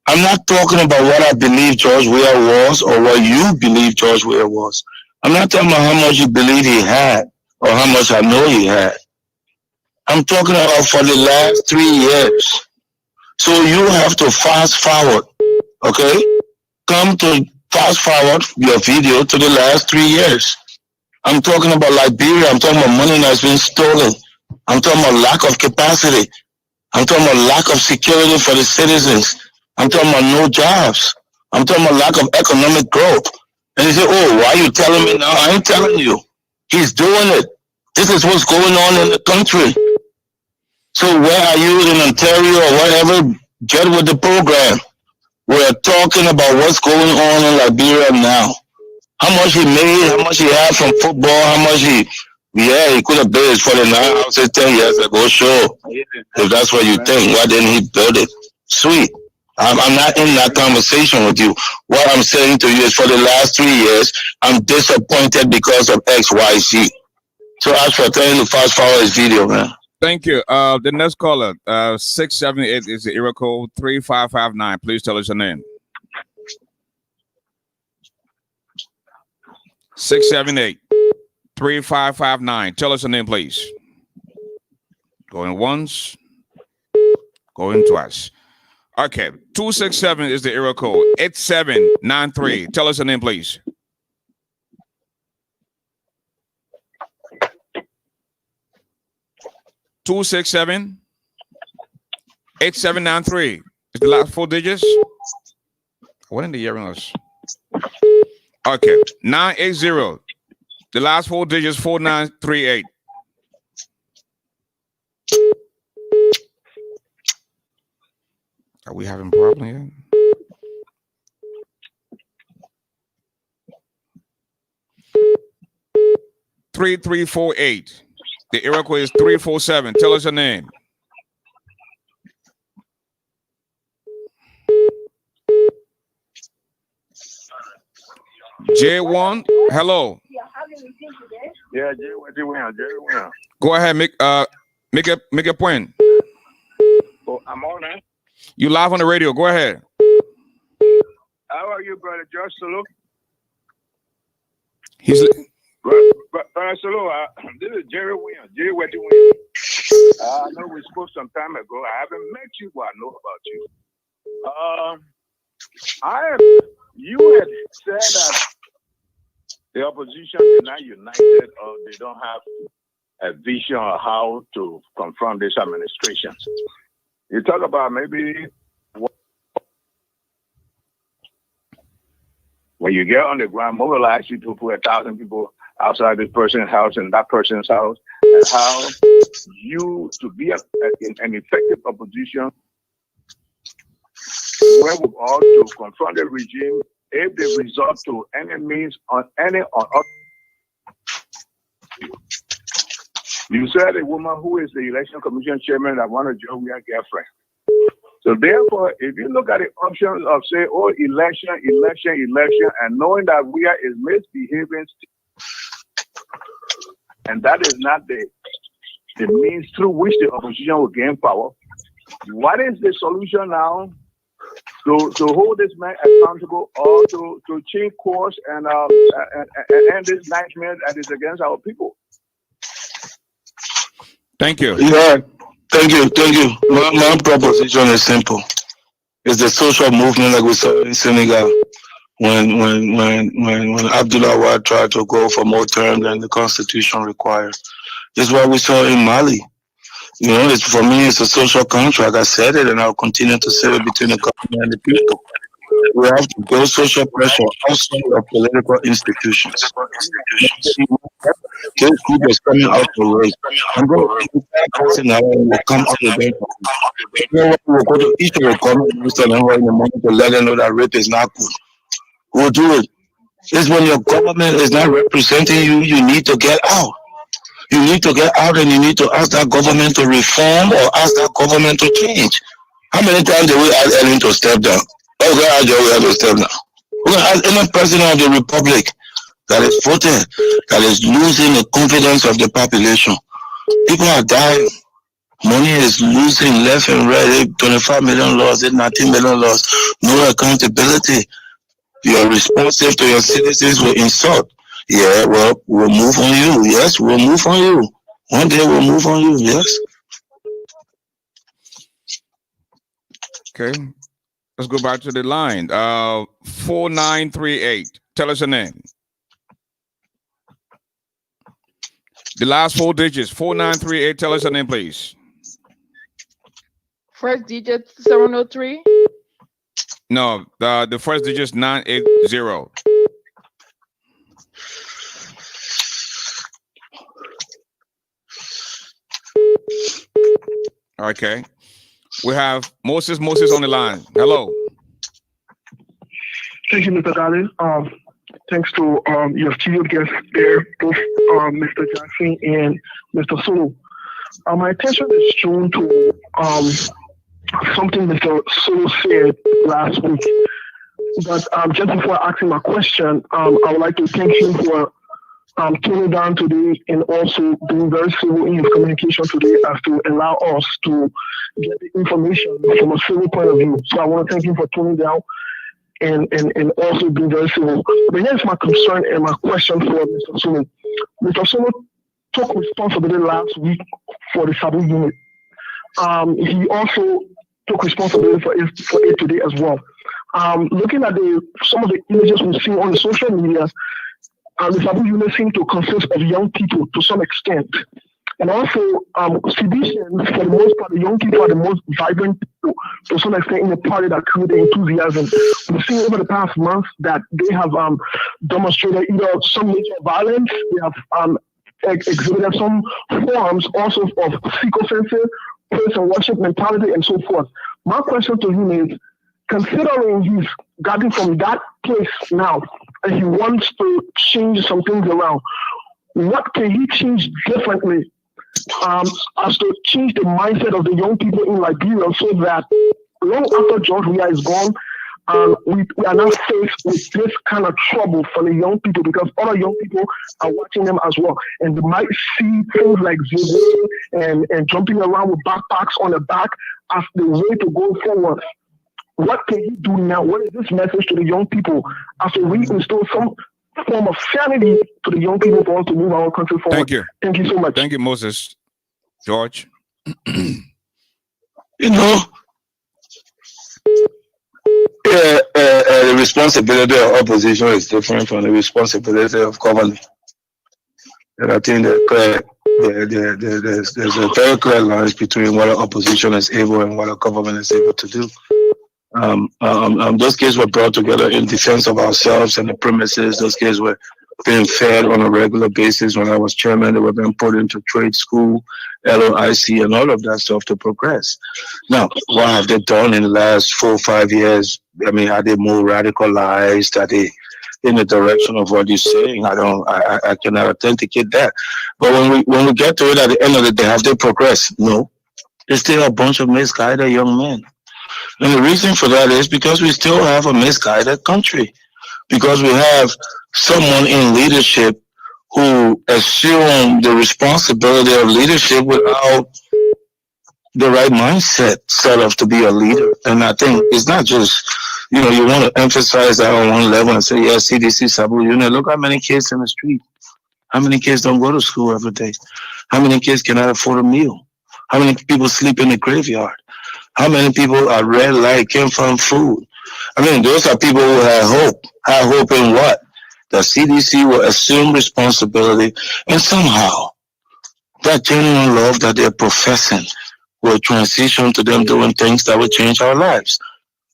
I'm not talking about what I believe George Weah was or what you believe George Weah was. I'm not talking about how much you believe he had or how much I know he had. I'm talking about for the last 3 years. So you have to fast forward, okay? Come to fast forward your video to the last 3 years. I'm talking about Liberia. I'm talking about money that's been stolen. I'm talking about lack of capacity. I'm talking about lack of security for the citizens. I'm talking about no jobs. I'm talking about lack of economic growth. And you say, oh, why are you telling me now? I ain't telling you. He's doing it. This is what's going on in the country. So where are you in Ontario or whatever? Get with the program. We're talking about what's going on in Liberia now. How much he made, how much he had from football, how much he could have built his 49 houses 10 years ago, sure. If that's what you think, why didn't he build it? Sweet. I'm not in that conversation with you. What I'm saying to you is for the last 3 years, I'm disappointed because of X, Y, Z. So as for telling to fast forward his video, man. Thank you. The next caller, 678 is the area code 3559. Please tell us your name. 678-3559. Tell us your name, please. Going once, going twice. Okay, 267 is the area code 8793. Tell us your name, please. (267) 8793 is the last 4 digits. What in the hearing us? Okay, 980. The last 4 digits 4938. Are we having a problem here? (3348). The area code is 347. Tell us your name. J1, hello. Yeah, J1. Go ahead, make a point. Oh, I'm on now. You live on the radio. Go ahead. How are you, brother George Solo? He's Brother Solo, this is Jerry Williams. I know we spoke some time ago. I haven't met you, but I know about you. You had said that the opposition is not united or they don't have a vision of how to confront this administration. You talk about maybe when you get on the ground, mobilize you to put 1,000 people outside this person's house and that person's house, and how you to be an effective opposition where we ought to confront the regime if they resort to any means on any or other. You said a woman who is the election commission chairman that wanted George Weah girlfriend. So therefore, if you look at the options of say, oh, election, and knowing that Weah is misbehaving, and that is not the means through which the opposition will gain power, what is the solution now to hold this man accountable or to change course and end this nightmare that is against our people? Thank you. Yeah, thank you. My proposition is simple. It's the social movement like we saw in Senegal when Abdullah Wade tried to go for more terms than the constitution required. It's what we saw in Mali. You know, for me, it's a social contract. I said it, and I'll continue to say it between the government and the people. We have to build social pressure outside of political institutions. This group is coming out to race. I'm going to now will come to the bank. We'll go to each of the government minister in the morning to let them know that rape is not good. We'll do it. It's when your government is not representing you, you need to get out. You need to get out and you need to ask that government to reform or ask that government to change. How many times do we ask Ellen to step down? Oh, God, we have to step down. We're going to ask any president of the republic that is voting, that is losing the confidence of the population. People are dying. Money is losing left and right. 25 million lost, 19 million lost. No accountability. You're responsive to your citizens with insult. Yeah, well, we'll move on you. Yes, we'll move on you. One day we'll move on you. Yes. Okay. Let's go back to the line. 4938. Tell us your name. The last 4 digits. 4938. Tell us your name, please. First digit 703. No, the first digit is 980. Okay. We have Moses on the line. Hello. Thank you, Mr. Garley. Thanks to your studio guests there, both Mr. Jackson and Mr. Solo. My attention is drawn to something Mr. Solo said last week. But just before asking my question, I would like to thank him for toning down today and also being very civil in his communication today as to allow us to get the information from a civil point of view. So I want to thank him for toning down and also being very civil. But here's my concern and my question for Mr. Solo. Mr. Solo took responsibility last week for the Sabu unit. He also took responsibility for it today as well. Looking at some of the images we've seen on the social media, the Sabu unit seems to consist of young people to some extent. And also, Cibicians, for the most part, the young people are the most vibrant people to some extent in the party that created enthusiasm. We've seen over the past months that they have demonstrated either some nature of violence, they have exhibited some forms also of sycophancy, praise and worship mentality, and so forth. My question to him is, considering he's gotten from that place now, and he wants to change some things around, what can he change differently as to change the mindset of the young people in Liberia so that long after George Weah is gone, we are now faced with this kind of trouble for the young people because other young people are watching them as well. And they might see things like Zibwe and jumping around with backpacks on the back as the way to go forward. What can he do now? What is this message to the young people as to reinstall some form of sanity to the young people for us to move our country forward? Thank you. Thank you so much. Thank you, Moses. George. You know, the responsibility of opposition is different from the responsibility of government. And I think that there's a very clear line between what an opposition is able and what a government is able to do. Those kids were brought together in defense of ourselves and the premises. Those kids were being fed on a regular basis. When I was chairman, they were being put into trade school, LOIC, and all of that stuff to progress. Now, what have they done in the last 4 or 5 years? I mean, are they more radicalized? Are they in the direction of what you're saying. I cannot authenticate that. But when we get to it at the end of the day, have they progressed? No. There's still a bunch of misguided young men. And the reason for that is because we still have a misguided country. Because we have someone in leadership who assume the responsibility of leadership without the right mindset set up to be a leader. And I think it's not just, you want to emphasize that on one level and say, yeah, CDC, Sabu unit. Look how many kids in the street. How many kids don't go to school every day? How many kids cannot afford a meal? How many people sleep in the graveyard? How many people are red light, can't find food? I mean, those are people who have hope. Have hope in what? The CDC will assume responsibility, and somehow that genuine love that they're professing will transition to them doing things that will change our lives.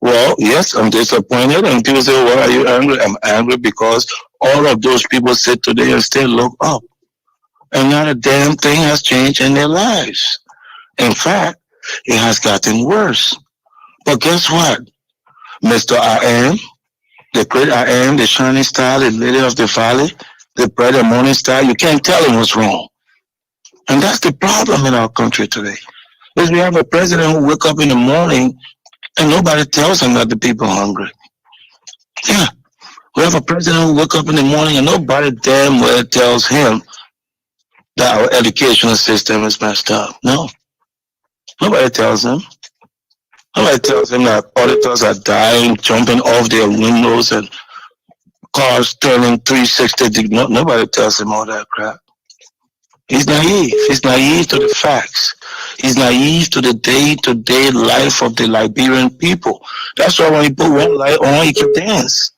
Well, yes, I'm disappointed, and people say, well, are you angry? I'm angry because all of those people sit today and still look up, and not a damn thing has changed in their lives. In fact, it has gotten worse. But guess what? Mr. I Am, the great I Am, the shining star, the lily of the valley, the bright and morning star, you can't tell him what's wrong. And that's the problem in our country today. Is we have a president who wake up in the morning and nobody tells him that the people are hungry. Yeah. We have a president who wake up in the morning and nobody damn well tells him that our educational system is messed up. No. Nobody tells him. Nobody tells him that auditors are dying, jumping off their windows, and cars turning 360 degrees. Nobody tells him all that crap. He's naive. He's naive to the facts. He's naive to the day-to-day life of the Liberian people. That's why when he put one light on, he can dance.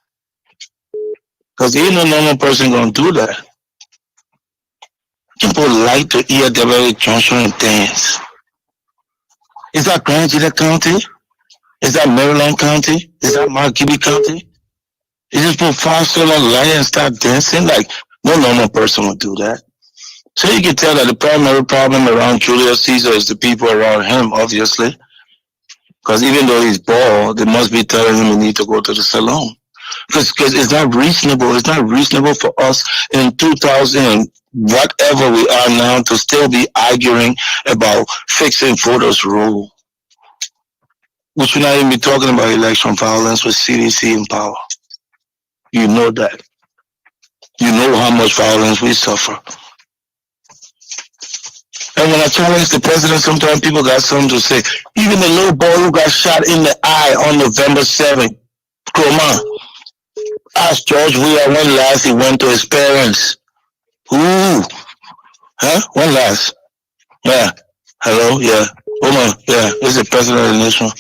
Because ain't no normal person going to do that. You put light to ear the junction and dance. Is that Grand Gila County? Is that Maryland County? Is that Marquette County? You just put 5 solar light and start dancing? Like, no normal person would do that. So you can tell that the primary problem around Julius Caesar is the people around him, obviously. Because even though he's bald, they must be telling him he need to go to the salon. Because it's not reasonable. It's not reasonable for us in 2000, whatever we are now, to still be arguing about fixing voters' rule. We should not even be talking about election violence with CDC in power. You know that. You know how much violence we suffer. And when I challenge the president, sometimes people got something to say. Even the little boy who got shot in the eye on November 7th, Croma, asked George Weah when last he went to his parents. Ooh. Huh? When last? Yeah. Hello? Yeah. Woman, yeah. This is the president of the nation.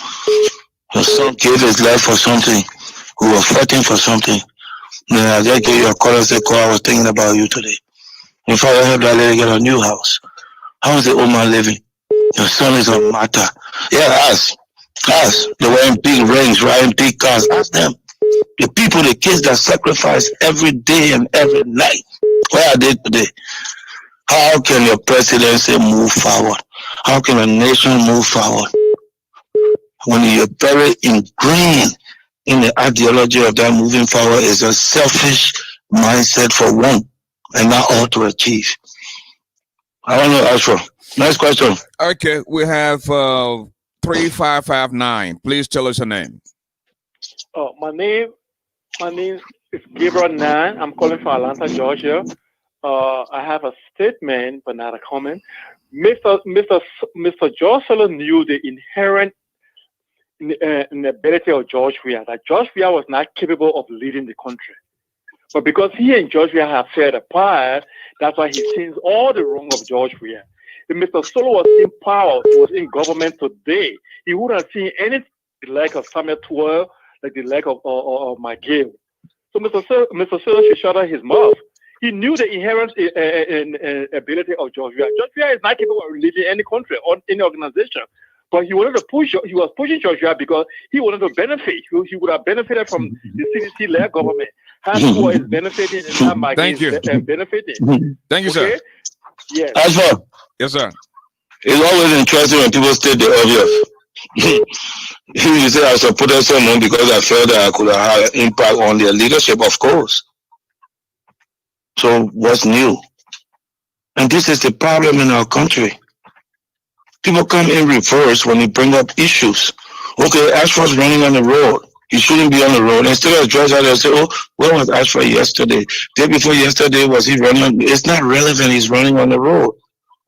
His son gave his life for something. We were fighting for something. Then I just gave you a call and said, I was thinking about you today. In fact, I helped that lady get a new house. How is the old man living? Your son is a matter. Yeah, ask. Ask. They're wearing big rings, riding big cars. Ask them. The people, the kids that sacrifice every day and every night. Where are they today? How can your presidency move forward? How can a nation move forward? When you're very ingrained in the ideology of that moving forward is a selfish mindset for one and not all to achieve. I don't know, Ashford. Next question. Okay, we have 3559. Please tell us your name. Oh, my name is Gabriel Nan. I'm calling from Atlanta, Georgia. I have a statement, but not a comment. Mr. George Solo knew the inherent inability of George Weah, that George Weah was not capable of leading the country. But because he and George Weah have shared a part, that's why he sees all the wrong of George Weah. If Mr. Solo was in power, was in government today, he wouldn't have seen any like of Samuel Tuel, like the like of McGill. So Mr. Solo should shut out his mouth. He knew the inherent ability of George Weah. George Weah is not capable of leading any country or any organization. But he wanted to push. He was pushing George Weah because he wanted to benefit. He would have benefited from the CDC-led government. Hasbro is benefiting, and now McGill is benefiting. Thank you, sir. Yes. Ashford. Yes, sir. It's always interesting when people state the obvious. You say I supported someone because I felt that I could have had an impact on their leadership, of course. So what's new? And this is the problem in our country. People come in reverse when they bring up issues. Okay, Ashford's running on the road. He shouldn't be on the road. Instead of address out and say, oh, where was Ashford yesterday? Day before yesterday, was he running? It's not relevant. He's running on the road.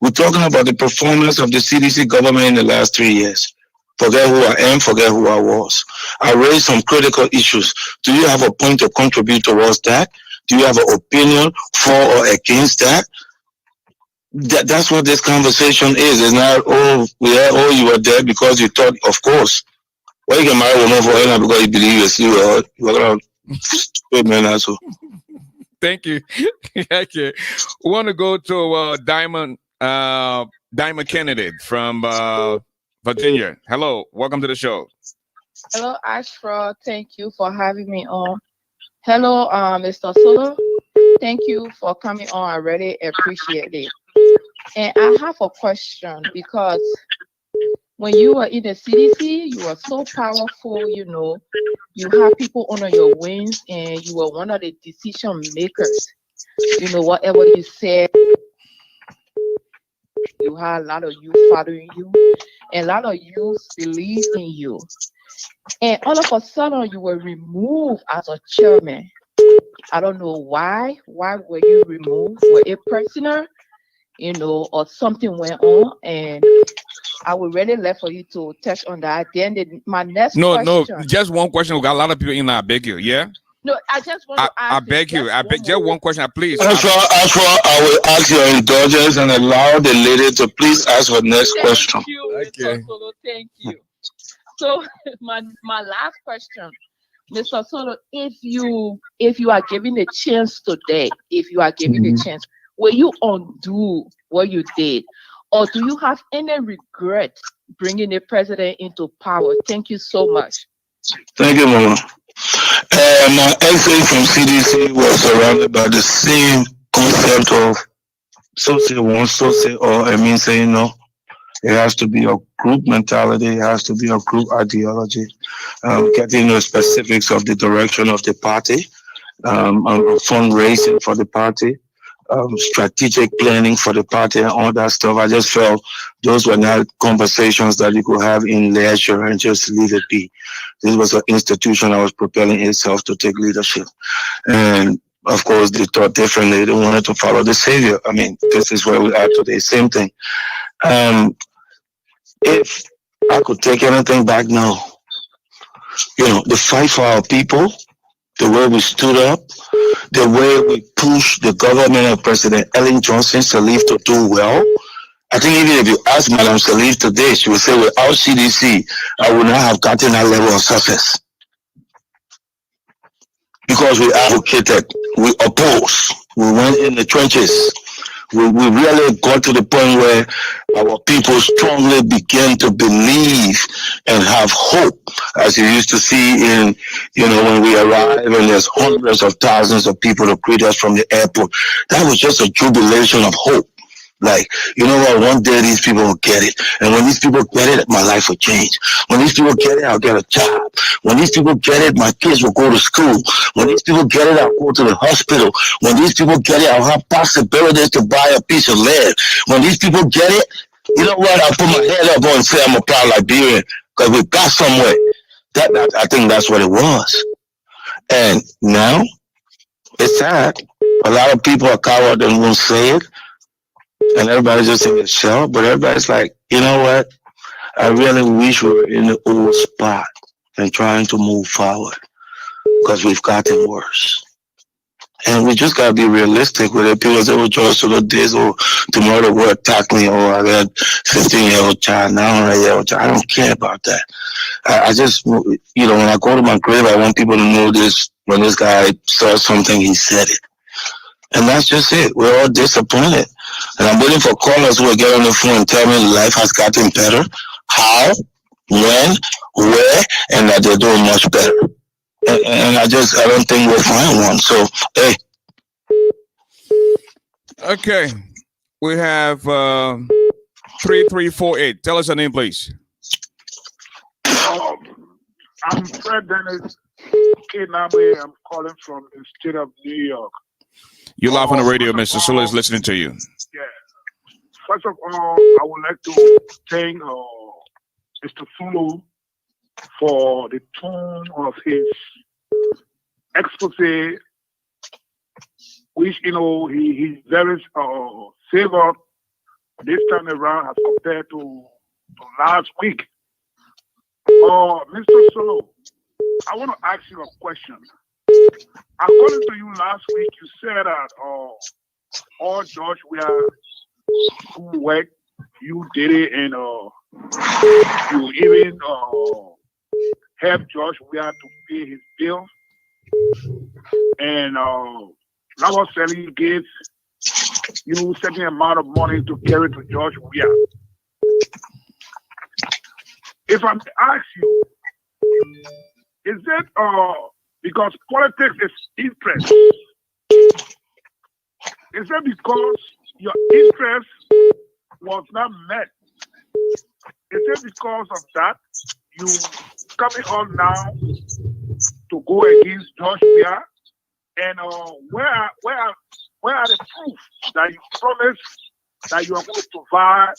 We're talking about the performance of the CDC government in the last 3 years. Forget who I am, forget who I was. I raised some critical issues. Do you have a point to contribute towards that? Do you have an opinion for or against that? That's what this conversation is. It's not, oh, yeah, oh, you were there because you thought, of course. Well, you can marry a woman for her because you believe you're going to stupid man also. Thank you. Okay. We want to go to Diamond Kennedy from Virginia. Hello. Welcome to the show. Hello, Ashford. Thank you for having me on. Hello, Mr. Solo. Thank you for coming on. I really appreciate it. And I have a question because when you were in the CDC, you were so powerful, you know. You had people under your wings and you were one of the decision makers. You know, whatever you said, you had a lot of youth following you and a lot of youth believe in you. And all of a sudden, you were removed as a chairman. I don't know why. Why were you removed? Were it personal, you know, or something went on? And I would really like for you to touch on that. Then my next question. No, just one question. We got a lot of people in there. I beg you, yeah? No, I just want to ask. I beg you. I beg just one question, please. Ashford, I will ask your indulgence and allow the lady to please ask her next question. Thank you, Mr. Solo. Thank you. So my last question, Mr. Solo, if you are given a chance today, will you undo what you did? Or do you have any regret bringing the president into power? Thank you so much. Thank you, Mama. My exit from CDC was surrounded by the same concept of so say one, so say all. I mean, saying no. It has to be a group mentality. It has to be a group ideology. Getting into the specifics of the direction of the party, fundraising for the party, strategic planning for the party, and all that stuff. I just felt those were not conversations that you could have in leisure and just leave it be. This was an institution that was propelling itself to take leadership. And of course, they thought differently. They wanted to follow the savior. I mean, this is where we are today. Same thing. If I could take anything back now, you know, the fight for our people, the way we stood up, the way we pushed the government of President Ellen Johnson Sirleaf to do well. I think even if you ask Madam Sirleaf today, she would say without CDC, I would not have gotten that level of success. Because we advocated, we opposed, we went in the trenches. We really got to the point where our people strongly began to believe and have hope, as you used to see in, you know, when we arrive and there's hundreds of thousands of people to greet us from the airport. That was just a jubilation of hope. Like, you know what, one day these people will get it. And when these people get it, my life will change. When these people get it, I'll get a job. When these people get it, my kids will go to school. When these people get it, I'll go to the hospital. When these people get it, I'll have possibilities to buy a piece of land. When these people get it, you know what, I'll put my head up and say I'm a proud Liberian because we got somewhere. I think that's what it was. And now, it's sad. A lot of people are coward and won't say it. And everybody's just in the shell, but everybody's like, you know what? I really wish we were in the old spot and trying to move forward because we've gotten worse. And we just got to be realistic with it. People say, oh, George, so this or tomorrow the will attack me, or I got 15-year-old child, now 9-year-old child. I don't care about that. I just, you know, when I go to my grave, I want people to know this. When this guy saw something, he said it. And that's just it. We're all disappointed. And I'm waiting for callers who will get on the phone and tell me life has gotten better. How, when, where, and that they're doing much better. And I don't think we'll find one. So, hey. Okay. We have 3348. Tell us your name, please. I'm Fred Dennis Kiname. I'm calling from the state of New York. You're live on the radio. Mr. Sula is listening to you. Yeah. First of all, I would like to thank Mr. Sulu for the tone of his expose, which he's very favored this time around as compared to last week. Mr. Solo, I want to ask you a question. According to you last week, you said that all George who worked, you did it, and you even helped George Weah to pay his bills, and that was selling you gave you certain amount of money to carry to George Weah. If I'm to ask you, is it because politics is interest? Is it because your interest was not met? Is it because of that you coming on now to go against George Weah? And where are the proof that you promised that you are going to provide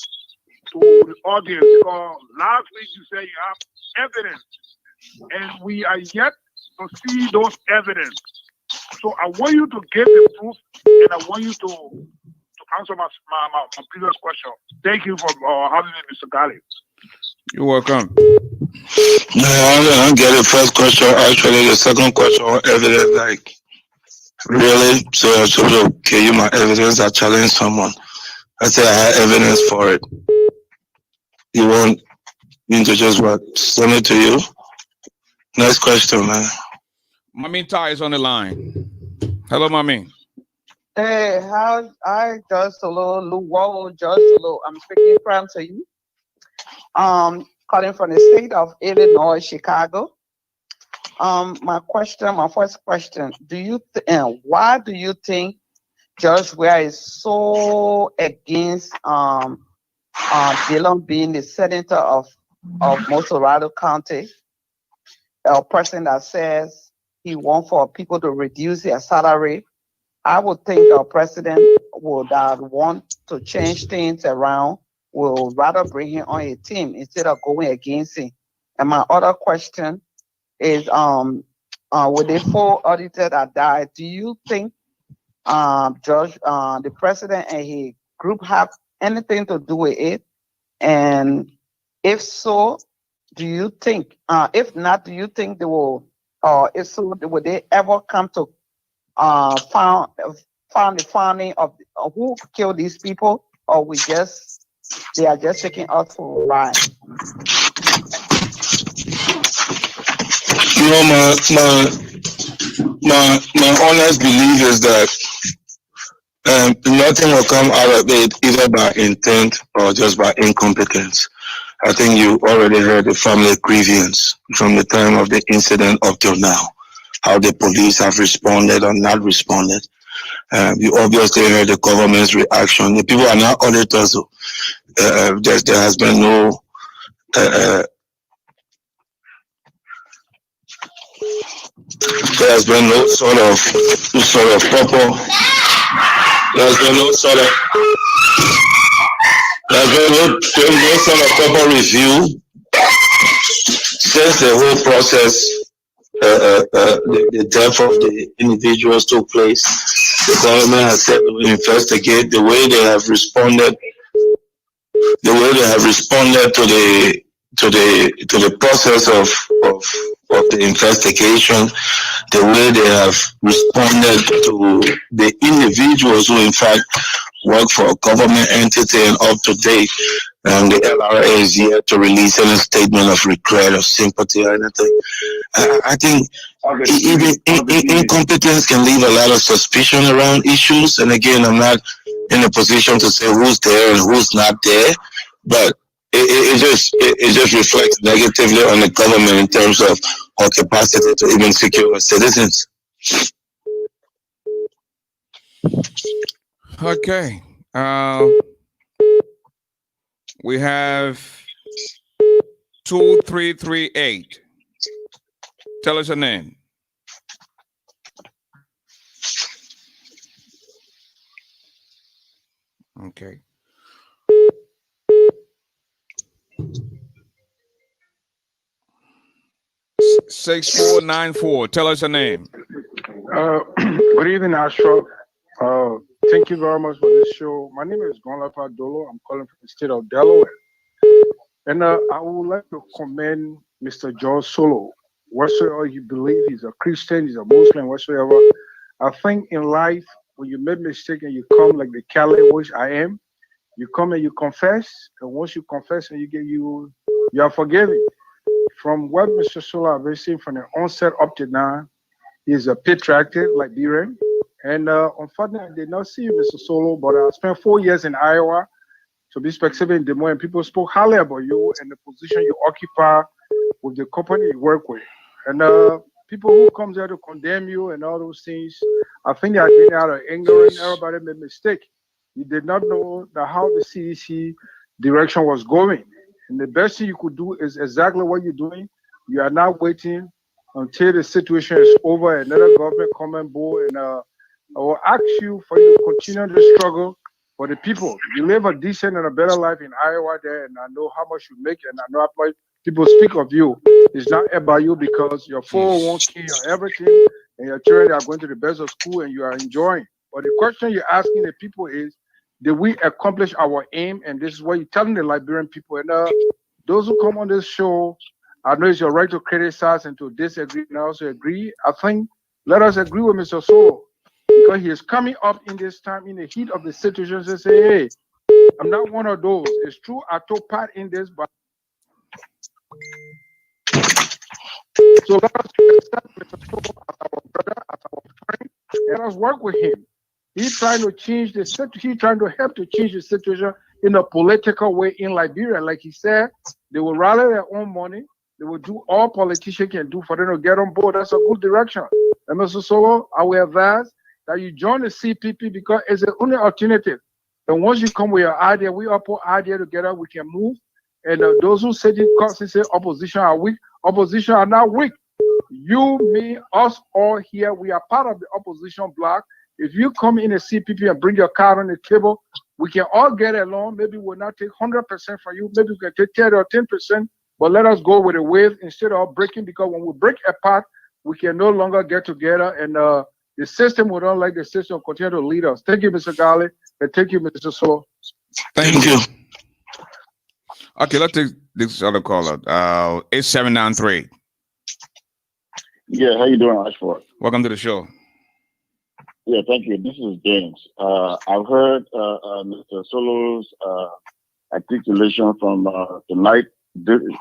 to the audience? Because last week you said you have evidence, and we are yet to see those evidence. So I want you to give the proof, and I want you to answer my previous question. Thank you for having me, Mr. Garley. You're welcome. No, I don't get the first question. Actually, the second question on evidence, like, really? So I should give you my evidence. I challenge someone. I say I have evidence for it. You want me to just what? Send it to you? Next question, man. Mami Tai is on the line. Hello, Mami. Hey, hi, Judge Solo, Luwo, Judge Solo. I'm speaking from to you. Calling from the state of Illinois, Chicago. My first question: why do you think George Weah is so against Dillon being the senator of Motorado County? A person that says he wants for people to reduce their salary. I would think a president would want to change things around, will rather bring him on a team instead of going against him. And my other question is, with the 4 auditors that died, do you think the president and his group have anything to do with it? And if so, do you think, if not, do you think they will, if so, would they ever come to found the finding of who killed these people, or they are just taking us for a ride? You know, my honest belief is that nothing will come out of it either by intent or just by incompetence. I think you already heard the family grievance from the time of the incident up till now, how the police have responded or not responded. You obviously heard the government's reaction. The people are not auditors. There has been no there has been no sort of proper. There's been no sort of proper review since the whole process, the death of the individuals took place. The government has said to investigate the way they have responded. The way they have responded to the process of the investigation, the way they have responded to the individuals who in fact work for a government entity and up to date, and the LRA is yet to release any statement of regret or sympathy or anything. I think even incompetence can leave a lot of suspicion around issues. And again, I'm not in a position to say who's there and who's not there, but it just reflects negatively on the government in terms of our capacity to even secure our citizens. Okay. We have 2338. Tell us your name. Okay. S- 6494. Tell us your name. Good evening, Ashford. Thank you very much for this show. My name is Gonlapa Dolo. I'm calling from the state of Delaware. And I would like to commend Mr. George Solo. Whatsoever you believe, he's a Christian, he's a Muslim, whatsoever. I think in life, when you make mistake and you come like the Cali, which I am, you come and you confess, and once you confess and you are forgiven. From what Mr. Solo has been saying from the onset up to now, he's a patriotic Liberian. And unfortunately, I did not see you, Mr. Solo, but I spent 4 years in Iowa, to be specific, in Des Moines, and people spoke highly about you and the position you occupy with the company you work with. And people who comes there to condemn you and all those things, I think they are getting out of anger and everybody made a mistake. You did not know that how the CDC direction was going. And the best thing you could do is exactly what you're doing. You are now waiting until the situation is over, another government come on board, and I will ask you for you to continue the struggle for the people. You live a decent and a better life in Iowa there, and I know how much you make, and I know how much people speak of you. It's not about you because your 401k, your everything, and your children are going to the best of school, and you are enjoying. But the question you're asking the people is, did we accomplish our aim? And this is what you're telling the Liberian people. And those who come on this show, I know it's your right to criticize and to disagree, and I also agree. I think let us agree with Mr. Solo, because he is coming up in this time in the heat of the situation to say, hey, I'm not one of those. It's true, I took part in this, but so let us accept Mr. Solo as our brother, as our friend, and let us work with him. He's trying to change the situation. He's trying to help to change the situation in a political way in Liberia. Like he said, they will rally their own money. They will do all politicians can do for them to get on board. That's a good direction. And Mr. Solo, I will advise that you join the CPP because it's the only alternative. And once you come with your idea, we all put idea together, we can move. And those who say this cause say opposition are weak, opposition are not weak. You, me, us all here, we are part of the opposition bloc. If you come in a CPP and bring your card on the table, we can all get along. Maybe we'll not take 100% from you. Maybe we can take 10 or 10%. But let us go with a wave instead of breaking, because when we break apart, we can no longer get together, and the system will not like the system continue to lead us. Thank you, Mr. Garley, and thank you, Mr. Solo. Thank you. Okay, let's take this other caller. 8793. Yeah, how you doing, Ashford? Welcome to the show. Yeah, thank you. This is James. I've heard Mr. Solo's articulation from tonight,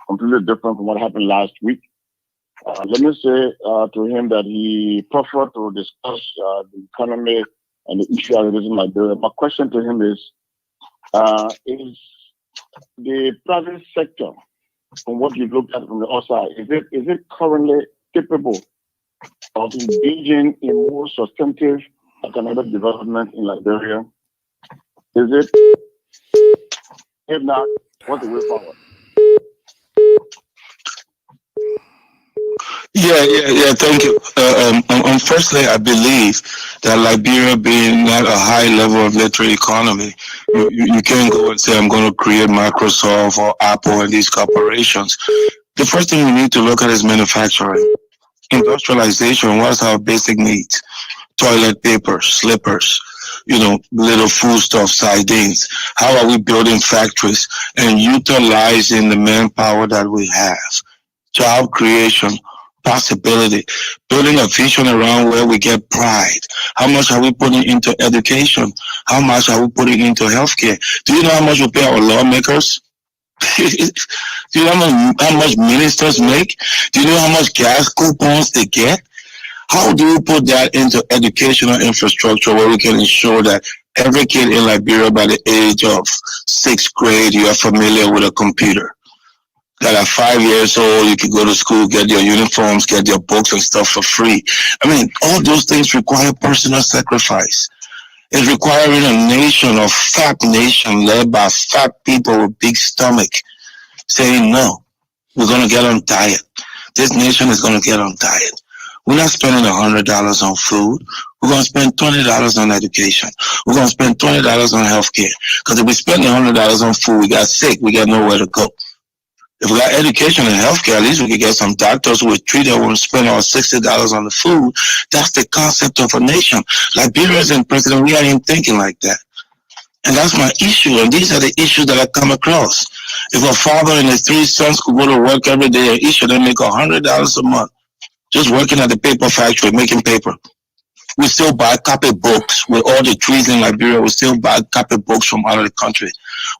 completely different from what happened last week. Let me say to him that he preferred to discuss the economy and the issue of in Liberia. My question to him is the private sector, from what you've looked at from the outside, is it currently capable of engaging in more substantive economic development in Liberia? Is it? If not, what's the way forward? Yeah. Thank you. Firstly, I believe that Liberia being not a high level of literate economy, you can't go and say I'm going to create Microsoft or Apple and these corporations. The first thing we need to look at is manufacturing, industrialization. What's our basic needs? Toilet paper, slippers, little foodstuff, sardines. How are we building factories and utilizing the manpower that we have? Job creation, possibility, building a vision around where we get pride. How much are we putting into education? How much are we putting into healthcare? Do you know how much we pay our lawmakers? Do you know how much ministers make? Do you know how much gas coupons they get? How do we put that into educational infrastructure where we can ensure that every kid in Liberia by the age of 6th grade, you are familiar with a computer? That at 5 years old, you can go to school, get your uniforms, get your books and stuff for free. I mean, all those things require personal sacrifice. It's requiring a nation, a fat nation led by fat people with big stomach saying, no, we're going to get on diet. this nation is going to get on diet. We're not spending $100 on food. We're going to spend $20 on education. We're going to spend $20 on healthcare. Because if we spend $100 on food, we got sick, we got nowhere to go. If we got education and healthcare, at least we could get some doctors who would treat us and spend all $60 on the food. That's the concept of a nation. Liberians and President, we aren't even thinking like that. And that's my issue, and these are the issues that I come across. If a father and his 3 sons could go to work every day and each of them make $100 a month, just working at the paper factory, making paper. We still buy copybooks with all the trees in Liberia. We still buy copybooks from out of the country.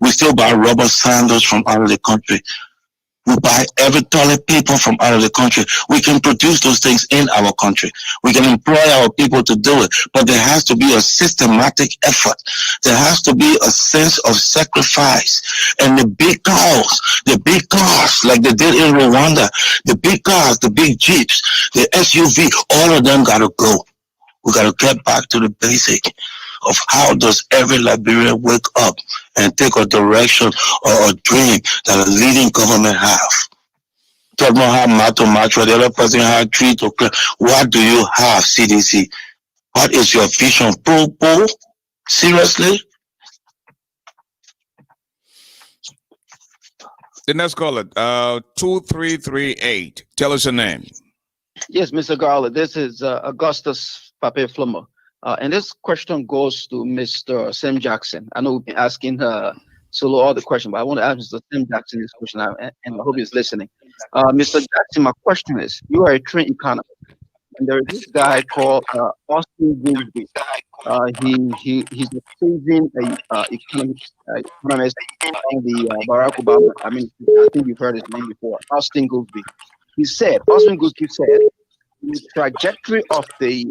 We still buy rubber sandals from out of the country. We buy every toilet paper from out of the country. We can produce those things in our country. We can employ our people to do it, but there has to be a systematic effort. There has to be a sense of sacrifice. And the big cars, like they did in Rwanda, the big cars, the big Jeeps, the SUV, all of them gotta go. We gotta get back to the basic of how does every Liberian wake up and take a direction or a dream that a leading government have. Talk about how match, the other person had tree to clear. What do you have, CDC? What is your vision? Pro? Seriously? The next caller, 2338. Tell us your name. Yes, Mr. Garley, this is Augustus Pape Flummer. And this question goes to Mr. Sam Jackson. I know we've been asking Solo all the question, but I want to ask Mr. Sam Jackson this question, and I hope he's listening. Mr. Jackson, my question is, you are a trained economist, and there is this guy called Austin Goolsbee. He's a seasoned economist on the Barack Obama. I mean, I think you've heard his name before, Austin Goolsbee. Austin Goolsbee said, the trajectory of the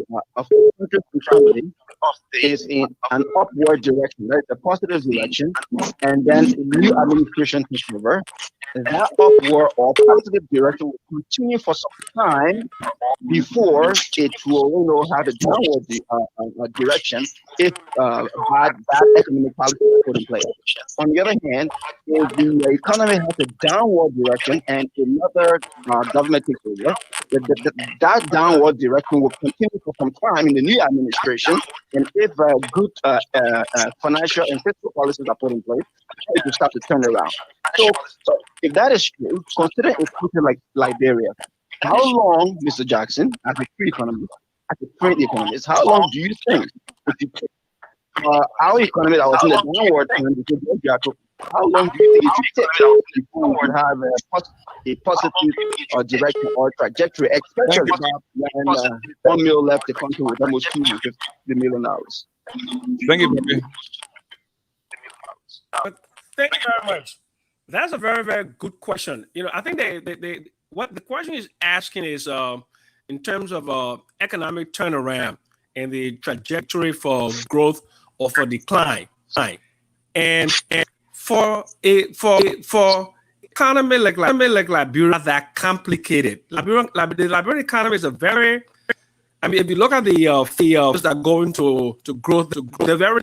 country's economy is in an upward direction, right? A positive direction, and then a new administration takes over. And that upward or positive direction will continue for some time before it will have a downward direction if bad economic policy is put in place. On the other hand, if the economy has a downward direction and another government takes over, that downward direction will continue for some time in the new administration. And if good financial and fiscal policies are put in place, it will start to turn around. So if that is true, consider a country like Liberia. How long, Mr. Jackson, as a free economist, how long do you think if you take our economy that was in the downward trend, how long do you think it should take before we would have a positive direction or trajectory, especially when 1 million left the country with almost $250 million? Thank you, baby. Thank you very much. That's a very, very good question. You know, I think what the question is asking is in terms of economic turnaround and the trajectory for growth or for decline. And for economy like Liberia, that complicated. The Liberian economy is a very, I mean, if you look at the fields that go into growth, they're very.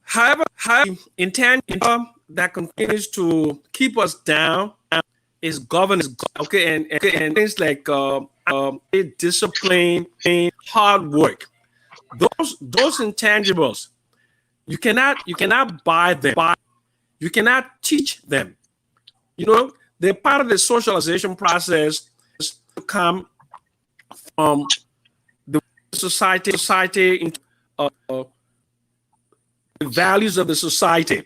However, intangible that continues to keep us down is governance. Okay, and things like discipline, hard work. Those intangibles, you cannot buy them. You cannot teach them. You know, they're part of the socialization process to come from the society into the values of the society.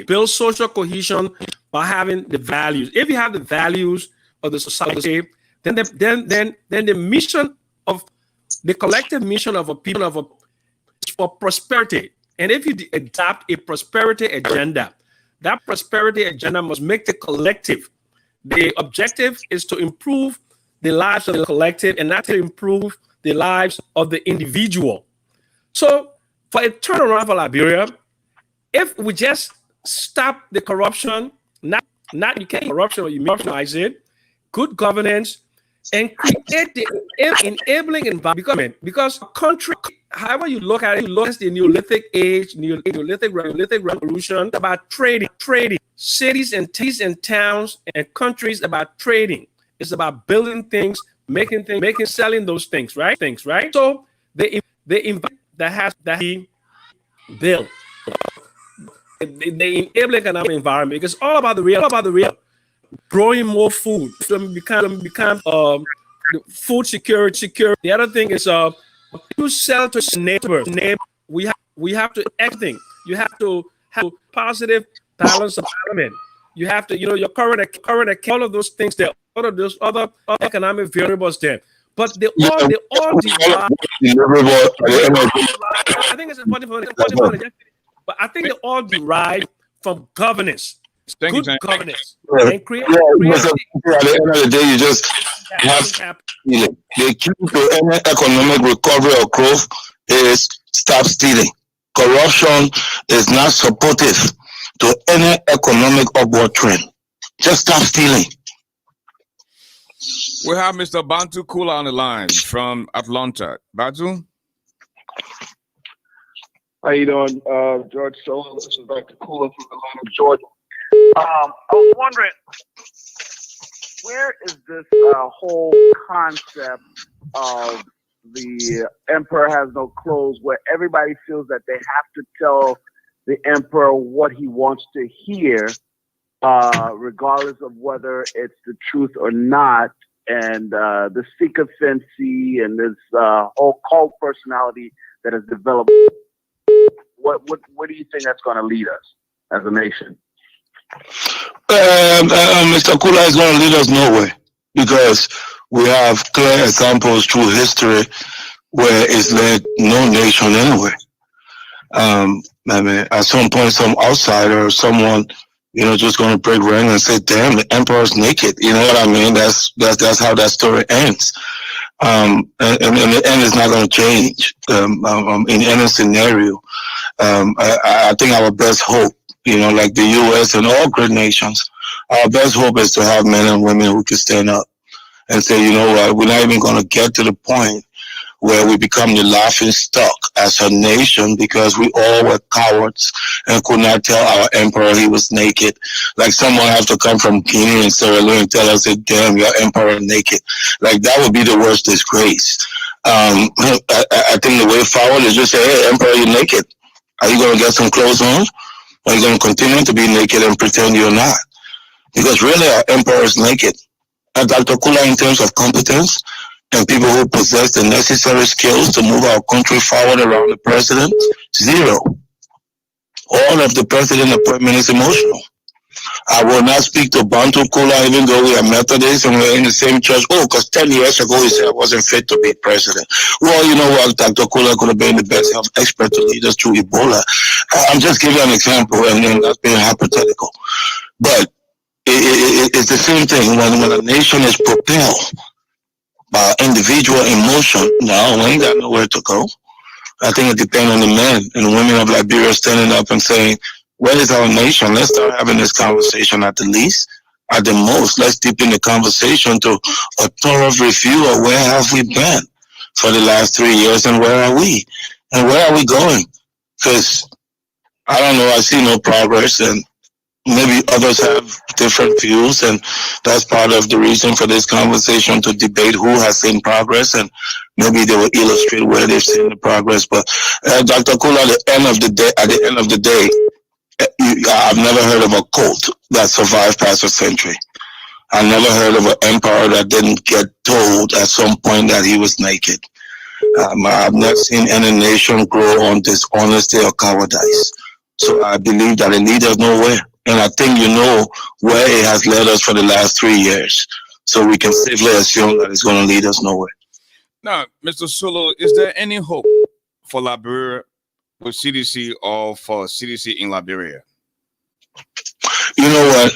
Build social cohesion by having the values. If you have the values of the society, then the mission of the collective mission of a people is for prosperity. And if you adopt a prosperity agenda, that prosperity agenda must make the collective. The objective is to improve the lives of the collective and not to improve the lives of the individual. So for a turnaround for Liberia, if we just stop the corruption, not you can't corruption or you minimize it, good governance, and create the enabling environment, because country, however you look at it, you look at the Neolithic age, Neolithic revolution, about trading, cities and towns and countries about trading, It's about building things, selling those things, right? So they invite that has that he built. They enable economic environment because all about the real growing more food to become food security. The other thing is you sell to neighbors. We have to everything. You have to have positive balance of element. You have to, your current all of those things there, all of those other economic variables there. But they all derive. I think it's important. But I think they all derive from governance. Good governance. And At the end of the day, you just have stealing. The key to any economic recovery or growth is stop stealing. Corruption is not supportive to any economic upward trend. Just stop stealing. We have Mr. Bantu Kula on the line from Atlanta. Bantu? How you doing, George Solo? This is Dr. Kula from Atlanta, Georgia. I was wondering, where is this whole concept of the emperor has no clothes, where everybody feels that they have to tell the emperor what he wants to hear, regardless of whether it's the truth or not, and the sycophancy and this whole cult personality that has developed? Where do you think that's going to lead us as a nation? Mr. Kula is going to lead us nowhere, because we have clear examples through history where it's led no nation anywhere. I mean, at some point, some outsider or someone, just going to break rank and say, "Damn, the emperor's naked." You know what I mean? That's how that story ends. And the end is not going to change in any scenario. I think our best hope, like the U.S. and all great nations, our best hope is to have men and women who can stand up and say, you know what, we're not even going to get to the point where we become the laughing stock as a nation because we all were cowards and could not tell our emperor he was naked. Like someone have to come from Guinea and Sierra Leone and tell us that, damn, your emperor naked. Like that would be the worst disgrace. I think the way forward is just say, hey, emperor, you're naked. Are you going to get some clothes on? Or are you going to continue to be naked and pretend you're not? Because really our emperor is naked. And Dr. Kula, in terms of competence, and people who possess the necessary skills to move our country forward around the president, zero. All of the president appointment is emotional. I will not speak to Bantu Kula even though we are Methodists and we're in the same church. Oh, because 10 years ago he said I wasn't fit to be president. Well, you know what? Dr. Kula could have been the best health expert to lead us through Ebola. I'm just giving an example, and that's being hypothetical. But it's the same thing when a nation is propelled by individual emotion. Now, we ain't got nowhere to go. I think it depends on the men and women of Liberia standing up and saying, where is our nation? Let's start having this conversation at the least. At the most, let's deepen the conversation to a thorough review of where have we been for the last 3 years and where are we? And where are we going? Because, I don't know, I see no progress, and maybe others have different views, and that's part of the reason for this conversation, to debate who has seen progress, and maybe they will illustrate where they've seen the progress. But Dr. Kula, at the end of the day, I've never heard of a cult that survived past a century. I never heard of an emperor that didn't get told at some point that he was naked. I've never seen any nation grow on dishonesty or cowardice. So I believe that it leads us nowhere. And I think you know where it has led us for the last 3 years. So we can safely assume that it's going to lead us nowhere. Now, Mr. Solo, is there any hope for Liberia with CDC or for CDC in Liberia? You know what?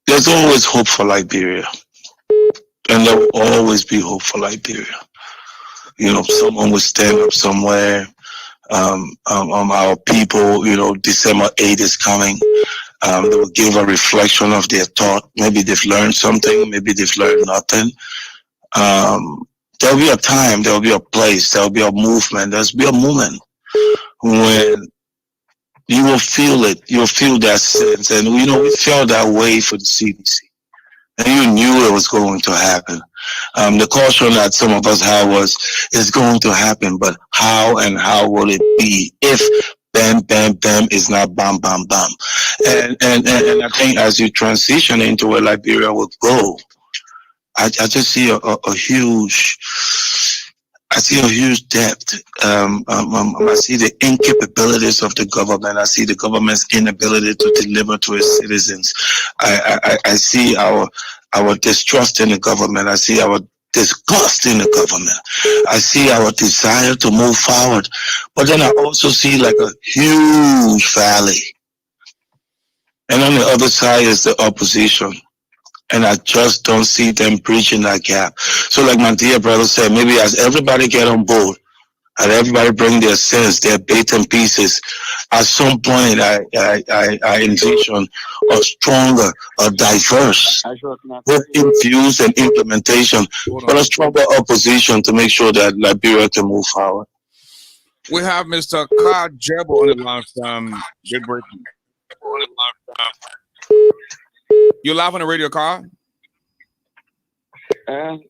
There's always hope for Liberia. And there will always be hope for Liberia. Someone will stand up somewhere. Our people, December 8th is coming. They will give a reflection of their thought. Maybe they've learned something. Maybe they've learned nothing. There'll be a time, there'll be a place, there'll be a movement, there'll be a moment when you will feel it. You'll feel that sense. And, we felt that way for the CDC. and you knew it was going to happen. The caution that some of us had was, it's going to happen, but how and how will it be if bam, bam, bam is not bam, bam, bam? And I think as you transition into where Liberia will go, I just see a huge, I see a huge depth. I see the incapabilities of the government. I see the government's inability to deliver to its citizens. I see our distrust in the government. I see our disgust in the government. I see our desire to move forward. But then I also see like a huge valley. And on the other side is the opposition. And I just don't see them bridging that gap. So like my dear brother said, maybe as everybody get on board and everybody bring their sense, their bits and pieces, at some point I envision a stronger, a diverse, both infused and implementation, but a stronger opposition to make sure that Liberia can move forward. We have Mr. Carl Jebo on the line from Good Breaking. You live on the radio, Carl? Let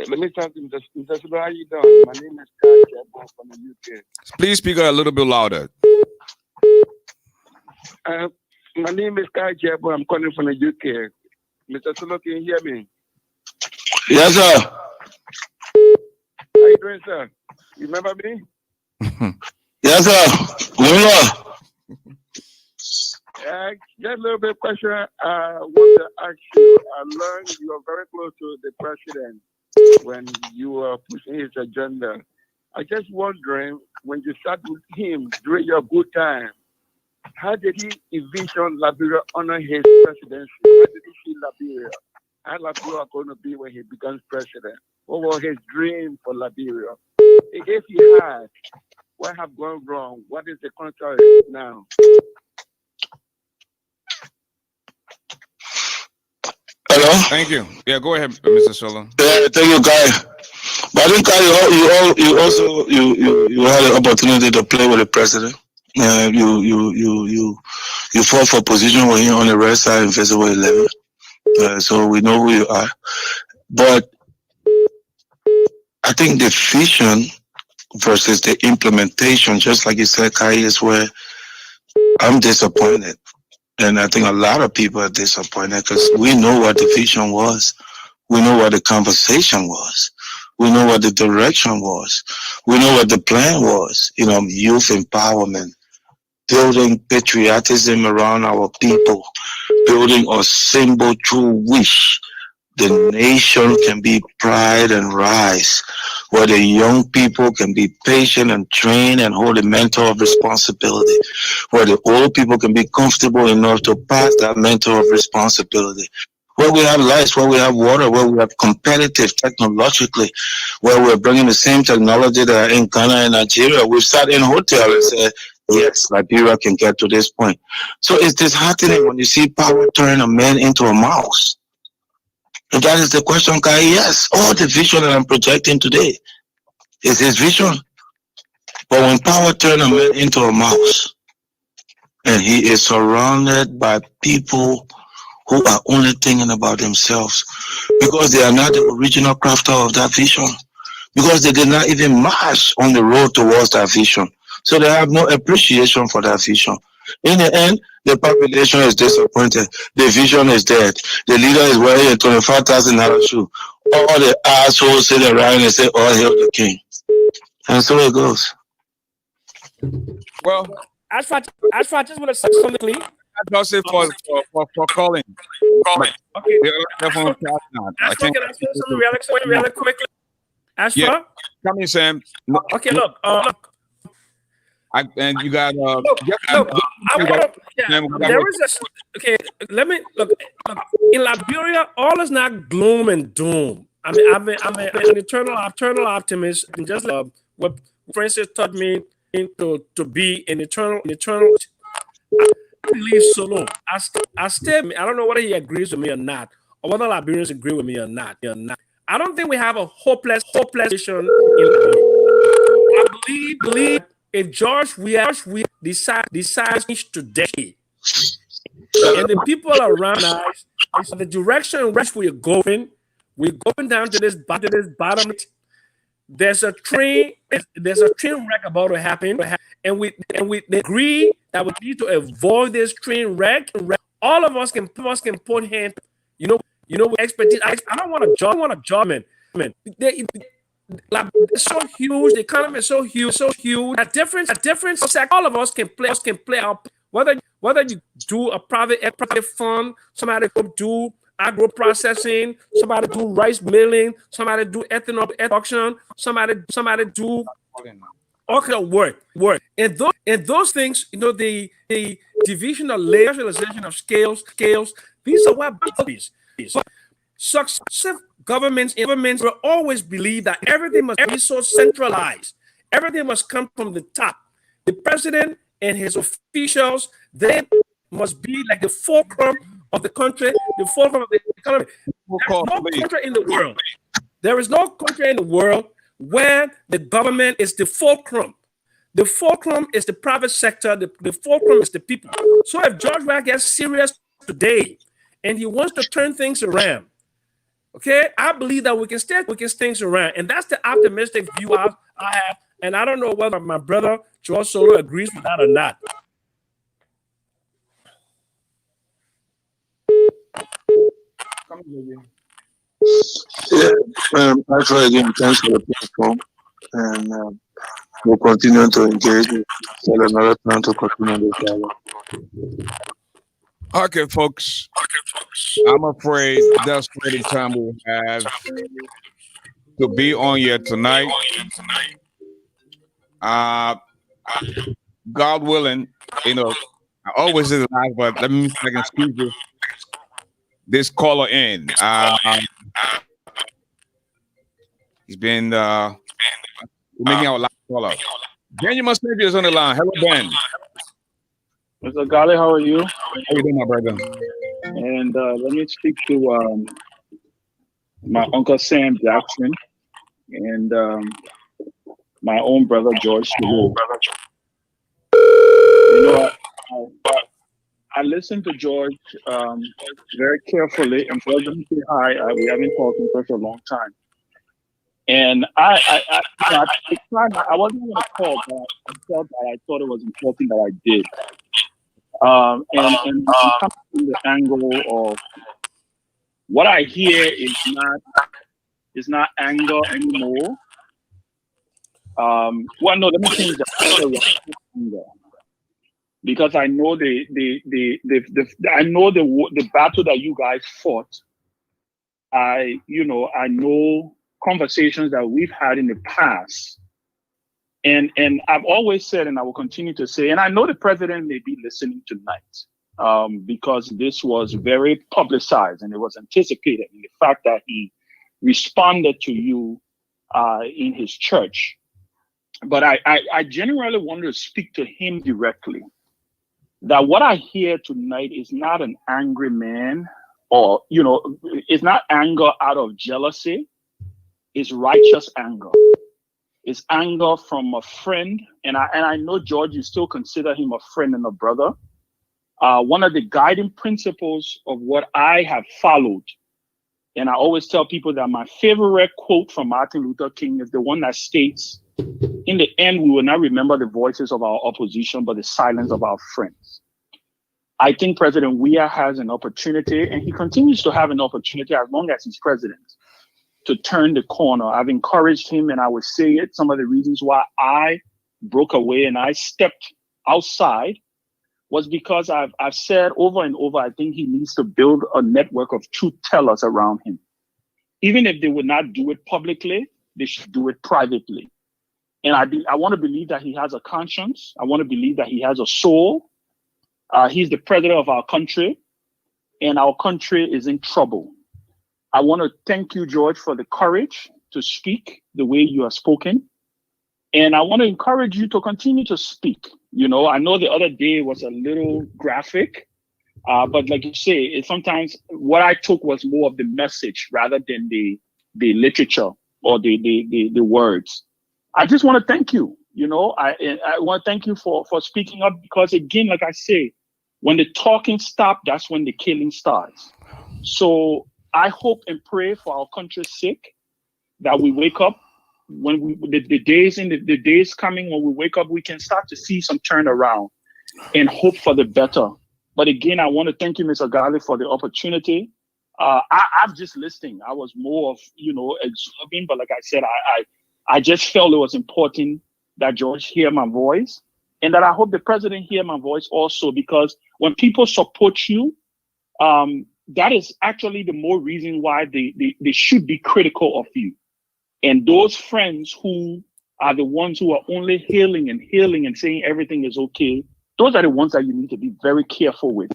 me talk to Mr. Sulu. How you doing? My name is Carl Jebo from the UK. Please speak a little bit louder. My name is Carl Jebo. I'm calling from the UK. Mr. Sulu, can you hear me? Yes, sir. How you doing, sir? You remember me? Yes, sir. Just a little bit of question I want to ask you. I learned you are very close to the president when you were pushing his agenda. I just wondering, when you sat with him during your good time, how did he envision Liberia under his presidency? How did he see Liberia? How Liberia are going to be when he becomes president? What was his dream for Liberia? If he had, what have gone wrong? What is the contrary now? Hello? Thank you. Yeah, go ahead, Mr. Solo. Yeah, thank you, Guy. But I think you had an opportunity to play with the president. You fought for position when you're on the red side in Festival 11. So we know who you are. But I think the vision versus the implementation, just like you said, Kai, is where I'm disappointed. And I think a lot of people are disappointed because we know what the vision was. We know what the conversation was. We know what the direction was. We know what the plan was. Youth empowerment, building patriotism around our people, building a symbol through which the nation can be pride and rise, where the young people can be patient and trained and hold the mentor of responsibility, where the old people can be comfortable enough to pass that mentor of responsibility, where we have lights, where we have water, where we have competitive technologically, where we're bringing the same technology that are in Ghana and Nigeria. We've sat in a hotel and said, yes, Liberia can get to this point. So it's disheartening when you see power turn a man into a mouse. And that is the question, Kai. Yes, all the vision that I'm projecting today is his vision. But when power turns a man into a mouse, and he is surrounded by people who are only thinking about themselves, because they are not the original crafter of that vision, because they did not even march on the road towards that vision. So they have no appreciation for that vision. In the end, the population is disappointed. The vision is dead. The leader is wearing a $25,000 shoe. All the assholes sit around and say, "Oh, hail the king." And so it goes. Well, I just want to say something clean. That's it for calling. Okay. I think. Can I say something really quickly? Yeah. Come in, Sam. Okay, look. And you got there is okay. Let me look. In Liberia, all is not gloom and doom. I'm an eternal optimist, and just like what Francis taught me to be an eternal. I believe Solo. I don't know whether he agrees with me or not, or whether Liberians agree with me or not. I don't think we have a hopeless nation in Liberia. I believe. If George we decides today, and the people around us the direction in which we're going down to this bottom. There's a train wreck about to happen, and we agree that we need to avoid this train wreck. All of us can put hands. With expertise. I don't want a job, man. Like, it's so huge. The economy is so huge. A difference. All of us can play out. Whether you do a private fund, somebody could do agro processing, somebody do rice milling, somebody do ethanol production, somebody do all kind of work. And those things, the division of labor, specialization of scales. These are what bodies. Successive governments will always believe that everything must be so centralized. Everything must come from the top. The president and his officials, they must be like the fulcrum of the country, the fulcrum of the economy. There is no country in the world where the government is the fulcrum. The fulcrum is the private sector. The fulcrum is the people. So if George Weah gets serious today and he wants to turn things around, okay, I believe that we can things around, and that's the optimistic view I have. And I don't know whether my brother George Solo agrees with that or not. Actually, again, thanks for the platform, and we'll continue to engage. Tell another time to continue this dialogue. Okay, folks. I'm afraid that's all the time we have to be on here tonight. God willing, I always is live, but let me I can squeeze this caller in. He's been making our last caller. Ben, you must be on the line. Hello, Ben. Mr. Garley, how are you? How you doing, my brother? And let me speak to my uncle Sam Jackson and my own brother George. I listened to George very carefully, and George, let me say hi. We haven't talked for such a long time. And I wasn't going to call, but I felt that I thought it was important that I did. And coming from the angle of what I hear is not anger anymore. Well, no, let me change that. Anger. Because I know I know the battle that you guys fought. I know conversations that we've had in the past. And I've always said, and I will continue to say, and I know the president may be listening tonight, because this was very publicized and it was anticipated in the fact that he responded to you in his church. But I genuinely want to speak to him directly. That what I hear tonight is not an angry man, or it's not anger out of jealousy. It's righteous anger. It's anger from a friend, and I know, George, you still consider him a friend and a brother. One of the guiding principles of what I have followed, and I always tell people that my favorite quote from Martin Luther King is the one that states, "In the end, we will not remember the voices of our opposition, but the silence of our friends." I think President Weah has an opportunity, and he continues to have an opportunity as long as he's president, to turn the corner. I've encouraged him, and I would say it. Some of the reasons why I broke away and I stepped outside was because I've said over and over, I think he needs to build a network of truth tellers around him. Even if they would not do it publicly, they should do it privately. And I want to believe that he has a conscience. I want to believe that he has a soul. He's the president of our country, and our country is in trouble. I want to thank you, George, for the courage to speak the way you have spoken. And I want to encourage you to continue to speak. I know the other day was a little graphic, but like you say, sometimes what I took was more of the message rather than the literature or the words. I just want to thank you. I want to thank you for speaking up, because again, like I say, when the talking stops, that's when the killing starts. So I hope and pray for our country's sake that we wake up when the days coming when we wake up, we can start to see some turnaround and hope for the better. But again, I want to thank you, Mr. Garley, for the opportunity. I'm just listening. I was more of, observing, but like I said, I just felt it was important that George hear my voice, and that I hope the president hear my voice also, because when people support you, that is actually the more reason why they should be critical of you. And those friends who are the ones who are only healing and saying everything is okay, those are the ones that you need to be very careful with.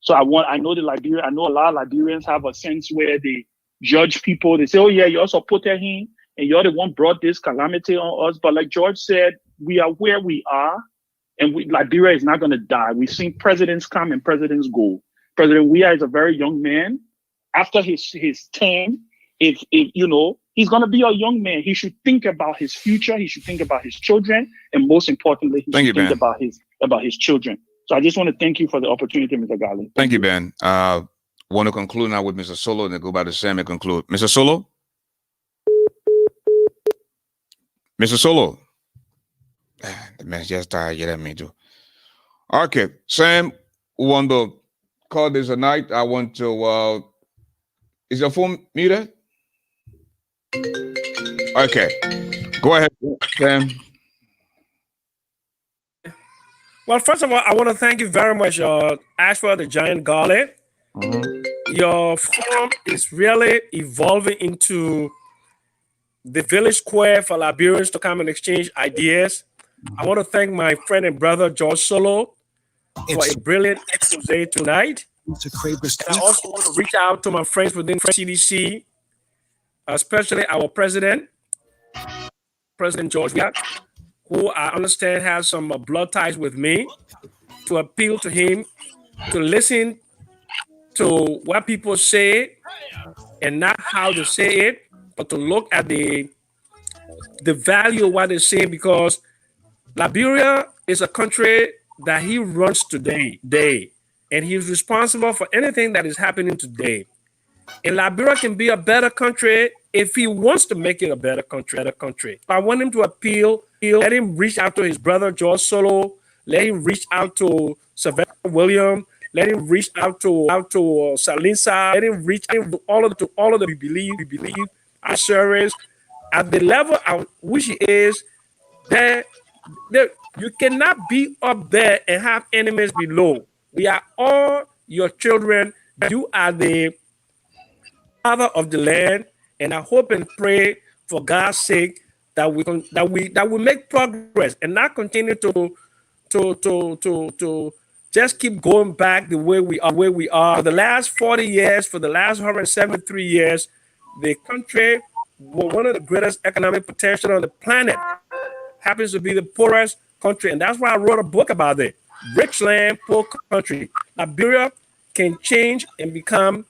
So I know I know a lot of Liberians have a sense where they judge people. They say, oh yeah, you also supported him and you're the one brought this calamity on us. But like George said, we are where we are, and Liberia is not going to die. We've seen presidents come and presidents go. President Weah is a very young man. After his term, if he's going to be a young man, he should think about his future. He should think about his children, and most importantly, he should think about his children. So I just want to thank you for the opportunity, Mr. Garley. Thank you, Ben. Want to conclude now with Mr. Solo and then go back to Sam and conclude. Mr. Solo? Mr. Solo? The man just died. Yeah, that me too. Okay, Sam, we want to call this a night. I want to, is your phone muted? Okay, go ahead, Sam. Well, first of all, I want to thank you very much, ASHFORD the Giant Garley. Your forum is really evolving into the village square for Liberians to come and exchange ideas. I want to thank my friend and brother, George Solo, for a brilliant expose tonight. I also want to reach out to my friends within CDC, especially our president, President George Weah, who I understand has some blood ties with me, to appeal to him to listen to what people say and not how they say it, but to look at the value of what they say, because Liberia is a country that he runs today, and he's responsible for anything that is happening today. And Liberia can be a better country if he wants to make it a better country. I want him to appeal. Let him reach out to his brother George Solo. Let him reach out to Sylvester William. Let him reach out to Salinsa. Let him reach out to all of the we believe our service at the level at which he is. There, you cannot be up there and have enemies below. We are all your children. You are the father of the land, and I hope and pray for God's sake that we make progress and not continue to just keep going back the way we are. For the last 40 years, for the last 173 years, the country with one of the greatest economic potential on the planet happens to be the poorest country, and that's why I wrote a book about it. Rich land, poor country. Liberia can change and become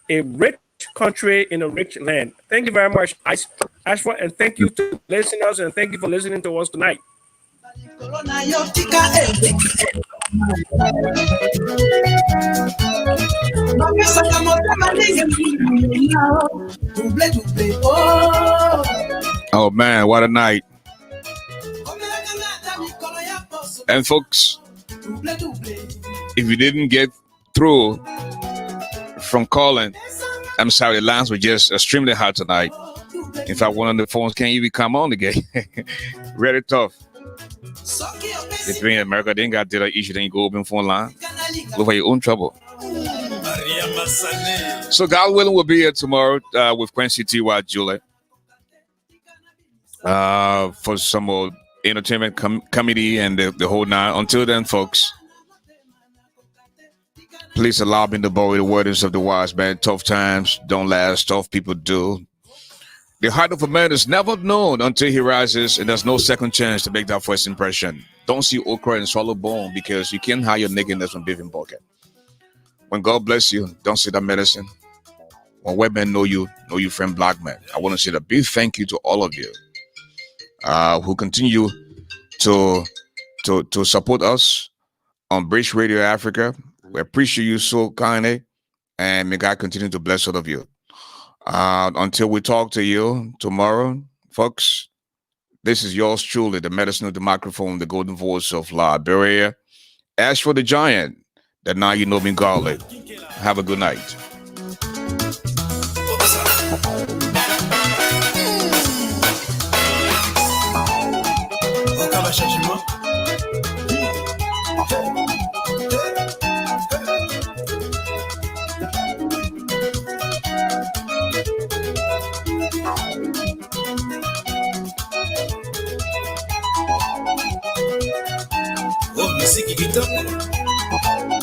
a rich country in a rich land. Thank you very much, ASHFORD, and thank you to listeners, and thank you for listening to us tonight. Oh man, what a night. And folks, if you didn't get through from calling, I'm sorry, the lines were just extremely hot tonight. In fact, one of the phones can't even come on again. Really tough. If you're in America, they ain't got that issue, then you go open phone line. Look for your own trouble. So God willing, we'll be here tomorrow with Quincy T.Y. Julie for some more entertainment committee and the whole nine. Until then, folks, please allow me to borrow the words of the wise man. Tough times don't last, tough people do. The heart of a man is never known until he rises, and there's no second chance to make that first impression. Don't see okra and swallow bone, because you can't hide your nakedness from beef and bucket. When God bless you, don't see that medicine. When white men know you friend black men. I want to say a big thank you to all of you who continue to support us on Bridge Radio Africa. We appreciate you so kindly. And may God continue to bless all of you. Until we talk to you tomorrow, folks, this is yours truly, the medicine of the microphone, the golden voice of Liberia. Ash for the giant, that now you know me, Garley. Have a good night. Oh, musique kitoko.